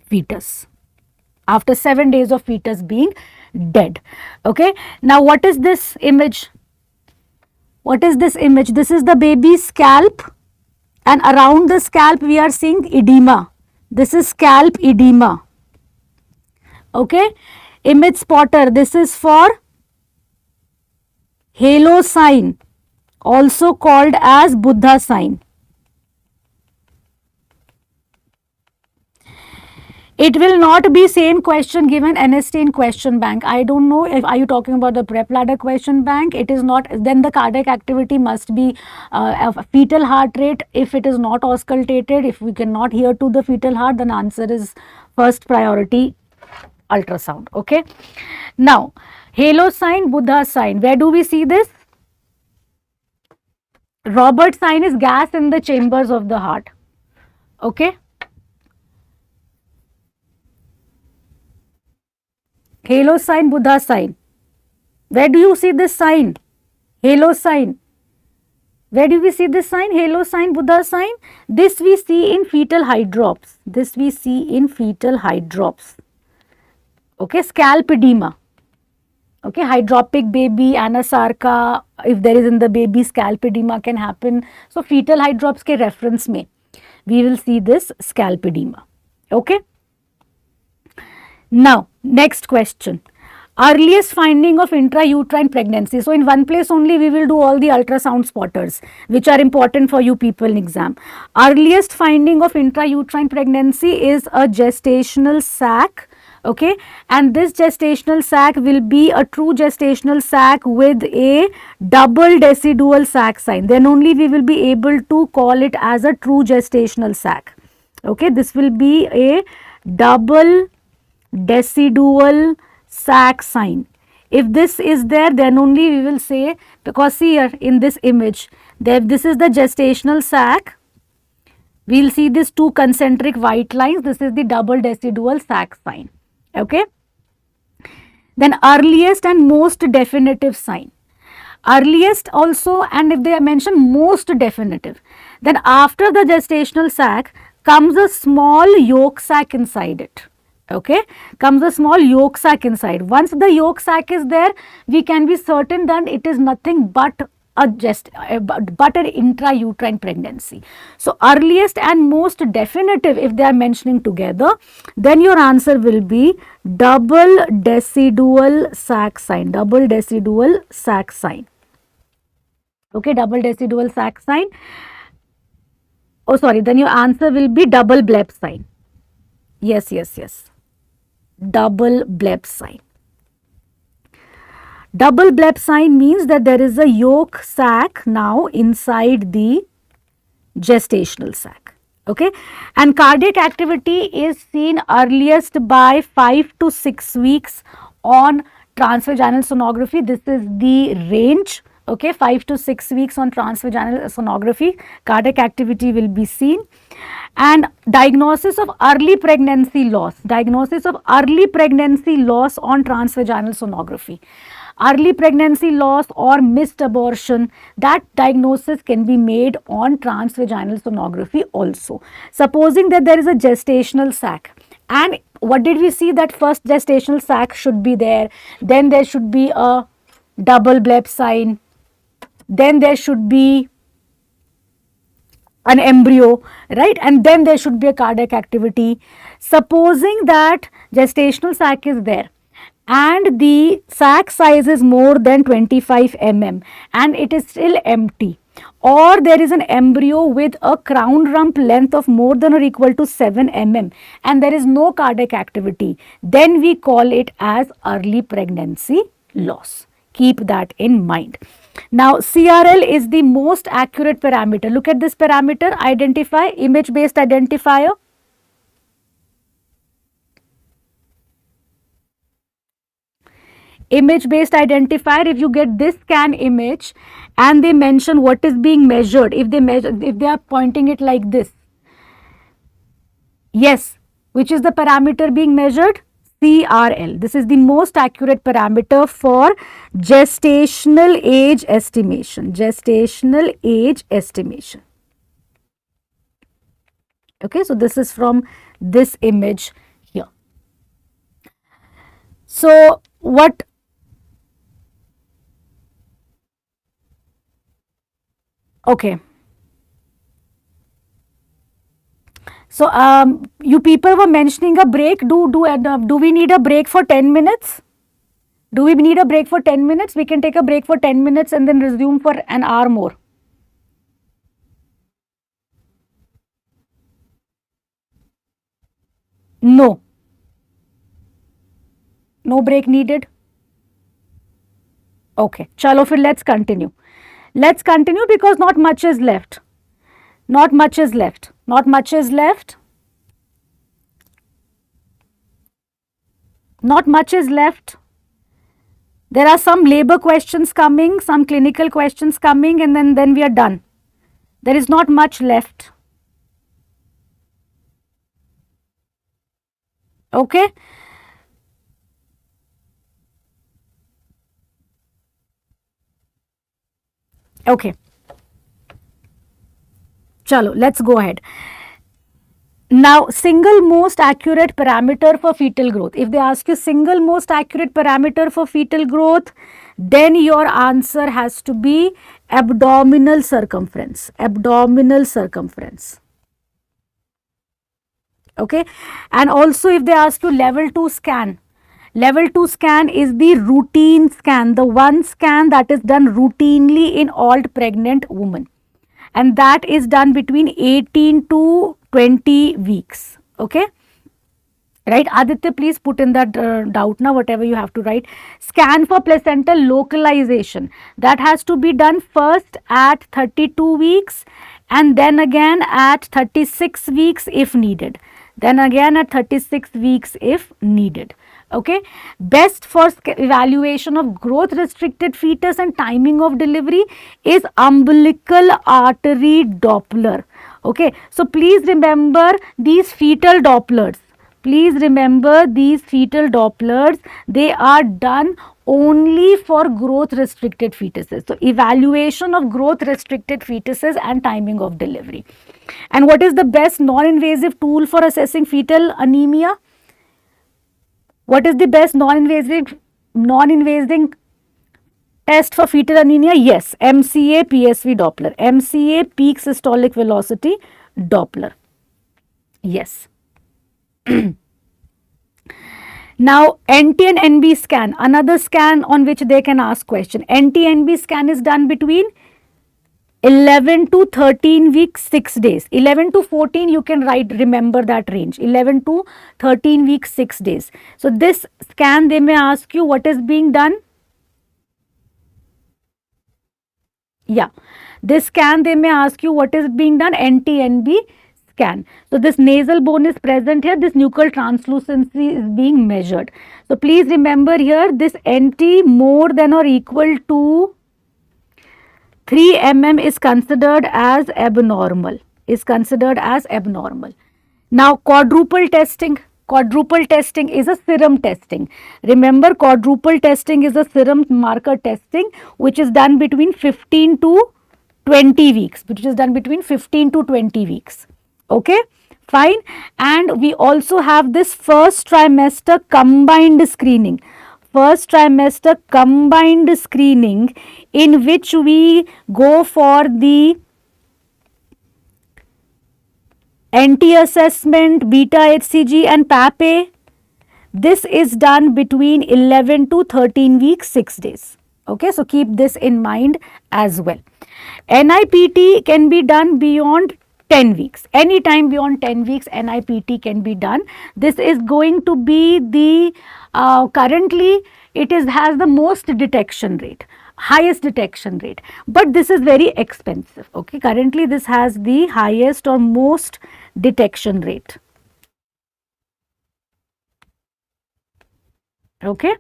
fetus. After 7 days of fetus being dead. Okay. Now what is this image? What is this image? This is the baby's scalp, and around the scalp we are seeing edema. This is scalp edema. Okay. Image spotter, this is for halo sign, also called as Buddha sign. It will not be same question given NST in question bank. I don't know if are you talking about the PrepLadder question bank. It is not. Then the cardiac activity must be a fetal heart rate. If it is not auscultated, if we cannot hear to the fetal heart, then answer is first priority ultrasound. Okay. Now halo sign, Buddha sign. Where do we see this? Robert sign is gas in the chambers of the heart. Okay. Halo sign, Buddha sign. Where do you see this sign? Halo sign. Where do we see this sign? Halo sign, Buddha sign. This we see in fetal hydrops. This we see in fetal hydrops. Okay, scalp edema. Okay, hydropic baby, anasarca, if there is in the baby, scalp edema can happen. So fetal hydrops ke reference mein we will see this scalp edema. Okay. Now, next question. Earliest finding of intrauterine pregnancy. So, in one place only we will do all the ultrasound spotters which are important for you people in exam. Earliest finding of intrauterine pregnancy is a gestational sac. Okay, and this gestational sac will be a true gestational sac with a double decidual sac sign. Then only we will be able to call it as a true gestational sac. Okay, this will be a double decidual sac sign. If this is there, then only we will say, because see here in this image, this is the gestational sac. We will see these two concentric white lines. This is the double decidual sac sign. Okay. Then earliest and most definitive sign. Earliest also, and if they mention most definitive, then after the gestational sac comes a small yolk sac inside it. Okay, comes a small yolk sac inside. Once the yolk sac is there, we can be certain that it is nothing but an intrauterine pregnancy. So earliest and most definitive, if they are mentioning together, then your answer will be double decidual sac sign. Double decidual sac sign. Okay, double decidual sac sign. Oh, sorry. Then your answer will be double bleb sign. Yes, yes, yes. Double bleb sign. Double bleb sign means that there is a yolk sac now inside the gestational sac. Okay, and cardiac activity is seen earliest by 5 to 6 weeks on transvaginal sonography. This is the range. Okay, 5 to 6 weeks on transvaginal sonography, cardiac activity will be seen. And diagnosis of early pregnancy loss, diagnosis of early pregnancy loss on transvaginal sonography. Early pregnancy loss or missed abortion, that diagnosis can be made on transvaginal sonography also. Supposing that there is a gestational sac, and what did we see, that first gestational sac should be there, then there should be a double bleb sign, then there should be an embryo, right, and then there should be a cardiac activity. Supposing that gestational sac is there and the sac size is more than 25 mm and it is still empty, or there is an embryo with a crown rump length of more than or equal to 7 mm and there is no cardiac activity, then we call it as early pregnancy loss. Keep that in mind. Now, CRL is the most accurate parameter. Look at this parameter, identify, image based identifier. Image based identifier, if you get this scan image and they mention what is being measured, if they are pointing it like this, yes, which is the parameter being measured? CRL. This is the most accurate parameter for gestational age estimation. Gestational age estimation. Okay, so this is from this image here. So what? Okay. So, you people were mentioning a break. Do we need a break for 10 minutes? Do we need a break for 10 minutes? We can take a break for 10 minutes and then resume for an hour more. No. No break needed? Okay. Chalo, fir let's continue. Let's continue because not much is left. Not much is left. Not much is left. Not much is left. There are some labor questions coming, some clinical questions coming, and then we are done. There is not much left. Okay. Okay. Chalo, let's go ahead. Now, single most accurate parameter for fetal growth. If they ask you single most accurate parameter for fetal growth, then your answer has to be abdominal circumference. Abdominal circumference. Okay. And also if they ask you level 2 scan. Level 2 scan is the routine scan, the one scan that is done routinely in all pregnant women. And that is done between 18 to 20 weeks. Okay. Right. Aditya, please put in that doubt now, whatever you have to write. Scan for placental localization. That has to be done first at 32 weeks and then again at 36 weeks if needed. then again at 36 weeks if needed. Okay, best for evaluation of growth restricted fetus and timing of delivery is umbilical artery Doppler. Okay, so please remember these fetal Dopplers. Please remember these fetal Dopplers, they are done only for growth restricted fetuses. So, evaluation of growth restricted fetuses and timing of delivery. And what is the best non-invasive tool for assessing fetal anemia? What is the best non-invasive test for fetal anemia? Yes, MCA PSV Doppler, MCA peak systolic velocity Doppler. Yes. Now, NT and NB scan, another scan on which they can ask question. NT-NB scan is done between 11 to 13 weeks, 6 days. 11 to 14, you can remember that range. 11 to 13 weeks, 6 days. So, this scan, they may ask you what is being done. Yeah, this scan, they may ask you what is being done, NT-NB scan. So, this nasal bone is present here, this nuchal translucency is being measured. So, please remember here this NT more than or equal to 3 mm is considered as abnormal, Now, quadruple testing is a serum testing. Remember, quadruple testing is a serum marker testing which is done between 15 to 20 weeks, Okay, fine. And we also have this first trimester combined screening. In which we go for the NT assessment, beta HCG and PAP-A. This is done between 11 to 13 weeks, 6 days. Okay, so keep this in mind as well. NIPT can be done beyond 10 weeks. Anytime beyond 10 weeks, NIPT can be done. This is going to be the, currently it has the most detection rate, highest detection rate, but this is very expensive. Okay, currently this has the highest or most detection rate. Okay.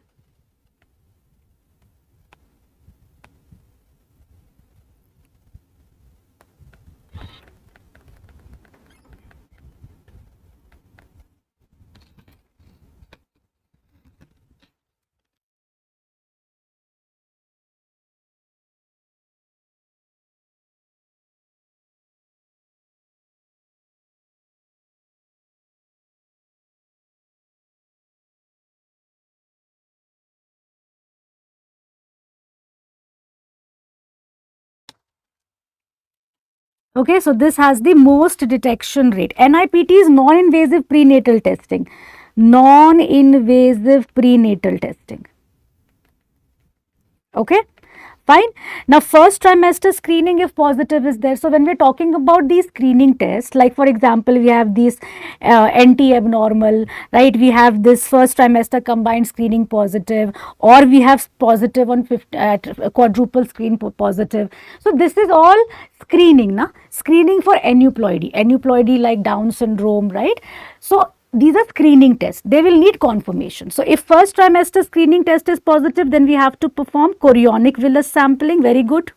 Okay, so this has the most detection rate. NIPT is non-invasive prenatal testing. Okay, fine. Now, first trimester screening if positive is there. So, when we are talking about these screening tests, like for example, we have these NT abnormal, right? We have this first trimester combined screening positive, or we have positive on quadruple screen positive. So, this is all screening, screening for aneuploidy like Down syndrome, right? So, these are screening tests, they will need confirmation. So, if first trimester screening test is positive, then we have to perform chorionic villus sampling, very good.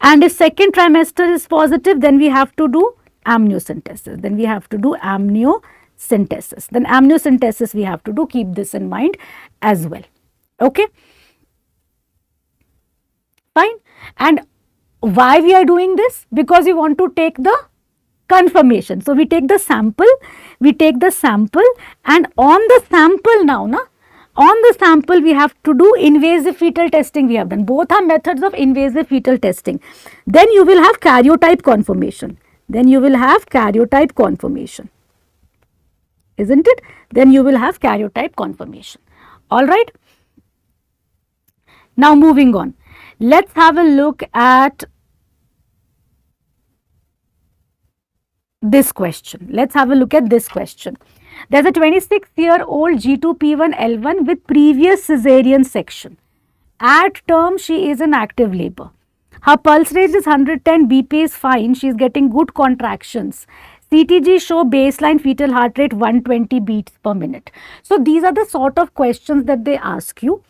And if second trimester is positive, then we have to do amniocentesis, Then amniocentesis we have to do, keep this in mind as well. Okay, fine. And why we are doing this? Because we want to take the confirmation. So, we take the sample and on the sample we have to do invasive fetal testing we have done. Both are methods of invasive fetal testing. Then you will have karyotype confirmation. Isn't it? Then you will have karyotype confirmation. Alright. Now, moving on. Let's have a look at this question. There's a 26-year-old G2P1L1 with previous cesarean section. At term, she is in active labor. Her pulse rate is 110, BP is fine, she is getting good contractions. CTG show baseline fetal heart rate 120 beats per minute. So these are the sort of questions that they ask you.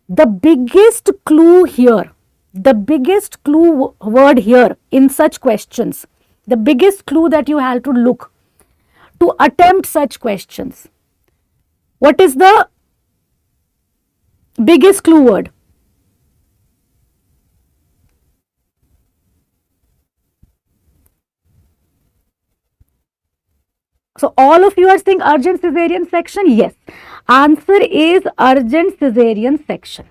The biggest clue here, the biggest clue word here in such questions, the biggest clue that you have to look to attempt such questions. What is the biggest clue word? So all of you are saying urgent cesarean section? Yes. Answer is urgent cesarean section.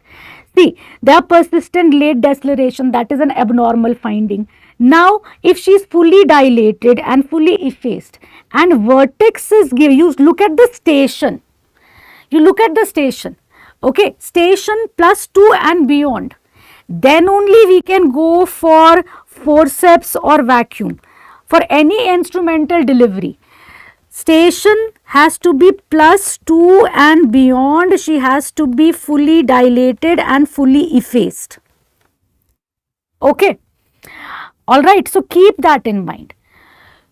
See, there are persistent late deceleration, that is an abnormal finding. Now, if she is fully dilated and fully effaced and vertex is given, you look at the station. You look at the station. Okay, station +2 and beyond. Then only we can go for forceps or vacuum. For any instrumental delivery, station has to be +2 and beyond. She has to be fully dilated and fully effaced. Okay. Alright, so keep that in mind.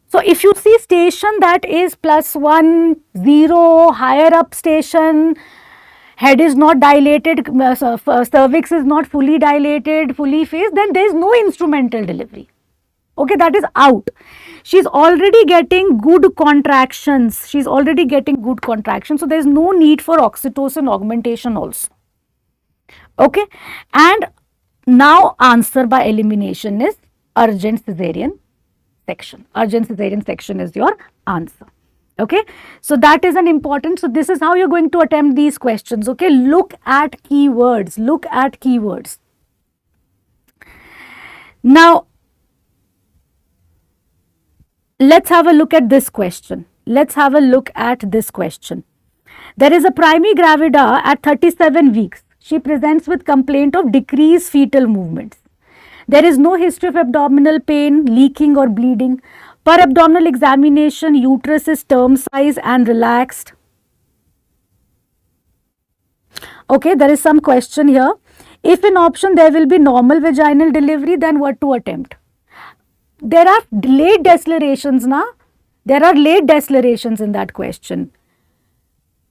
So if you see station that is +1, 0, higher up station, head is not dilated, cervix is not fully dilated, fully effaced, then there is no instrumental delivery. Okay, that is out. She's already getting good contractions. She's already getting good contractions. So there is no need for oxytocin augmentation also. Okay, and now answer by elimination is urgent cesarean section. Urgent cesarean section is your answer. Okay, so that is an important. So this is how you're going to attempt these questions. Okay, look at keywords. Look at keywords. Now, let's have a look at this question. Let's have a look at this question. There is a primary gravida at 37 weeks. She presents with complaint of decreased fetal movements. There is no history of abdominal pain, leaking or bleeding. Per abdominal examination, uterus is term size and relaxed. Okay, there is some question here. If in option there will be normal vaginal delivery, then what to attempt? There are late decelerations now. There are late decelerations in that question.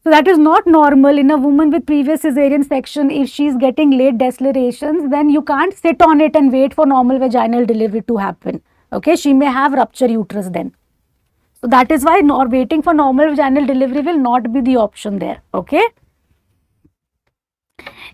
So that is not normal in a woman with previous cesarean section. If she is getting late decelerations, then you can't sit on it and wait for normal vaginal delivery to happen. Okay, she may have rupture uterus then. So that is why waiting for normal vaginal delivery will not be the option there. Okay.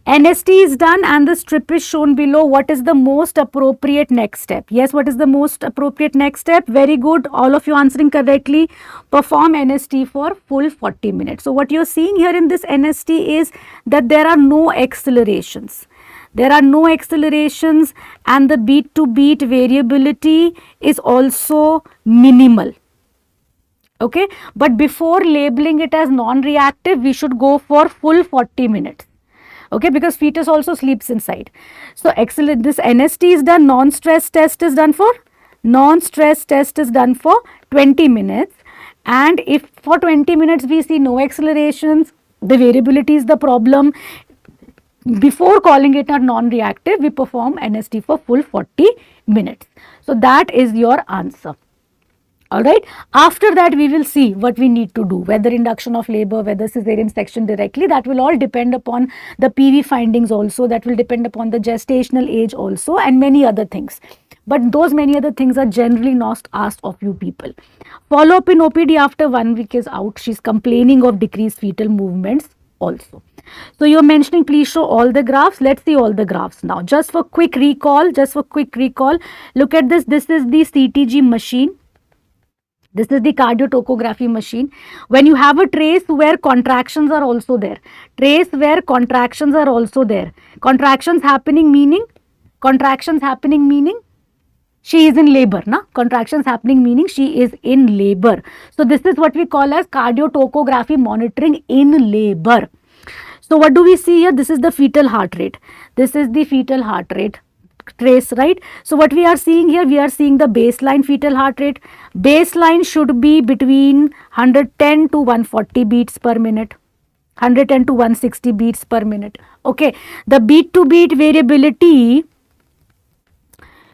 NST is done and the strip is shown below. What is the most appropriate next step? Yes, what is the most appropriate next step? Very good. All of you answering correctly. Perform NST for full 40 minutes. So what you're seeing here in this NST is that there are no accelerations. There are no accelerations and the beat to beat variability is also minimal. Okay, but before labeling it as non-reactive, we should go for full 40 minutes. Okay, because fetus also sleeps inside. So excellent, this NST is done, non-stress test is done for 20 minutes, and if for 20 minutes we see no accelerations, the variability is the problem. Before calling it a non-reactive, we perform NST for full 40 minutes. So that is your answer. Alright, after that we will see what we need to do, whether induction of labor, whether cesarean section directly, that will all depend upon the PV findings also, that will depend upon the gestational age also and many other things. But those many other things are generally not asked of you people. Follow up in OPD after 1 week is out, she is complaining of decreased fetal movements also. So you are mentioning please show all the graphs. Let's see all the graphs now. Just for quick recall, look at this. This is the CTG machine. This is the cardiotocography machine. When you have a trace where contractions are also there. Contractions happening meaning she is in labor. Na? Contractions happening meaning she is in labor. So this is what we call as cardiotocography monitoring in labor. So what do we see here? This is the fetal heart rate. This is the fetal heart rate trace, right? So what we are seeing here, we are seeing the baseline fetal heart rate. Baseline should be between 110 to 140 beats per minute, 110 to 160 beats per minute. Okay, the beat to beat variability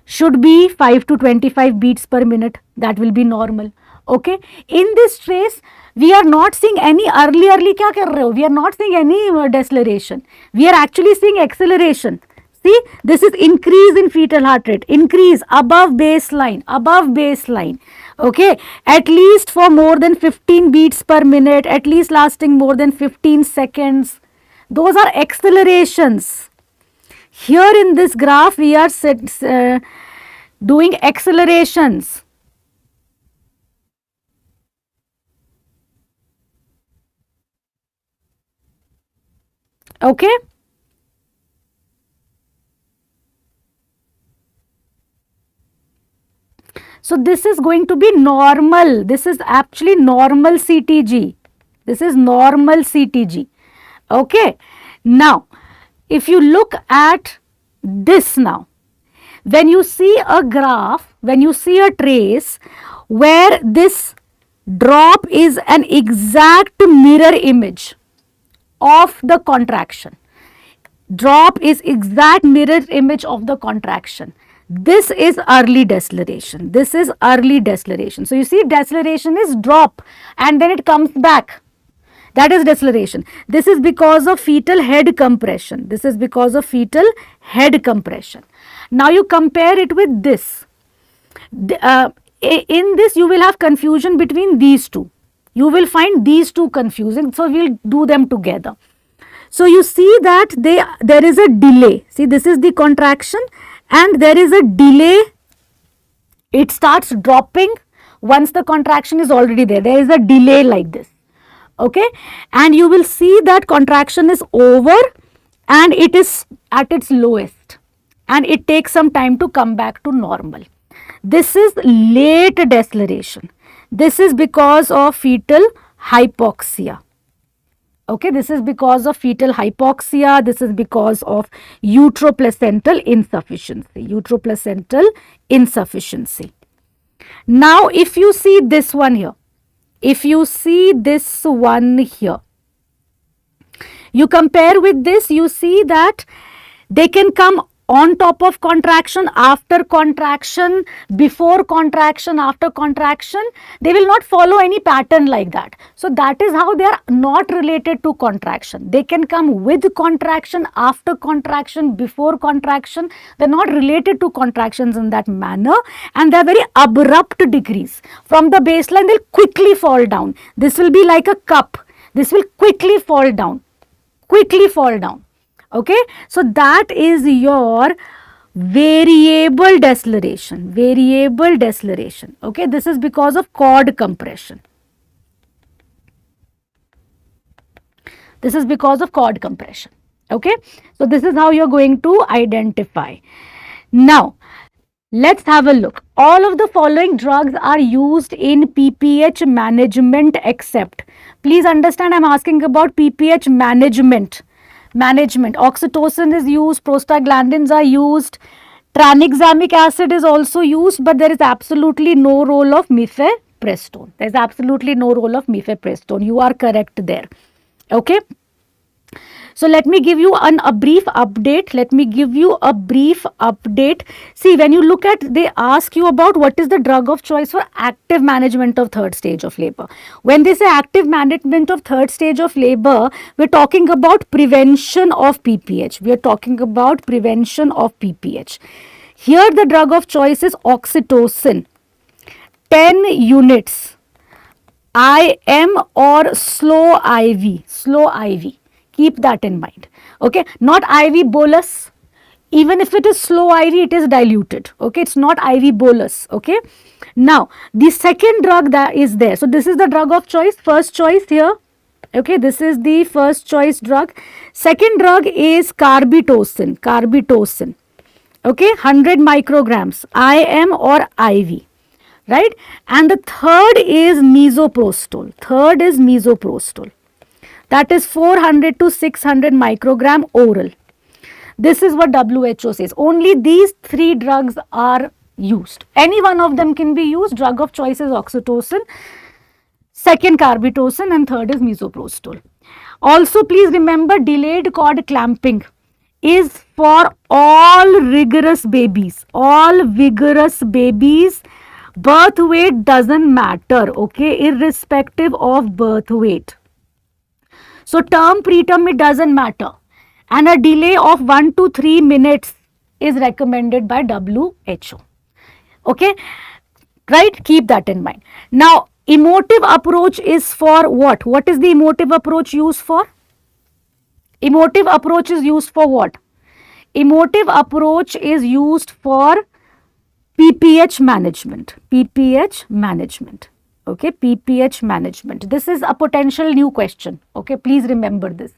should be 5 to 25 beats per minute. That will be normal. Okay, in this trace we are not seeing any early kya kar rahe ho, we are not seeing any deceleration, we are actually seeing acceleration. See, this is increase in fetal heart rate, increase above baseline, okay, at least for more than 15 beats per minute, at least lasting more than 15 seconds. Those are accelerations. Here in this graph we are doing accelerations. Okay. So this is going to be normal. This is actually normal CTG. This is normal CTG. Okay. Now, if you look at this now, when you see a graph, when you see a trace where this drop is an exact mirror image of the contraction, drop is exact mirror image of the contraction, this is early deceleration, this is early deceleration. So you see, deceleration is drop and then it comes back, that is deceleration. This is because of fetal head compression, this is because of fetal head compression. Now you compare it with this. In this you will have confusion between these two, you will find these two confusing, so we will do them together. So you see that there is a delay. See, this is the contraction and there is a delay. It starts dropping once the contraction is already there. There is a delay like this. Okay. And you will see that contraction is over and it is at its lowest. And it takes some time to come back to normal. This is late deceleration. This is because of fetal hypoxia. Okay, this is because of fetal hypoxia, this is because of uteroplacental insufficiency, uteroplacental insufficiency. Now, if you see this one here, if you see this one here, you compare with this, you see that they can come on top of contraction, after contraction, before contraction, after contraction. They will not follow any pattern like that. So that is how they are not related to contraction. They can come with contraction, after contraction, before contraction. They are not related to contractions in that manner, and they are very abrupt decrease. From the baseline, they will quickly fall down. This will be like a cup. This will quickly fall down, quickly fall down. Okay, so that is your variable deceleration, variable deceleration. Okay, this is because of cord compression. This is because of cord compression. Okay, so this is how you are going to identify. Now, let's have a look. All of the following drugs are used in PPH management except. Please understand, I am asking about PPH management. Oxytocin is used, prostaglandins are used, tranexamic acid is also used, but there is absolutely no role of mifepristone. There is absolutely no role of mifepristone. You are correct there. Okay. So let me give you a brief update. See, when you look at, they ask you about what is the drug of choice for active management of third stage of labor. When they say active management of third stage of labor, we are talking about prevention of PPH. We are talking about prevention of PPH. Here the drug of choice is oxytocin, 10 units, IM or slow IV. Keep that in mind. Okay, not IV bolus. Even if it is slow IV, it is diluted. Okay, it's not IV bolus. Okay. Now, the second drug that is there. So, this is the drug of choice. First choice here. Okay, this is the first choice drug. Second drug is carbetocin. Okay, 100 micrograms, IM or IV. Right. And the third is misoprostol. That is 400 to 600 microgram oral. This is what WHO says. Only these three drugs are used. Any one of them can be used. Drug of choice is oxytocin, second carbetocin, and third is misoprostol. Also, please remember, delayed cord clamping is for all rigorous babies. All vigorous babies Birth weight doesn't matter, okay, irrespective of birth weight. So term, preterm, it doesn't matter. And a delay of 1 to 3 minutes is recommended by WHO. Okay, right? Keep that in mind. Now, emotive approach is for what? What is the emotive approach used for? Emotive approach is used for what? Emotive approach is used for PPH management. PPH management. Okay, PPH management. This is a potential new question. Okay, please remember this.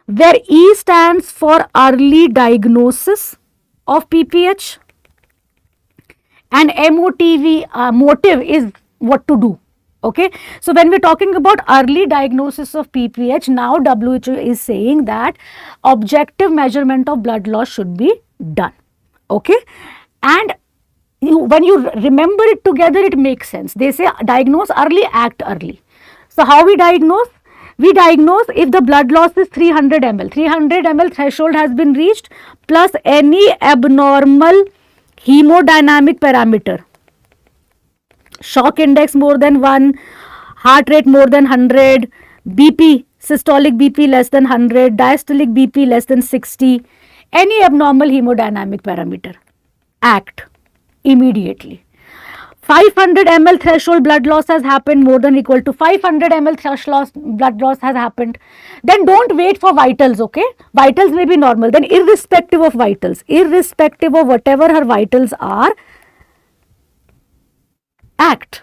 Where E stands for early diagnosis of PPH and motive is what to do. Okay, so when we're talking about early diagnosis of PPH, now WHO is saying that objective measurement of blood loss should be done. Okay, and when you remember it together, it makes sense. They say diagnose early, act early. So how we diagnose? We diagnose if the blood loss is 300 ml. 300 ml threshold has been reached plus any abnormal hemodynamic parameter. Shock index more than 1, heart rate more than 100, BP, systolic BP less than 100, diastolic BP less than 60, any abnormal hemodynamic parameter. Act immediately. 500 ml threshold blood loss has happened, more than equal to 500 ml threshold blood loss has happened. Then don't wait for vitals, okay? Vitals may be normal. Then irrespective of vitals, irrespective of whatever her vitals are, act.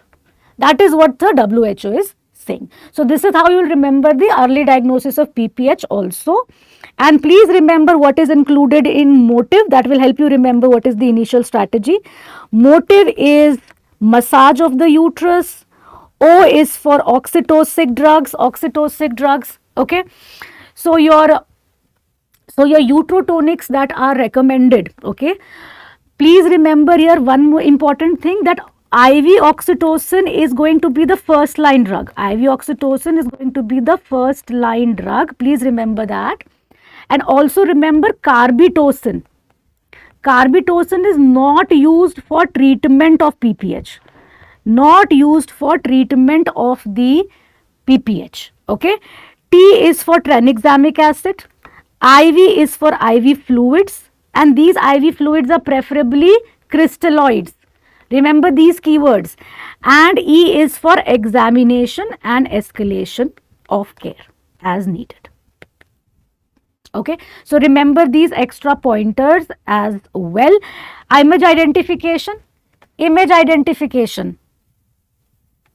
That is what the WHO is saying. So this is how you will remember the early diagnosis of PPH also. And please remember what is included in motive. That will help you remember what is the initial strategy. Motive is massage of the uterus. O is for oxytocic drugs. Oxytocic drugs. Okay. So your uterotonics that are recommended. Okay. Please remember here one more important thing, that IV oxytocin is going to be the first line drug. IV oxytocin is going to be the first line drug. Please remember that. And also remember carbitocin. Carbitocin is not used for treatment of PPH. Not used for treatment of the PPH. Okay. T is for tranexamic acid. IV is for IV fluids. And these IV fluids are preferably crystalloids. Remember these keywords. And E is for examination and escalation of care as needed. Okay, so remember these extra pointers as well. Image identification. Image identification.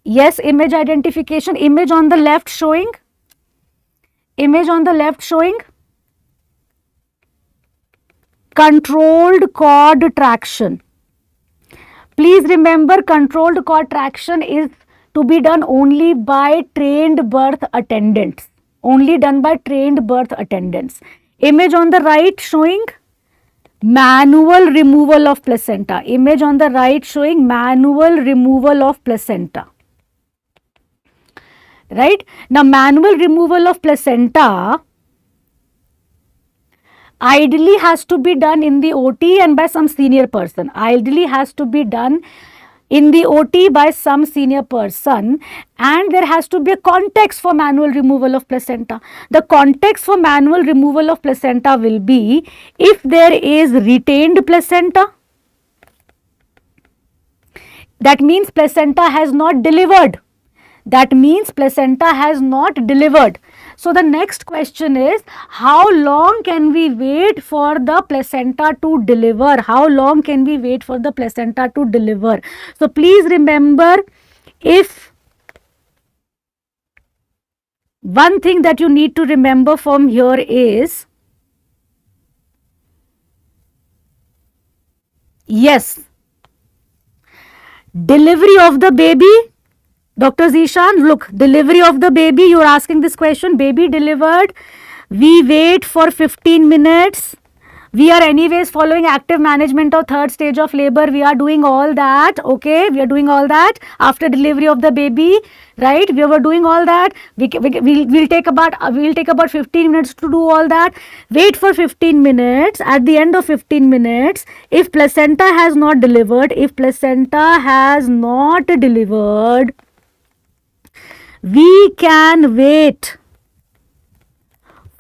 Yes, image identification. Image on the left showing. Image on the left showing controlled cord traction. Please remember, controlled cord traction is to be done only by trained birth attendants. Only done by trained birth attendants. Image on the right showing manual removal of placenta. Image on the right showing manual removal of placenta. Right? Now, manual removal of placenta ideally has to be done in the OT and by some senior person. Ideally has to be done in the OT by some senior person, and there has to be a context for manual removal of placenta. The context for manual removal of placenta will be if there is retained placenta. That means placenta has not delivered. That means placenta has not delivered. So the next question is, how long can we wait for the placenta to deliver? How long can we wait for the placenta to deliver? So please remember, if one thing that you need to remember from here is, yes, delivery of the baby. Dr. Zishan, look, delivery of the baby, you are asking this question, baby delivered, we wait for 15 minutes, We are anyways following active management of third stage of labor. We are doing all that, okay? We are doing all that after delivery of the baby, right? We were doing all that. We'll take about 15 minutes to do all that. Wait for 15 minutes. At the end of 15 minutes, if placenta has not delivered, we can wait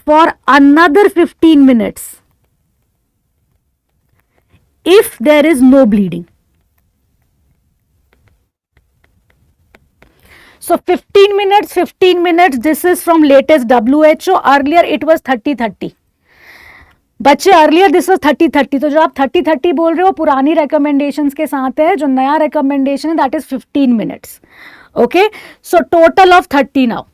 for another 15 minutes if there is no bleeding. So 15 minutes, this is from latest WHO. Earlier it was 30-30. बच्चे earlier this was 30-30. तो जो आप 30-30 बोल रहे हो पुरानी recommendations के साथ है. जो नया recommendation है that is 15 minutes. Okay, so total of 30 now.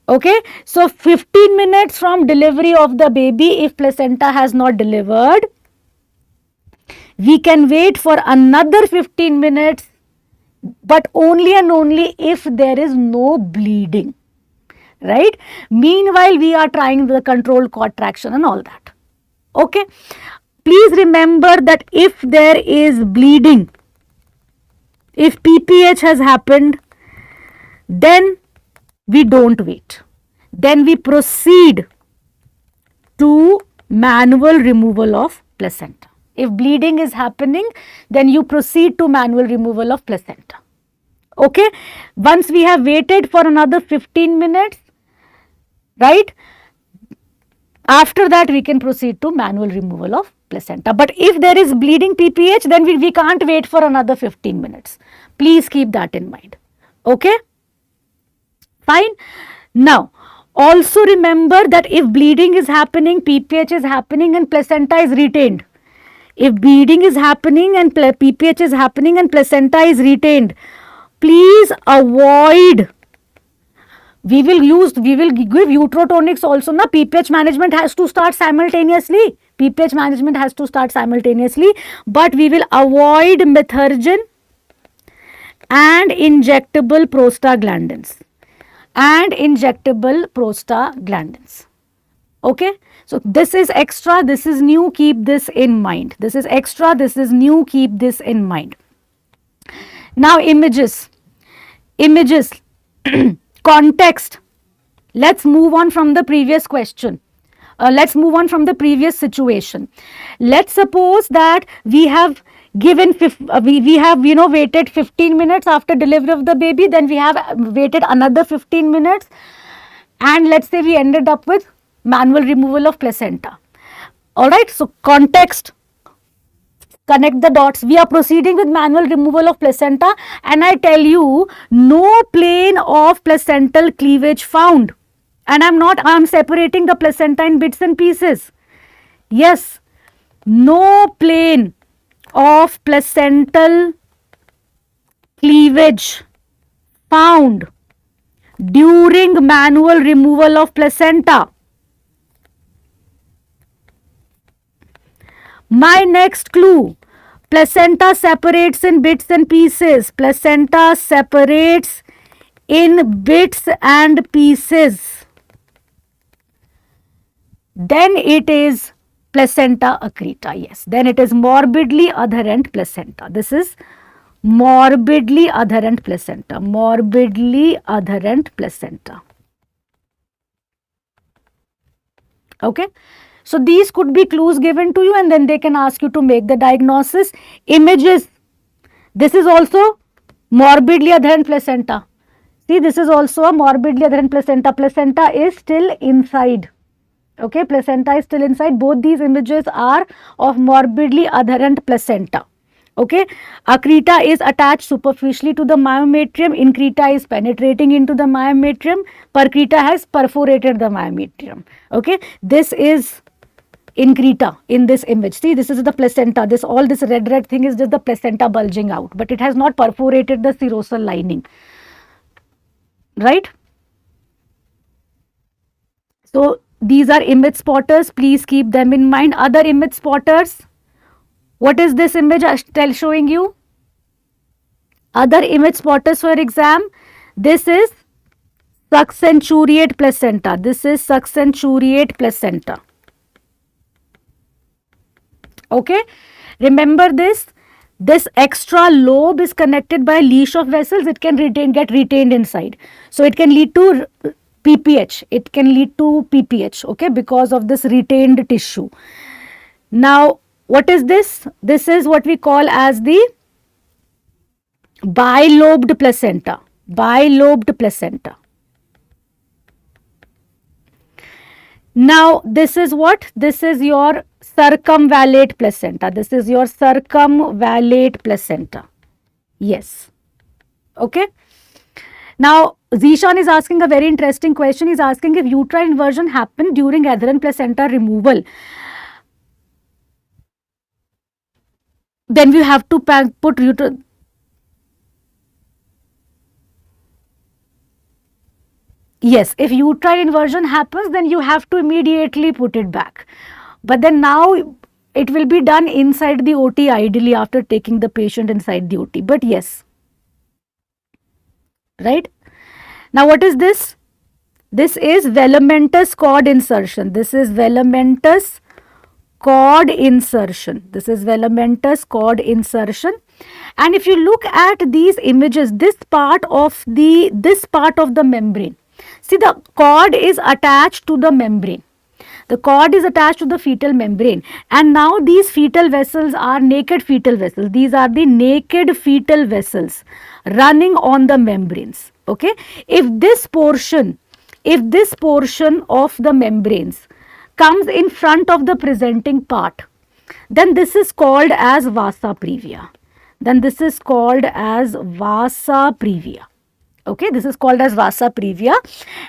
Okay, so 15 minutes from delivery of the baby, if placenta has not delivered, we can wait for another 15 minutes, but only and only if there is no bleeding, right? Meanwhile, we are trying the controlled contraction and all that. Okay, please remember that if there is bleeding, if PPH has happened, then we don't wait. Then we proceed to manual removal of placenta. If bleeding is happening, then you proceed to manual removal of placenta. Okay, once we have waited for another 15 minutes, right? After that, we can proceed to manual removal of placenta. But if there is bleeding PPH, then we can't wait for another 15 minutes. Please keep that in mind. Okay, fine. Now, also remember that if bleeding is happening, PPH is happening and placenta is retained. If bleeding is happening and PPH is happening and placenta is retained, please avoid. We will give uterotonics also. Na PPH management has to start simultaneously. But we will avoid methergin and injectable prostaglandins. Okay, so this is extra, this is new, keep this in mind. This is extra, this is new, keep this in mind. Now images, context. Let's move on from the previous question. Let's move on from the previous situation. Let's suppose that we have given, we have waited 15 minutes after delivery of the baby, then we have waited another 15 minutes, and let's say we ended up with manual removal of placenta. Alright, so context, connect the dots. We are proceeding with manual removal of placenta, and I tell you, no plane of placental cleavage found. And I'm separating the placenta in bits and pieces. Yes, no plane of placental cleavage found during manual removal of placenta. My next clue, placenta separates in bits and pieces. Placenta separates in bits and pieces. Then it is placenta accreta. Yes, then it is morbidly adherent placenta. This is morbidly adherent placenta. Okay, so these could be clues given to you, and then they can ask you to make the diagnosis. Images, this is also morbidly adherent placenta. See, this is also a morbidly adherent placenta. Placenta is still inside. Okay, placenta is still inside. Both these images are of morbidly adherent placenta. Okay, accreta is attached superficially to the myometrium. Increta is penetrating into the myometrium. Percreta has perforated the myometrium. Okay, this is increta in this image. See, this is the placenta. All this red thing is just the placenta bulging out, but it has not perforated the serosal lining. Right? So these are image spotters. Please keep them in mind. Other image spotters. What is this image showing you? Other image spotters for exam. This is succenturiate placenta. Okay, remember this. This extra lobe is connected by a leash of vessels. It can get retained inside. So it can lead to PPH. It can lead to PPH, okay, because of this retained tissue. Now, what is this? This is what we call as the bilobed placenta. Bilobed placenta. Now, this is what? This is your circumvallate placenta. This is your circumvallate placenta. Yes. Okay. Now, Zishan is asking a very interesting question. He's asking if uterine inversion happened during adherent placenta removal, then we have to put uterine. Yes, if uterine inversion happens, then you have to immediately put it back. But then now it will be done inside the OT, ideally after taking the patient inside the OT. But yes, right? Now what is this? This is velamentous cord insertion. This is velamentous cord insertion. This is velamentous cord insertion. And if you look at these images, this part of the membrane, see, the cord is attached to the membrane. The cord is attached to the fetal membrane, and now these fetal vessels are naked fetal vessels. These are the naked fetal vessels running on the membranes. Okay, if this portion of the membranes comes in front of the presenting part, then this is called as vasa previa. Then this is called as vasa previa. Okay, this is called as vasa previa,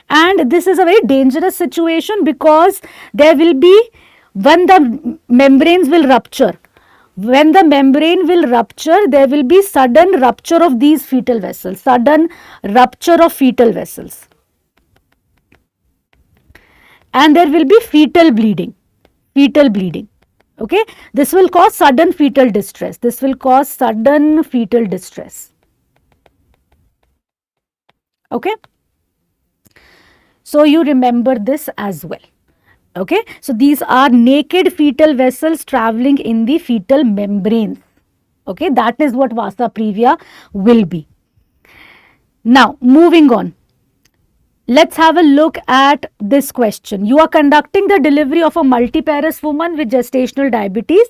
and this is a very dangerous situation because there will be, when the membranes will rupture, when the membrane will rupture, there will be sudden rupture of these fetal vessels, sudden rupture of fetal vessels, and there will be fetal bleeding, fetal bleeding. Okay, this will cause sudden fetal distress. This will cause sudden fetal distress. Okay, so you remember this as well. Okay, so these are naked fetal vessels traveling in the fetal membrane. Okay, that is what vasa previa will be. Now, moving on. Let's have a look at this question. You are conducting the delivery of a multiparous woman with gestational diabetes.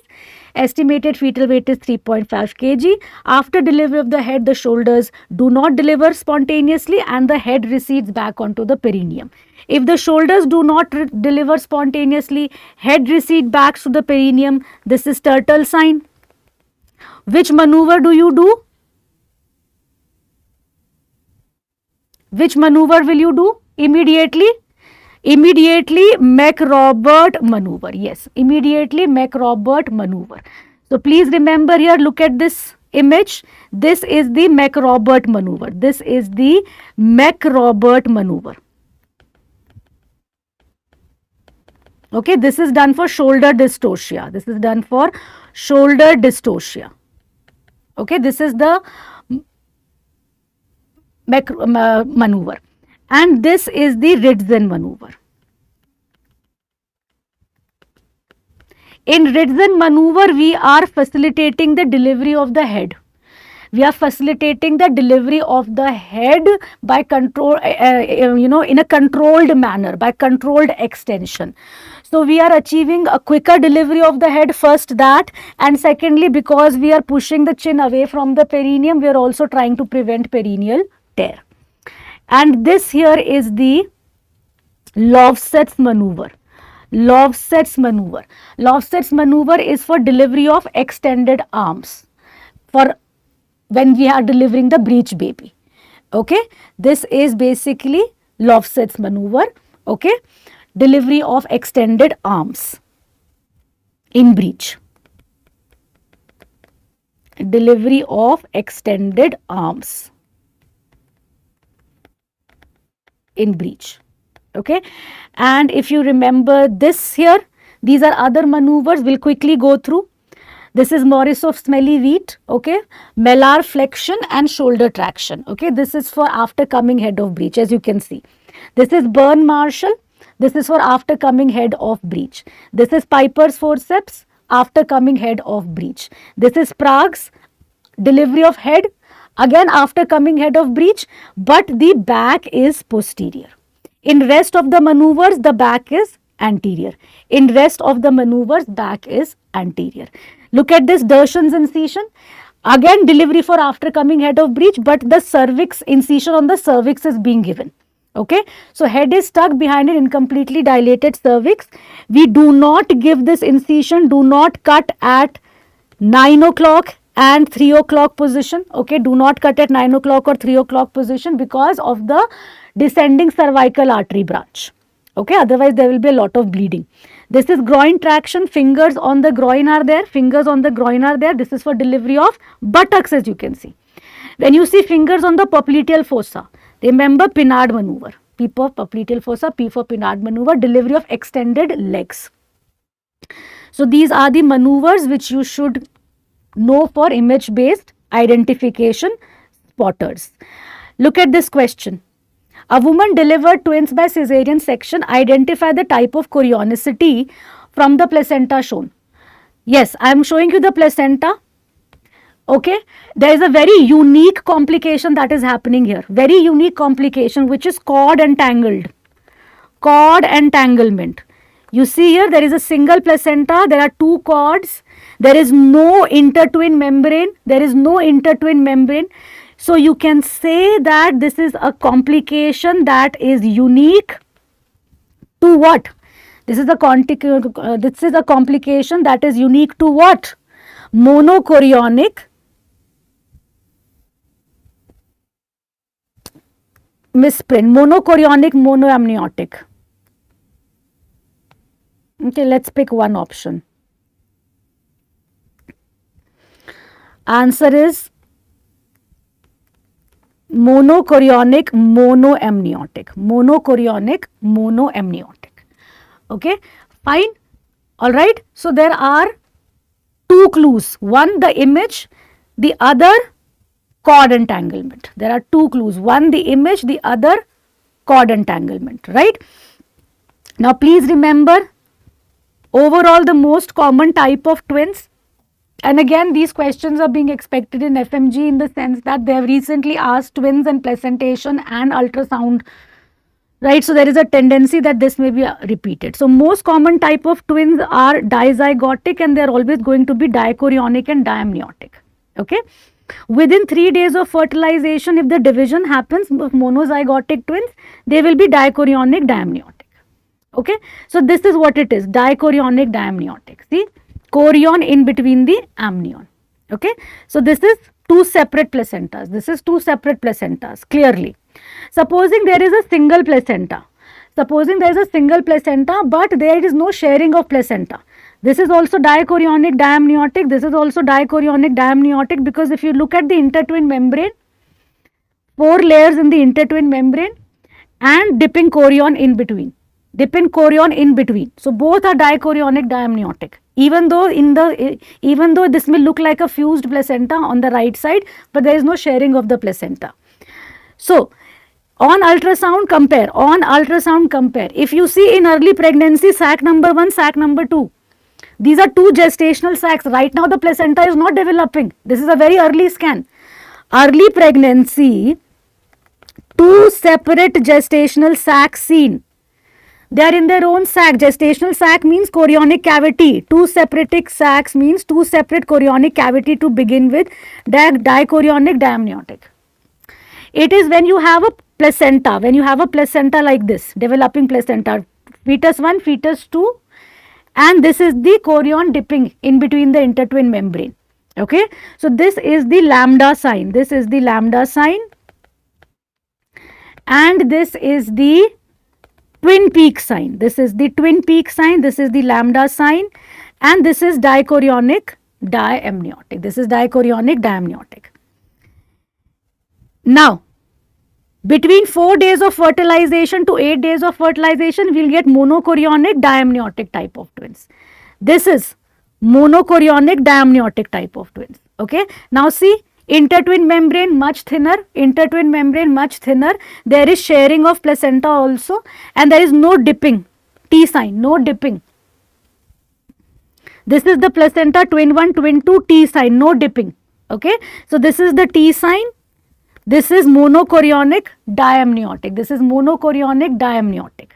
Estimated fetal weight is 3.5 kg. After delivery of the head, the shoulders do not deliver spontaneously and the head recedes back onto the perineum. If the shoulders do not deliver spontaneously, head recede back to the perineum. This is turtle sign. Which maneuver do you do? Which maneuver will you do? Immediately Mac-Robert maneuver. Yes, immediately Mac-Robert maneuver. So please remember here, look at this image. This is the Mac-Robert maneuver. This is the Mac-Robert maneuver. Okay, this is done for shoulder dystocia. This is done for shoulder dystocia. Okay, this is the maneuver, and this is the Ridzen maneuver. In Ridzen maneuver, we are facilitating the delivery of the head. We are facilitating the delivery of the head by control, in a controlled manner, by controlled extension. So we are achieving a quicker delivery of the head, first that, and secondly, because we are pushing the chin away from the perineum, we are also trying to prevent perineal tear. And this here is the Lovset's maneuver. Lovset's maneuver. Lovset's maneuver is for delivery of extended arms, for when we are delivering the breech baby. Okay, this is basically Lovset's maneuver. Okay, delivery of extended arms in breech. Delivery of extended arms in breech. Okay, and if you remember this here, these are other maneuvers. We'll quickly go through. This is Morisov's smelly wheat. Okay, malar flexion and shoulder traction. Okay, this is for after coming head of breech, as you can see. This is Byrne Marshall. This is for after coming head of breech. This is Piper's forceps. after coming head of breech. This is Prague's delivery of head, again after coming head of breech, but the back is posterior. In rest of the maneuvers, the back is anterior. In rest of the maneuvers, back is anterior. Look at this Dershan's incision. Again delivery for after coming head of breech, but the cervix, incision on the cervix is being given. Okay, so head is stuck behind an incompletely dilated cervix. We do not give this incision, do not cut at 9 o'clock and 3 o'clock position. Okay, do not cut at 9 o'clock or 3 o'clock position because of the descending cervical artery branch. Okay, otherwise there will be a lot of bleeding. This is groin traction, fingers on the groin are there, fingers on the groin are there. This is for delivery of buttocks, as you can see. When you see fingers on the popliteal fossa, remember Pinard maneuver. P for popliteal fossa, P for Pinard maneuver, delivery of extended legs. So these are the maneuvers which you should know for image based identification spotters. Look at this question. A woman delivered twins by cesarean section. Identify the type of chorionicity from the placenta shown. Yes, I am showing you the placenta. Okay, there is a very unique complication that is happening here. Very unique complication, which is cord entangled. Cord entanglement. You see here, there is a single placenta, there are two cords, there is no intertwin membrane, there is no intertwin membrane. So you can say that this is a complication that is unique to what? This is a complication that is unique to what? Monochorionic misprint, monochorionic monoamniotic. Okay, let's pick one option. Answer is monochorionic monoamniotic. Monochorionic monoamniotic. Okay, fine. All right. So there are two clues. One, the image, the other cord entanglement. There are two clues. One, the image, the other cord entanglement. Right. Now please remember, overall the most common type of twins, and again these questions are being expected in FMG in the sense that they have recently asked twins and placentation and ultrasound, right? So there is a tendency that this may be repeated. So most common type of twins are dizygotic, and they are always going to be dichorionic and diamniotic. Okay, within 3 days of fertilization, if the division happens of monozygotic twins, they will be dichorionic diamniotic. Okay, so this is what it is, dichorionic diamniotic. See, chorion in between the amnion. Okay, so this is two separate placentas. This is two separate placentas clearly. Supposing there is a single placenta. Supposing there is a single placenta, but there is no sharing of placenta. This is also dichorionic diamniotic. This is also dichorionic diamniotic, because if you look at the intertwin membrane, 4 layers in the intertwin membrane and dipping chorion in between. Dipping chorion in between. So both are dichorionic diamniotic. Even though this may look like a fused placenta on the right side, but there is no sharing of the placenta. So on ultrasound compare. If you see in early pregnancy, sac number 1, sac number 2, these are two gestational sacs. Right now the placenta is not developing. This is a very early scan. Early pregnancy, 2 separate gestational sacs seen. They are in their own sac. Gestational sac means chorionic cavity. 2 separatic sacs means 2 separate chorionic cavity to begin with. Dichorionic diamniotic. It is when you have a placenta, like this, developing placenta, fetus 1, fetus 2, and this is the chorion dipping in between the intertwin membrane. Okay, so this is the lambda sign. This is the lambda sign, and this is the twin peak sign. This is the twin peak sign, this is the lambda sign, and this is dichorionic diamniotic. This is dichorionic diamniotic. Now, between 4 days of fertilization to 8 days of fertilization, we will get monochorionic diamniotic type of twins. This is monochorionic diamniotic type of twins. Okay. Now see, intertwin membrane much thinner, intertwin membrane much thinner. There is sharing of placenta also, and there is no dipping, T sign, no dipping. This is the placenta, twin 1, twin 2, T sign, no dipping. Okay. So this is the T sign. This is monochorionic diamniotic. This is monochorionic diamniotic.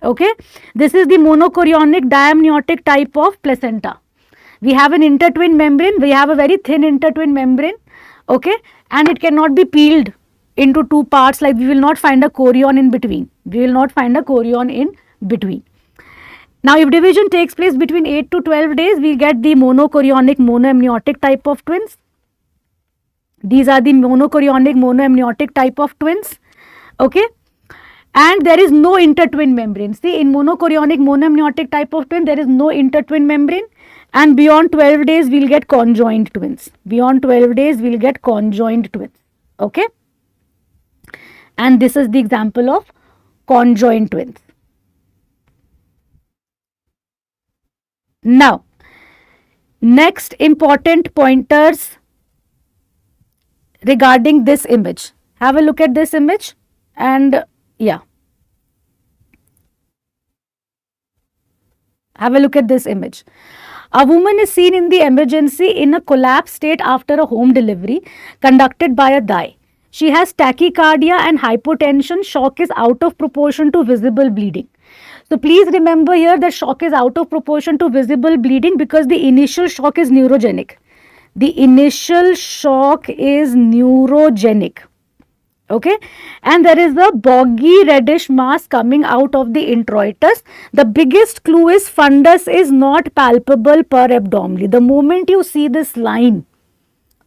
Okay. This is the monochorionic diamniotic type of placenta. We have an intertwin membrane. We have a very thin intertwin membrane. Okay. And it cannot be peeled into two parts, like we will not find a chorion in between. We will not find a chorion in between. Now, if division takes place between 8 to 12 days, we get the monochorionic monoamniotic type of twins. These are the monochorionic monoamniotic type of twins. Okay. And there is no intertwin membrane. See, in monochorionic monoamniotic type of twin, there is no intertwin membrane. And beyond 12 days, we will get conjoined twins. Beyond 12 days, we will get conjoined twins. Okay. And this is the example of conjoined twins. Now, next important pointers regarding this image. Have a look at this image and yeah. Have a look at this image. A woman is seen in the emergency in a collapsed state after a home delivery conducted by a DI. She has tachycardia and hypotension. Shock is out of proportion to visible bleeding. So please remember here that shock is out of proportion to visible bleeding because the initial shock is neurogenic. The initial shock is neurogenic. Okay, and there is a boggy reddish mass coming out of the introitus. The biggest clue is fundus is not palpable per abdominally. The moment you see this line,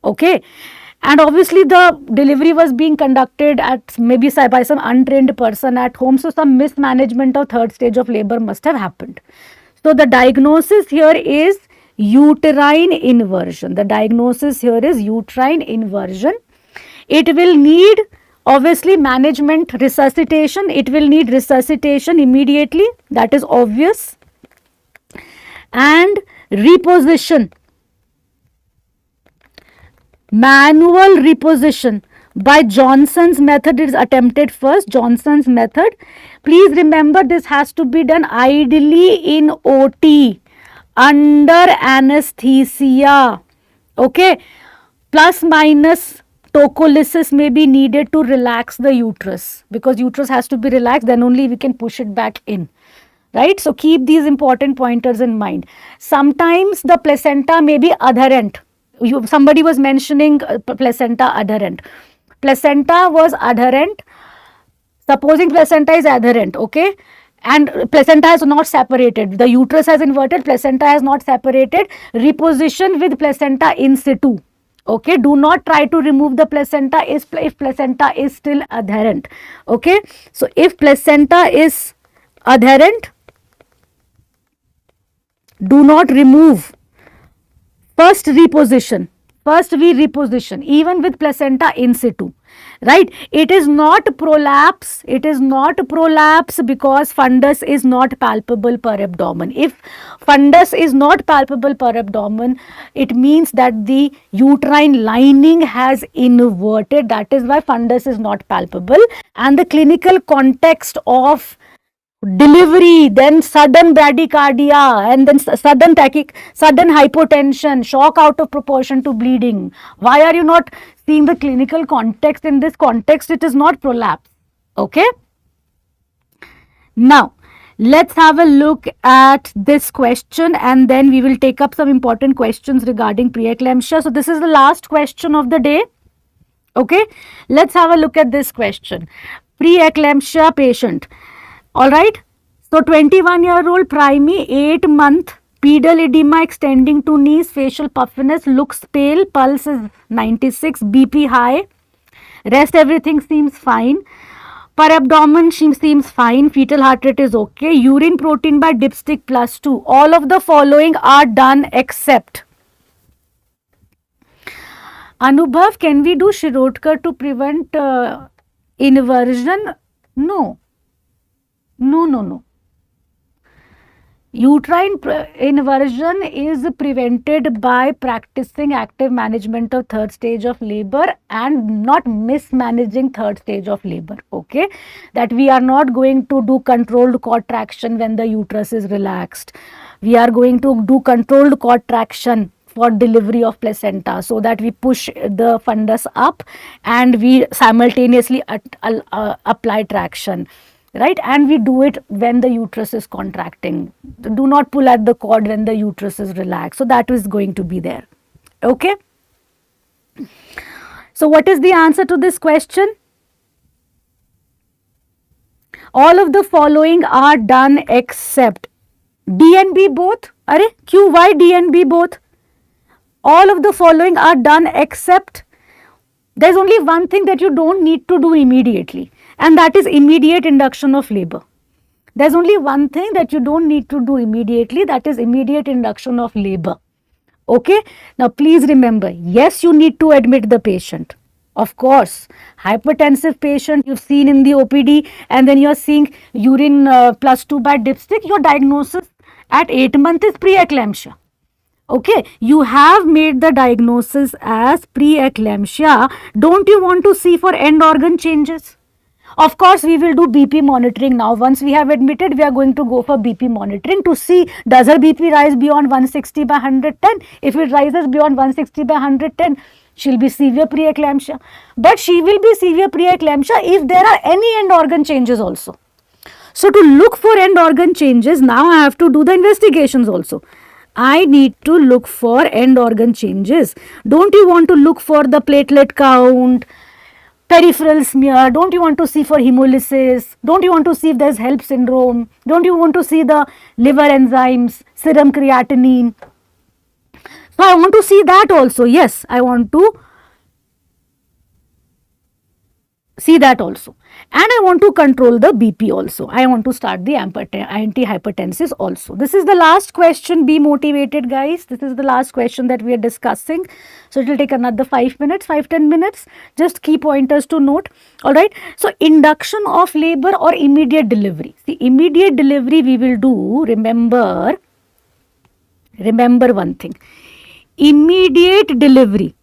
okay, and obviously the delivery was being conducted at maybe by some untrained person at home, so some mismanagement of third stage of labor must have happened. So the diagnosis here is uterine inversion. The diagnosis here is uterine inversion. It will need obviously management, resuscitation. It will need resuscitation immediately, that is obvious, and reposition, manual reposition by Johnson's method is attempted first. Johnson's method. Please remember, this has to be done ideally in OT under anesthesia. Okay, plus minus tocolysis may be needed to relax the uterus, because uterus has to be relaxed, then only we can push it back in, right? So keep these important pointers in mind. Sometimes the placenta may be adherent. Somebody was mentioning placenta adherent. Placenta was adherent. Supposing placenta is adherent, okay, and placenta has not separated. The uterus has inverted, placenta has not separated. Reposition with placenta in situ. Okay, do not try to remove the placenta if placenta is still adherent. Okay, so if placenta is adherent, do not remove. First reposition. First we reposition even with placenta in situ, right? It is not prolapse. It is not prolapse because fundus is not palpable per abdomen. If fundus is not palpable per abdomen, it means that the uterine lining has inverted. That is why fundus is not palpable. And the clinical context of delivery, then sudden bradycardia, and then sudden hypotension, shock out of proportion to bleeding. Why are you not seeing the clinical context? In this context, it is not prolapse. Okay. Now, let's have a look at this question and then we will take up some important questions regarding preeclampsia. So, this is the last question of the day. Okay. Let's have a look at this question. Preeclampsia patient. Alright, so 21-year-old primey, 8-month, pedal edema extending to knees, facial puffiness, looks pale, pulse is 96, BP high, rest everything seems fine, per abdomen seems fine, fetal heart rate is okay, urine protein by dipstick +2, all of the following are done except. Anubhav, can we do Shirodkar to prevent inversion? No. No. Uterine inversion is prevented by practicing active management of third stage of labor and not mismanaging third stage of labor. Okay, that we are not going to do controlled contraction when the uterus is relaxed. We are going to do controlled cord traction for delivery of placenta, so that we push the fundus up and we simultaneously apply traction, right? And we do it when the uterus is contracting. Do not pull at the cord when the uterus is relaxed. So that is going to be there. Okay. So what is the answer to this question? All of the following are done except D and B both. Are Q, why D and B both? All of the following are done except there's only one thing that you don't need to do immediately, and that is immediate induction of labor. There's only one thing that you don't need to do immediately, that is immediate induction of labor. Okay. Now please remember, yes, you need to admit the patient. Of course, hypertensive patient you've seen in the OPD, and then you're seeing urine +2 by dipstick, your diagnosis at 8 months is preeclampsia. Okay, you have made the diagnosis as preeclampsia. Don't you want to see for end organ changes? Of course, we will do BP monitoring now. Once we have admitted, we are going to go for BP monitoring to see, does her BP rise beyond 160 by 110? If it rises beyond 160 by 110, she'll be severe preeclampsia. But she will be severe preeclampsia if there are any end organ changes also. So to look for end organ changes, now I have to do the investigations also. I need to look for end organ changes. Don't you want to look for the platelet count, peripheral smear? Don't you want to see for hemolysis? Don't you want to see if there's HELP syndrome? Don't you want to see the liver enzymes, serum creatinine? So I want to see that also. Yes, I want to see that also. And I want to control the BP also. I want to start the antihypertensives also. This is the last question. Be motivated, guys. This is the last question that we are discussing. So it will take another 5 minutes, 5-10 minutes. Just key pointers to note. Alright. So induction of labor or immediate delivery. See, immediate delivery we will do. Remember one thing. Immediate delivery,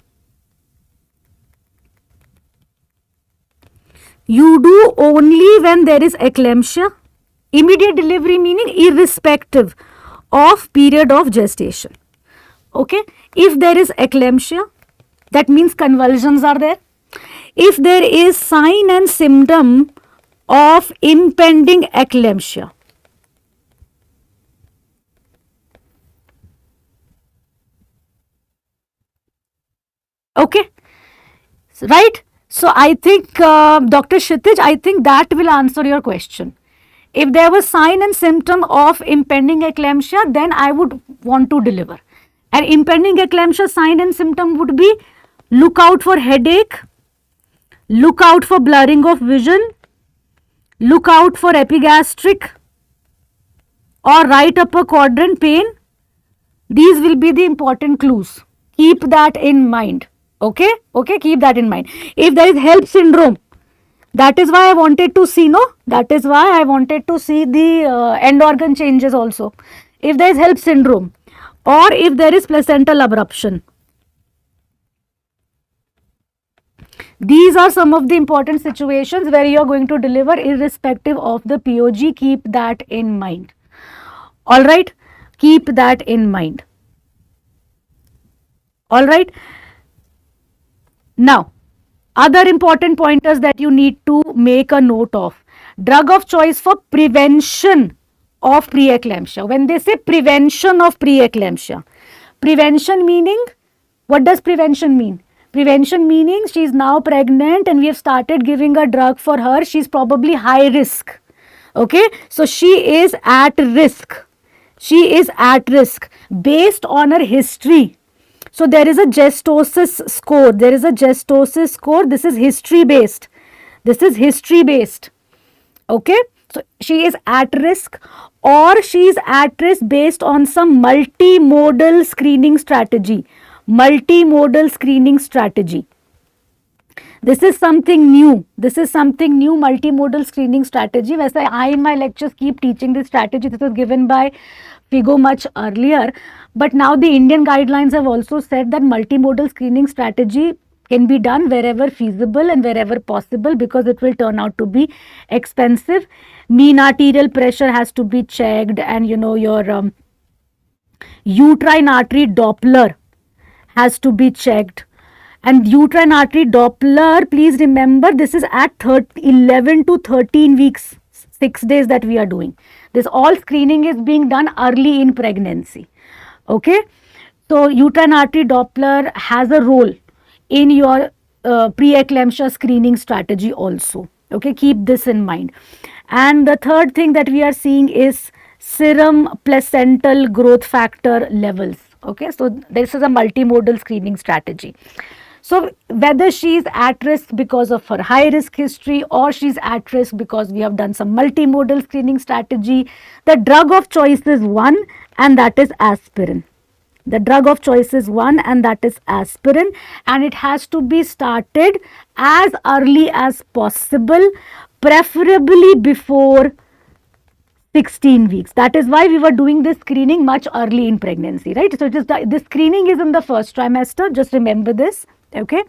you do only when there is eclampsia. Immediate delivery meaning irrespective of period of gestation. Okay. If there is eclampsia, that means convulsions are there. If there is sign and symptom of impending eclampsia, okay, right? So I think Dr. Kshitij, I think that will answer your question. If there was sign and symptom of impending eclampsia, then I would want to deliver. And impending eclampsia sign and symptom would be look out for headache, look out for blurring of vision, look out for epigastric or right upper quadrant pain. These will be the important clues. Keep that in mind. Okay, keep that in mind. If there is HELP syndrome, that is why I wanted to see, that is why I wanted to see the end organ changes also. If there is HELP syndrome or if there is placental abruption, these are some of the important situations where you are going to deliver irrespective of the POG. Keep that in mind. Alright, keep that in mind. Alright. Now, other important pointers that you need to make a note of. Drug of choice for prevention of preeclampsia. When they say prevention of preeclampsia, prevention meaning, what does prevention mean? Prevention meaning she is now pregnant and we have started giving a drug for her. She is probably high risk. Okay, so she is at risk. She is at risk based on her history. So there is a gestosis score. There is a gestosis score. This is history based. This is history based. Okay. So she is at risk or she is at risk based on some multimodal screening strategy. Multimodal screening strategy. This is something new. This is something new, multimodal screening strategy. Whereas I in my lectures keep teaching this strategy. This was given by Figo much earlier. But now the Indian guidelines have also said that multimodal screening strategy can be done wherever feasible and wherever possible because it will turn out to be expensive. Mean arterial pressure has to be checked and your Uterine artery Doppler has to be checked. And uterine artery Doppler, please remember, this is at 11 to 13 weeks, 6 days that we are doing. This all screening is being done early in pregnancy. Okay. So uterine artery Doppler has a role in your preeclampsia screening strategy also. Okay, keep this in mind. And the third thing that we are seeing is serum placental growth factor levels. Okay, so this is a multimodal screening strategy. So whether she is at risk because of her high risk history or she's at risk because we have done some multimodal screening strategy, the drug of choice is one, and that is aspirin. The drug of choice is one, and that is aspirin, and it has to be started as early as possible, preferably before 16 weeks. That is why we were doing this screening much early in pregnancy, right? So this screening is in the first trimester. Just remember this. Okay.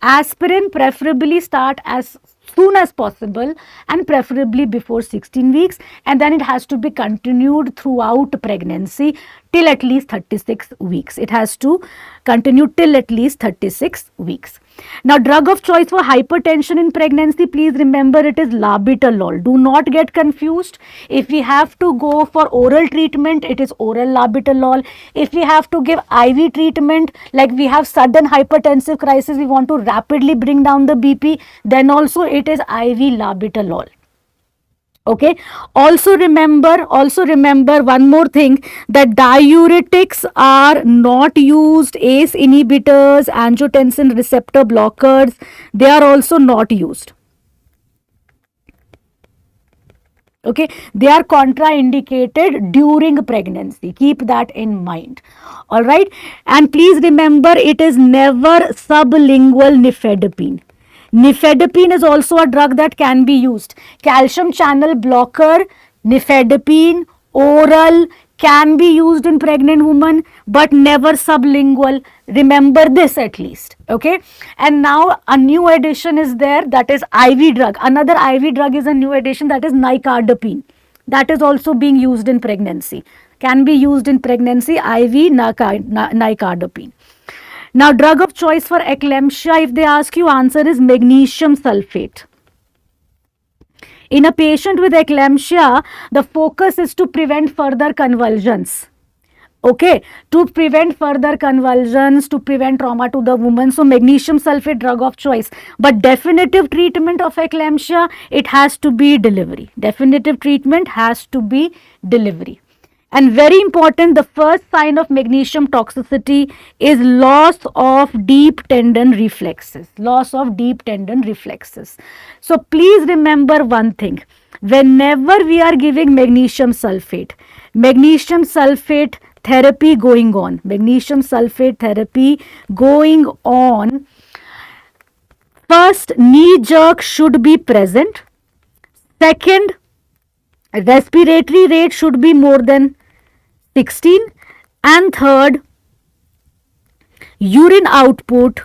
Aspirin preferably start as soon as possible and preferably before 16 weeks, and then it has to be continued throughout pregnancy till at least 36 weeks. It has to continue till at least 36 weeks. Now, drug of choice for hypertension in pregnancy, please remember it is labetalol. Do not get confused. If we have to go for oral treatment, it is oral labetalol. If we have to give IV treatment, like we have sudden hypertensive crisis, we want to rapidly bring down the BP, then also it is IV labetalol. Okay. Also remember one more thing, that diuretics are not used. ACE inhibitors, angiotensin receptor blockers, they are also not used. Okay, they are contraindicated during pregnancy. Keep that in mind. All right, and please remember, it is never sublingual nifedipine. Nifedipine is also a drug that can be used. Calcium channel blocker, nifedipine, oral, can be used in pregnant women, but never sublingual. Remember this at least. Okay. And now a new addition is there, that is IV drug. Another IV drug is a new addition, that is nicardipine. That is also being used in pregnancy. Can be used in pregnancy, IV nicardipine. Now, drug of choice for eclampsia, if they ask you, answer is magnesium sulfate. In a patient with eclampsia, the focus is to prevent further convulsions. Okay, to prevent further convulsions, to prevent trauma to the woman. So, magnesium sulfate, drug of choice. But definitive treatment of eclampsia, it has to be delivery. Definitive treatment has to be delivery. And very important, the first sign of magnesium toxicity is loss of deep tendon reflexes. Loss of deep tendon reflexes. So please remember one thing. Whenever we are giving magnesium sulfate therapy going on, magnesium sulfate therapy going on, first, knee jerk should be present. Second, respiratory rate should be more than 16, and third, urine output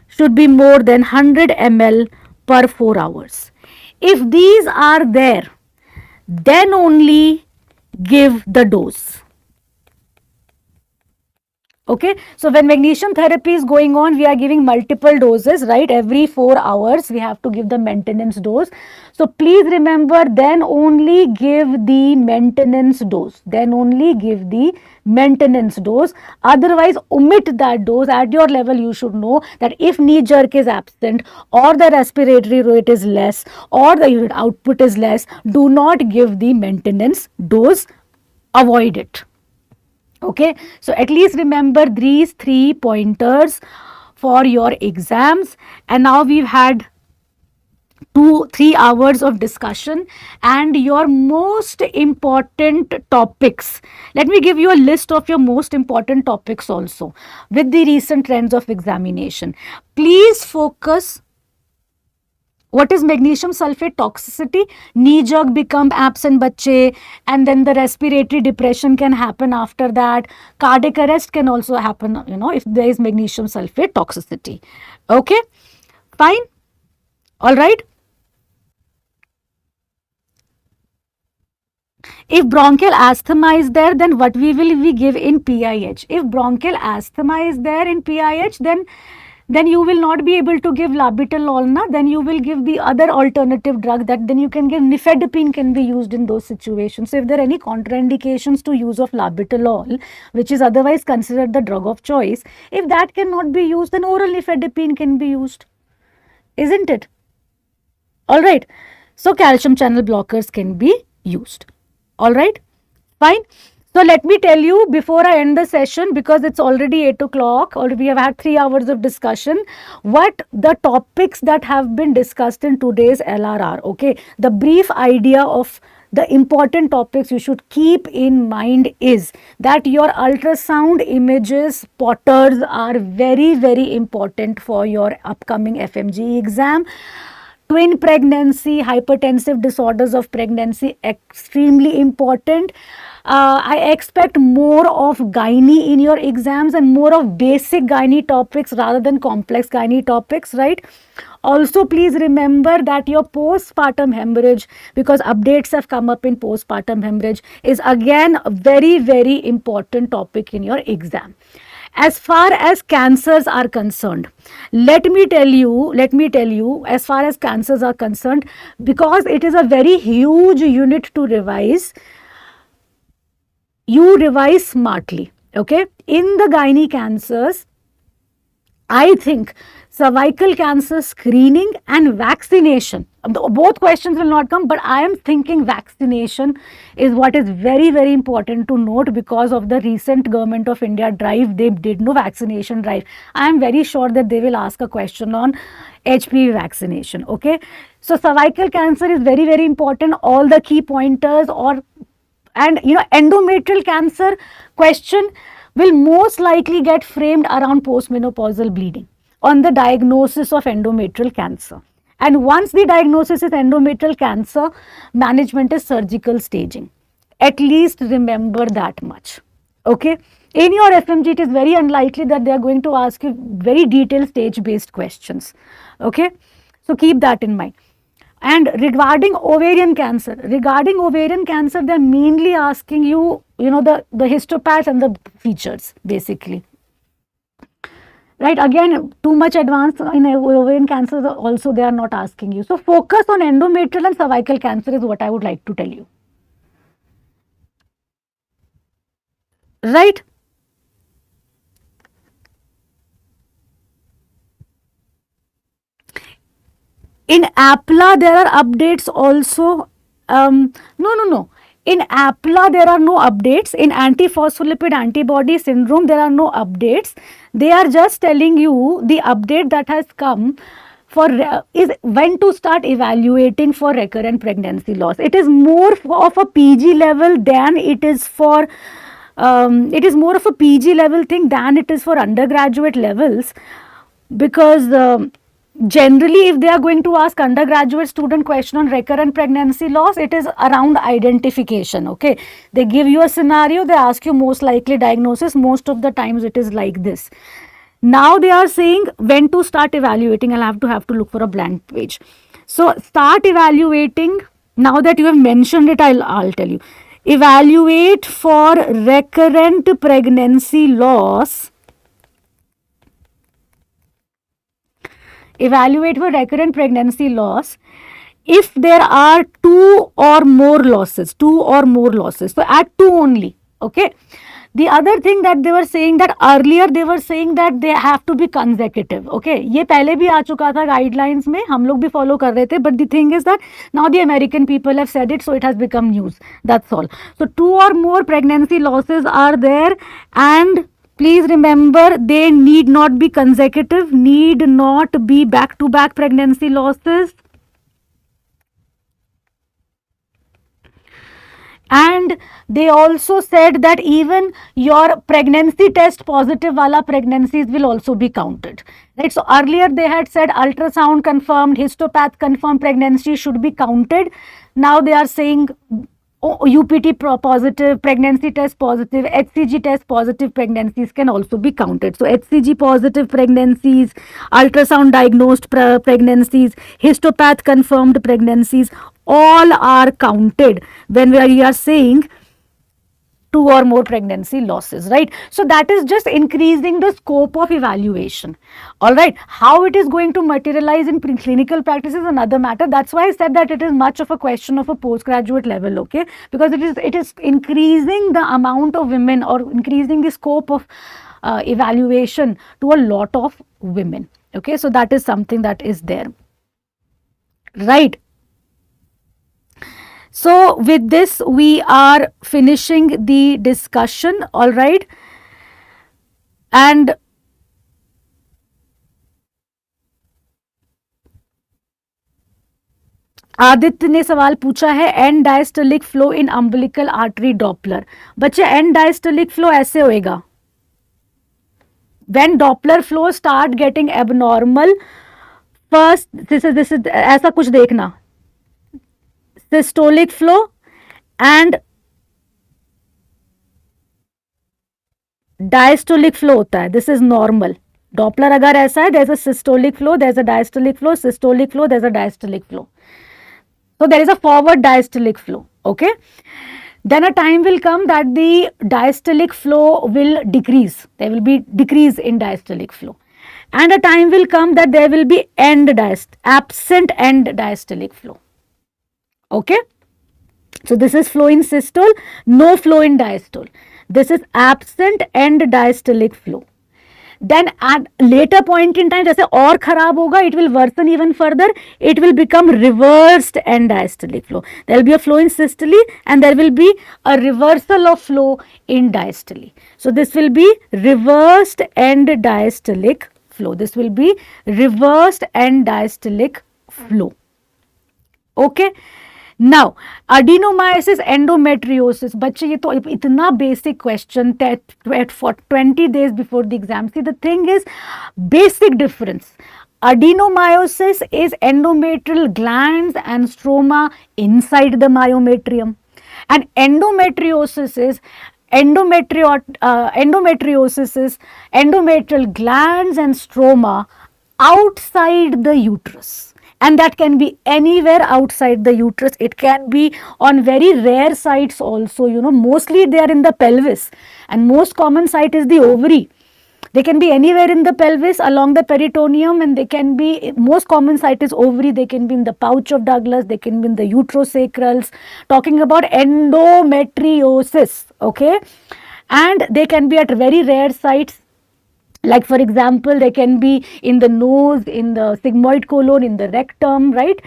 should be more than 100 ml per 4 hours. If these are there, then only give the dose. Okay, so when magnesium therapy is going on, we are giving multiple doses, right? Every 4 hours, we have to give the maintenance dose. So please remember, then only give the maintenance dose. Then only give the maintenance dose. Otherwise, omit that dose. At your level, you should know that if knee jerk is absent, or the respiratory rate is less, or the urine output is less, do not give the maintenance dose. Avoid it. Okay, so at least remember these 3 pointers for your exams. And now we've had 2-3 hours of discussion, and your most important topics. Let me give you a list of your most important topics also with the recent trends of examination. Please focus. What is magnesium sulfate toxicity? Knee jerk become absent bacche, and then the respiratory depression can happen after that. Cardiac arrest can also happen, if there is magnesium sulfate toxicity. Okay, fine. All right. If bronchial asthma is there, then what we will we give in PIH? If bronchial asthma is there in PIH, then you will not be able to give labetalol, na? Then you will give the other alternative drug, that then you can give nifedipine, can be used in those situations. So if there are any contraindications to use of labetalol, which is otherwise considered the drug of choice, if that cannot be used, then oral nifedipine can be used, isn't it? All right. So calcium channel blockers can be used. All right, fine. So let me tell you before I end the session, because it's already 8 o'clock or we have had 3 hours of discussion, what the topics that have been discussed in today's LRR. Okay, the brief idea of the important topics you should keep in mind is that your ultrasound images, Potters, are very, very important for your upcoming FMGE exam. Twin pregnancy, hypertensive disorders of pregnancy, extremely important. I expect more of gynae in your exams and more of basic gynae topics rather than complex gynae topics, right? Also, please remember that your postpartum hemorrhage, because updates have come up in postpartum hemorrhage, is again a very, very important topic in your exam. As far as cancers are concerned, let me tell you, as far as cancers are concerned, because it is a very huge unit to revise, you revise smartly. Okay, in the gynae cancers, I think cervical cancer screening and vaccination, both questions will not come, but I am thinking vaccination is what is very, very important to note, because of the recent Government of India drive. They did no vaccination drive. I am very sure that they will ask a question on HPV vaccination. Okay, so cervical cancer is very, very important. All the key pointers, and endometrial cancer question will most likely get framed around postmenopausal bleeding, on the diagnosis of endometrial cancer. And once the diagnosis is endometrial cancer, management is surgical staging. At least remember that much. Okay. In your FMG, it is very unlikely that they are going to ask you very detailed stage based questions. Okay. So keep that in mind. And regarding ovarian cancer, they are mainly asking you, the histopath and the features basically. Right, again, too much advanced in ovarian cancer also they are not asking you. So focus on endometrial and cervical cancer is what I would like to tell you. Right. In APLA, there are updates also. No. In APLA, there are no updates. In antiphospholipid antibody syndrome, there are no updates. They are just telling you the update that has come for is when to start evaluating for recurrent pregnancy loss. It is more of a PG level than it is for it is more of a PG level thing than it is for undergraduate levels, because generally, if they are going to ask undergraduate student question on recurrent pregnancy loss, it is around identification. Okay, they give you a scenario, they ask you most likely diagnosis. Most of the times it is like this. Now they are saying when to start evaluating. I'll have to look for a blank page. So start evaluating. Now that you have mentioned it, I'll tell you. Evaluate for recurrent pregnancy loss. Evaluate for recurrent pregnancy loss if there are two or more losses. So at 2 only. Okay. The other thing that they were saying, that earlier they were saying that they have to be consecutive. Okay, ये पहले भी आ चुका था guidelines में, हम लोग भी follow कर रहे थे. But the thing is that now the American people have said it, so it has become news. That's all. So 2 or more pregnancy losses are there, and please remember, they need not be consecutive, need not be back-to-back pregnancy losses. And they also said that even your pregnancy test positive wala pregnancies will also be counted. Right? So earlier they had said ultrasound confirmed, histopath confirmed pregnancy should be counted. Now they are saying UPT positive, pregnancy test positive, HCG test positive pregnancies can also be counted. So HCG positive pregnancies, ultrasound diagnosed pregnancies, histopath confirmed pregnancies, all are counted when we are saying two or more pregnancy losses, right? So that is just increasing the scope of evaluation. All right, how it is going to materialize in clinical practice is another matter. That's why I said that it is much of a question of a postgraduate level, okay? Because it is increasing the amount of women, or increasing the scope of evaluation to a lot of women, okay? So that is something that is there, right? So with this, we are finishing the discussion, all right? And Aditya ने सवाल पूछा है and diastolic flow in umbilical artery Doppler. बच्चे and diastolic flow ऐसे होएगा, when Doppler flow start getting abnormal, first this is ऐसा कुछ देखना, systolic flow and diastolic flow होता है, दिस इज नॉर्मल. डॉपलर अगर ऐसा है, there is a systolic flow, there is a diastolic flow, systolic flow, there is a diastolic flow. So there is a forward diastolic flow, okay? Then a time will come that the diastolic flow will decrease. There will be decrease in diastolic flow. And a time will come that there will be absent end diastolic flow, okay? So this is flow in systole, no flow in diastole. This is absent end diastolic flow. Then at later point in time, जैसे और खराब होगा, it will worsen even further. It will become reversed end diastolic flow. There will be a flow in systole and there will be a reversal of flow in diastole. So this will be reversed end diastolic flow. This will be reversed end diastolic flow. Okay. Now adenomyosis endometriosis, बच्चे ये तो इतना basic question 20 days before the exam. See, the thing is, basic difference. Adenomyosis is endometrial glands and stroma inside the myometrium, and endometriosis is endometrial glands and stroma outside the uterus, and that can be anywhere outside the uterus. It can be on very rare sites also, mostly they are in the pelvis, and most common site is the ovary. They can be anywhere in the pelvis, along the peritoneum, and they can be, most common site is ovary. They can be in the pouch of Douglas, they can be in the uterosacrals, talking about endometriosis, okay? And they can be at very rare sites. Like for example, they can be in the nose, in the sigmoid colon, in the rectum, right?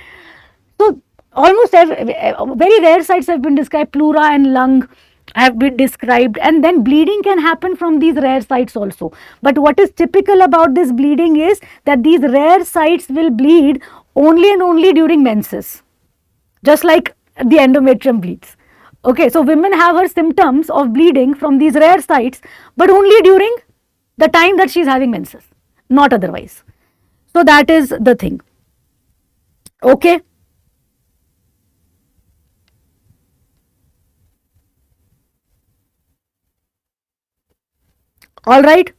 So almost very rare sites have been described. Pleura and lung have been described, and then bleeding can happen from these rare sites also. But what is typical about this bleeding is that these rare sites will bleed only and only during menses, just like the endometrium bleeds. Okay, so women have her symptoms of bleeding from these rare sites, but only during the time that she is having menses, not otherwise. So that is the thing. Okay. All right.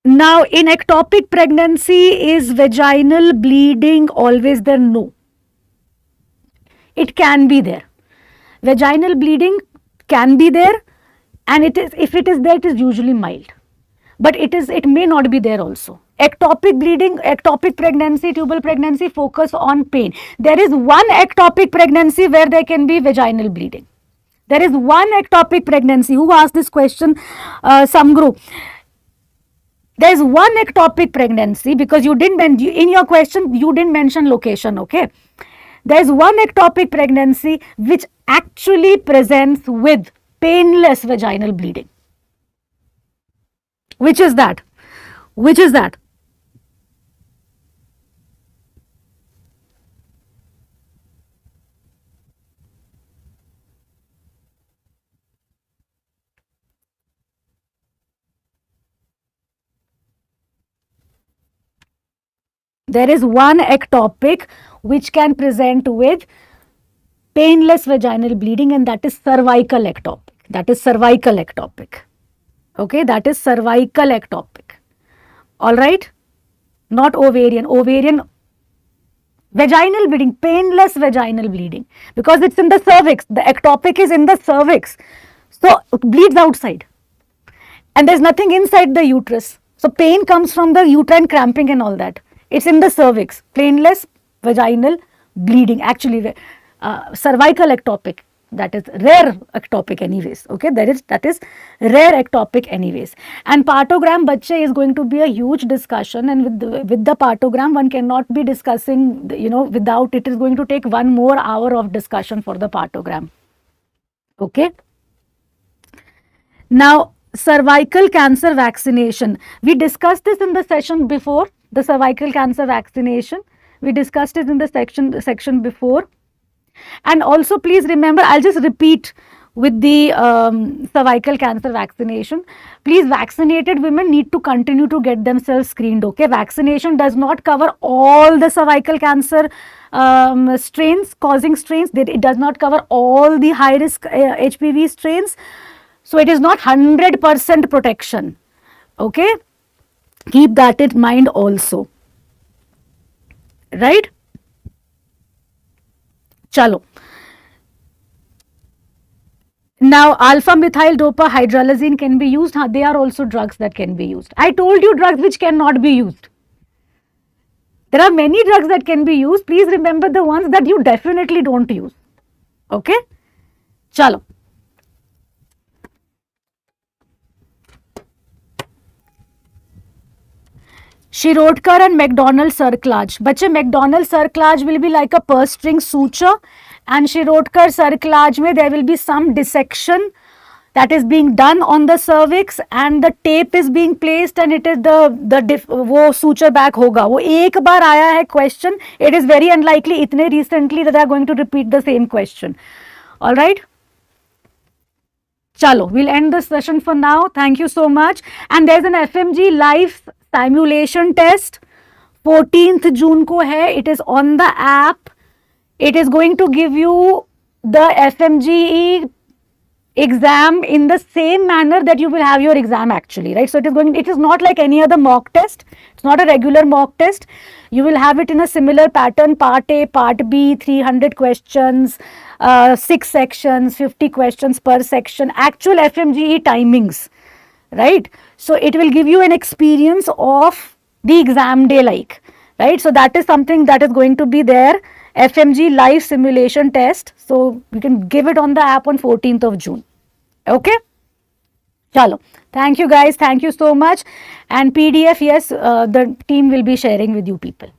Now, in ectopic pregnancy, is vaginal bleeding always there? No. It can be there. Vaginal bleeding can be there, and it is, if it is there, it is usually mild. But it may not be there also. Ectopic bleeding, ectopic pregnancy, tubal pregnancy focus on pain. There is one ectopic pregnancy where there can be vaginal bleeding. There is one ectopic pregnancy. Who asked this question? Samguru. There is one ectopic pregnancy, because you didn't mention, in your question you didn't mention location, okay? There is one ectopic pregnancy which actually presents with painless vaginal bleeding. Which is that? Which is that? There is one ectopic which can present with painless vaginal bleeding, and that is cervical ectopic. That is cervical ectopic. Okay, that is cervical ectopic. All right, not ovarian. Ovarian, vaginal bleeding, painless vaginal bleeding, because it's in the cervix. The ectopic is in the cervix, so it bleeds outside, and there's nothing inside the uterus. So pain comes from the uterine cramping and all that. It's in the cervix. Painless vaginal bleeding. Actually, cervical ectopic. That is rare ectopic anyways. Okay, that is rare ectopic anyways. And partogram bachche is going to be a huge discussion, and with the partogram one cannot be discussing, without, it is going to take 1 more hour of discussion for the partogram. Okay. Now, cervical cancer vaccination. We discussed this in the session before. The cervical cancer vaccination. We discussed it in the section before. And also, please remember, I'll just repeat with the cervical cancer vaccination. Please, vaccinated women need to continue to get themselves screened. Okay, vaccination does not cover all the cervical cancer causing strains. It does not cover all the high risk HPV strains. So it is not 100% protection. Okay, keep that in mind also. Right? Chalo. Now, alpha methyl dopa hydralazine can be used. They are also drugs that can be used. I told you drugs which cannot be used. There are many drugs that can be used. Please remember the ones that you definitely don't use. Okay? Chalo. Shirodkar and McDonald cerclage. Bache, McDonald cerclage will be like a purse string suture, and Shirodkar cerclage mein there will be some dissection that is being done on the cervix, and the tape is being placed, and it is वो suture back होगा. वो एक बार आया है question. It is very unlikely इतने recently that they are going to repeat the same question. All right. Chalo, we'll end this session for now. Thank you so much. And there's an FMG live simulation test. 14th June ko hai. It is on the app. It is going to give you the FMGE exam in the same manner that you will have your exam actually, right? So it is not like any other mock test. It's not a regular mock test. You will have it in a similar pattern, part A, part B, 300 questions, 6 sections, 50 questions per section, actual FMGE timings, right? So it will give you an experience of the exam day like, right? So that is something that is going to be there, FMG live simulation test. So you can give it on the app on 14th of June. Okay? Chalo. Thank you guys. Thank you so much. And PDF, yes, the team will be sharing with you people.